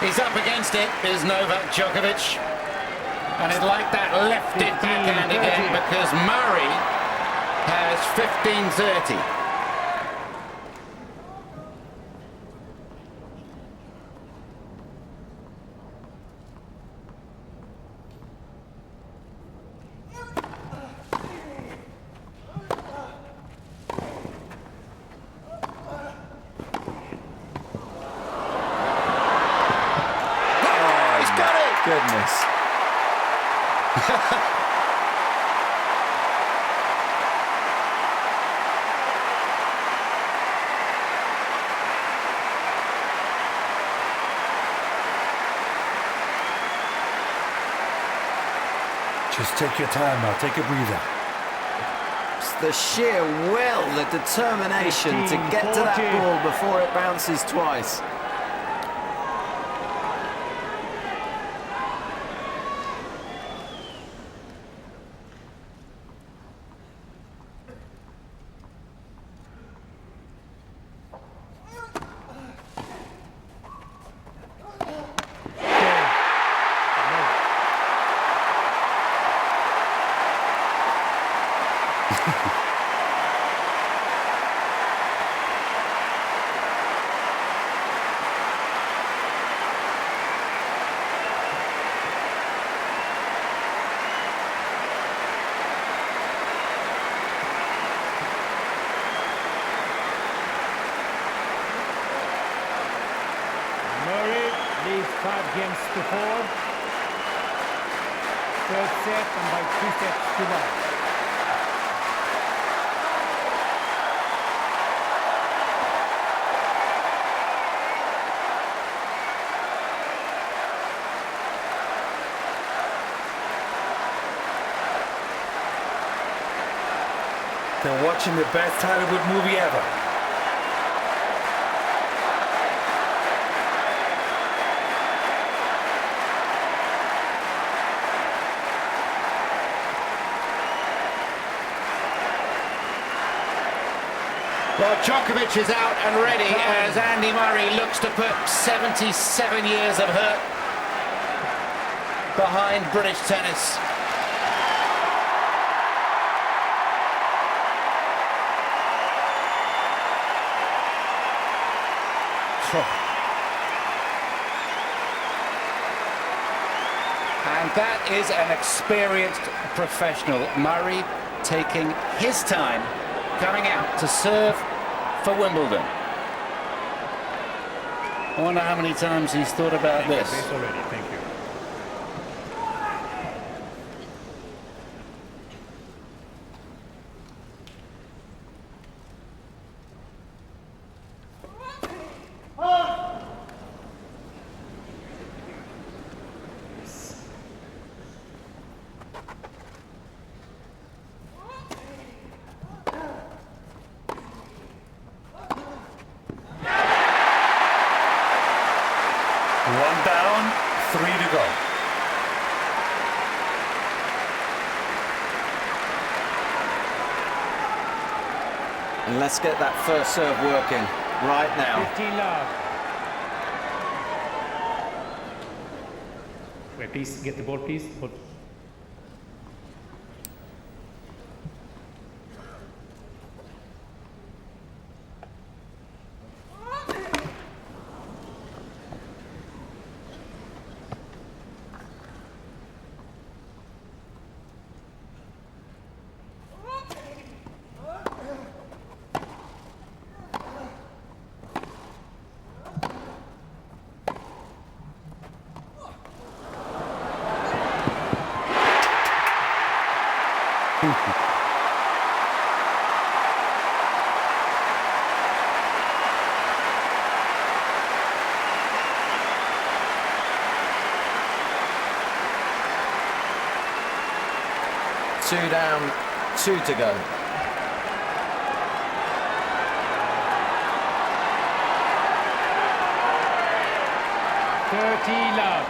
He's up against it, is Novak Djokovic. And it's like that lifted backhand again because Murray has 15-30. Goodness. Just take your time now, take a breather. It's the sheer will, the determination to get to that ball before it bounces twice. Leads 5 games to 4. Third set and by 3 sets to 1. They're watching the best Hollywood movie ever. Well, Djokovic is out and ready as Andy Murray looks to put 77 years of hurt behind British tennis. And that is an experienced professional. Murray taking his time, coming out to serve for Wimbledon. I wonder how many times he's thought about this. Already. Thank you. One down, 3 to go. And let's get that first serve working right now. 15 love. Wait, please, get the ball, please. Ball. Two down, 2 to go. Love.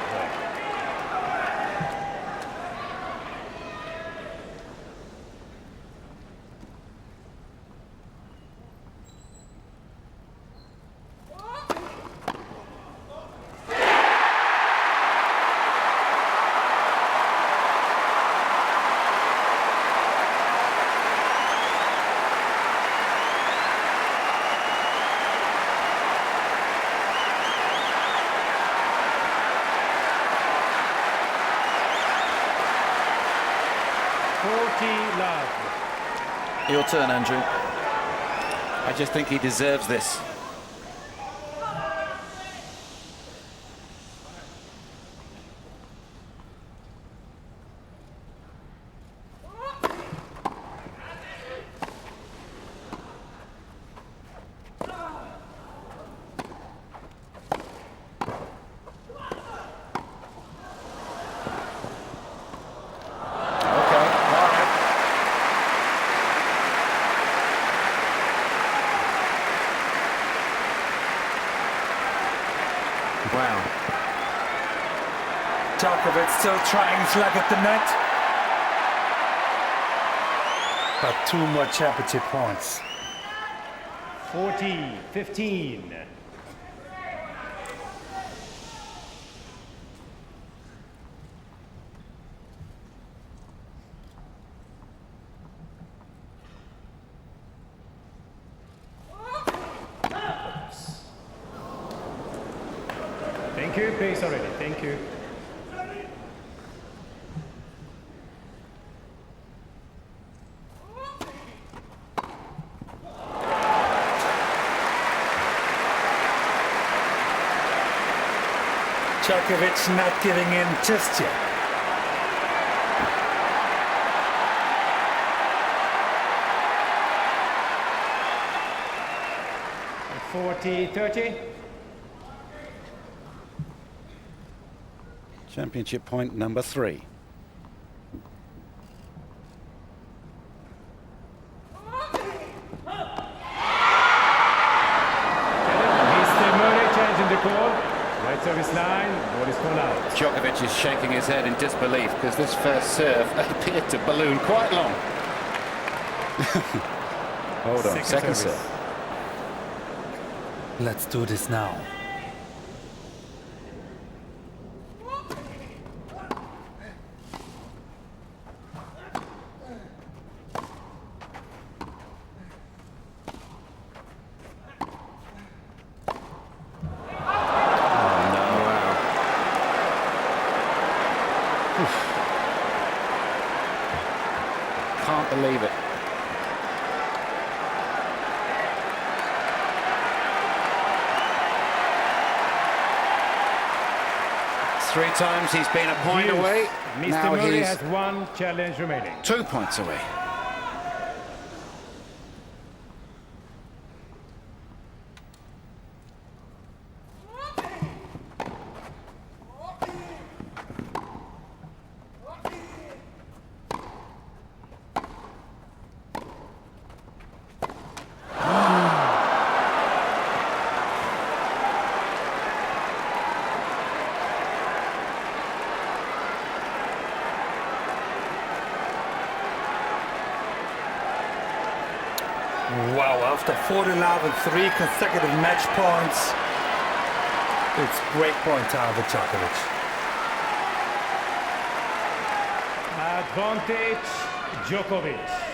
love. Your turn, Andrew. I just think he deserves this. Wow. Djokovic still trying his luck at the net. But 2 more championship points. 40-15. Thank you, pace already, thank you. Djokovic not giving in just yet. And 40-30. Championship point number 3. Mr. Murray changing the call. Right service line, ball is called out. Djokovic is shaking his head in disbelief because this first serve appeared to balloon quite long. Hold on, second serve. Let's do this now. Can't believe it. Three times he's been a point Hughes. away. Mr. Now Murray he's has 1 challenge remaining. 2 points away. Wow, after 4-love and 3 consecutive match points, it's break point time for Djokovic. Advantage, Djokovic.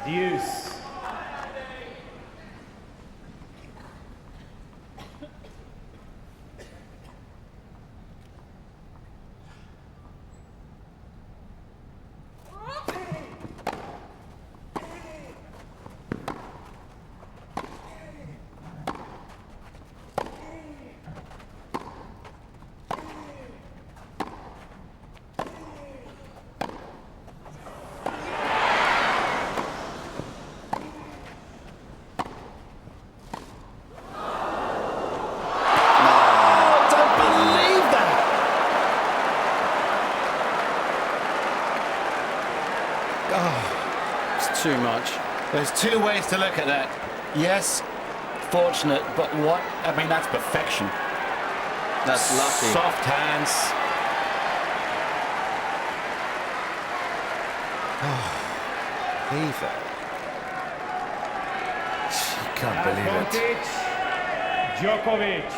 Deuce. It's too much. There's 2 ways to look at that. Yes, fortunate, but what? I mean, that's perfection. That's lucky. Soft hands. Oh, Eva. Can't believe it. Advantage, Djokovic.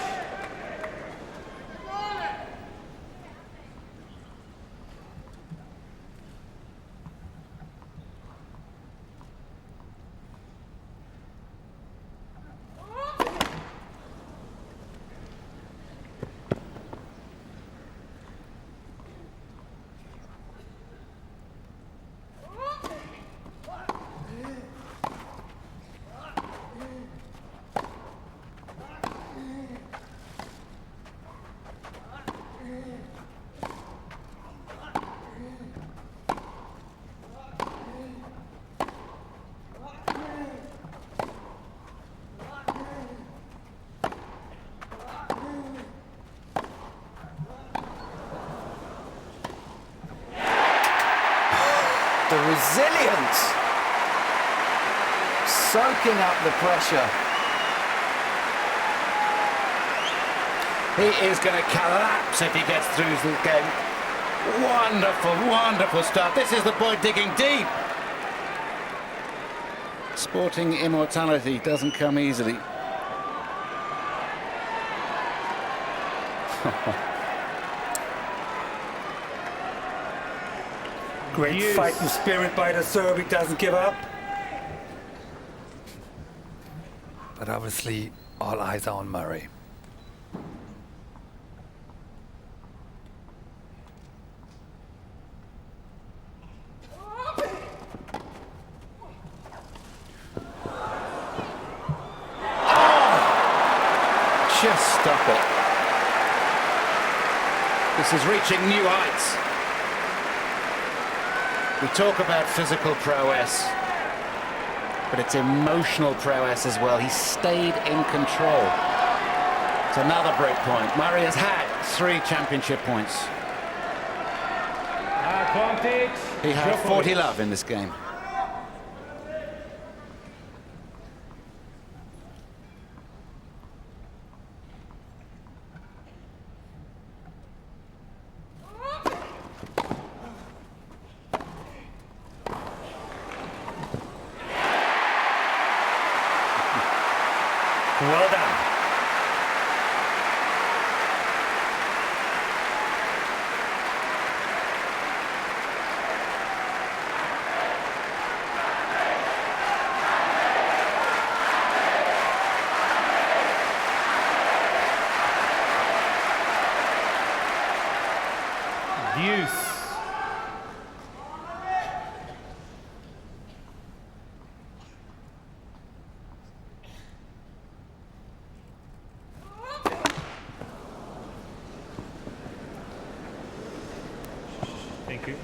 The resilience, soaking up the pressure. He is going to collapse if he gets through the game. Wonderful, wonderful stuff. This is the boy digging deep. Sporting immortality doesn't come easily. Great fighting spirit by the Serb. He doesn't give up. But obviously, all eyes are on Murray. Just stop it. This is reaching new heights. We talk about physical prowess, but it's emotional prowess as well. He stayed in control. It's another break point. Murray has had 3 championship points. Advantage, He had Djokovic. 40 love in this game. Well done. Deuce. Thank you.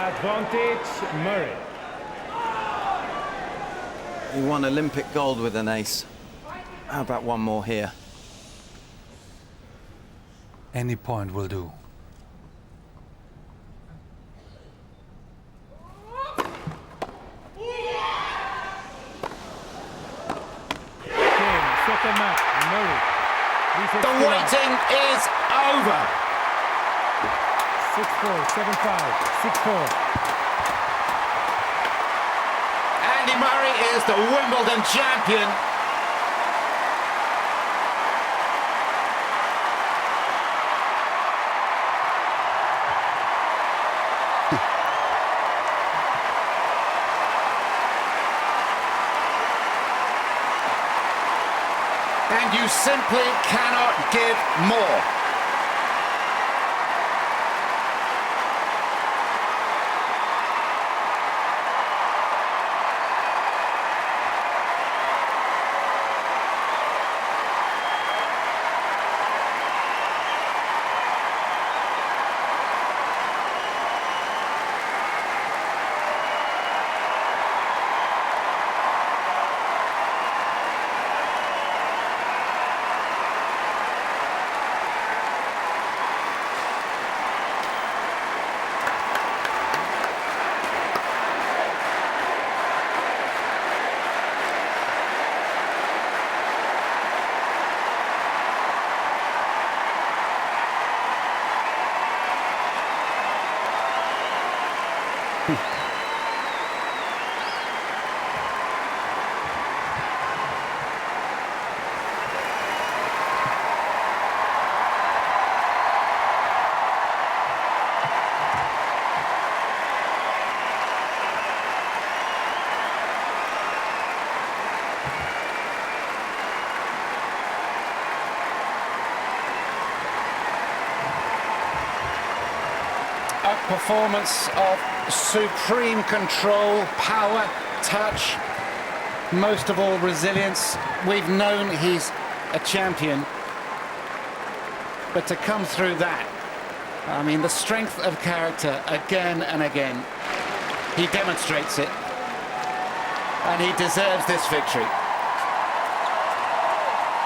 Advantage, Murray. He won Olympic gold with an ace. How about one more here? Any point will do. Game, second match, Murray. The waiting is over. 6-4, 7-5, 6-4. Andy Murray is the Wimbledon champion. and you simply cannot give more. A performance of supreme control, power, touch, most of all resilience. We've known he's a champion, but to come through that, I mean, the strength of character again and again, he demonstrates it, and he deserves this victory.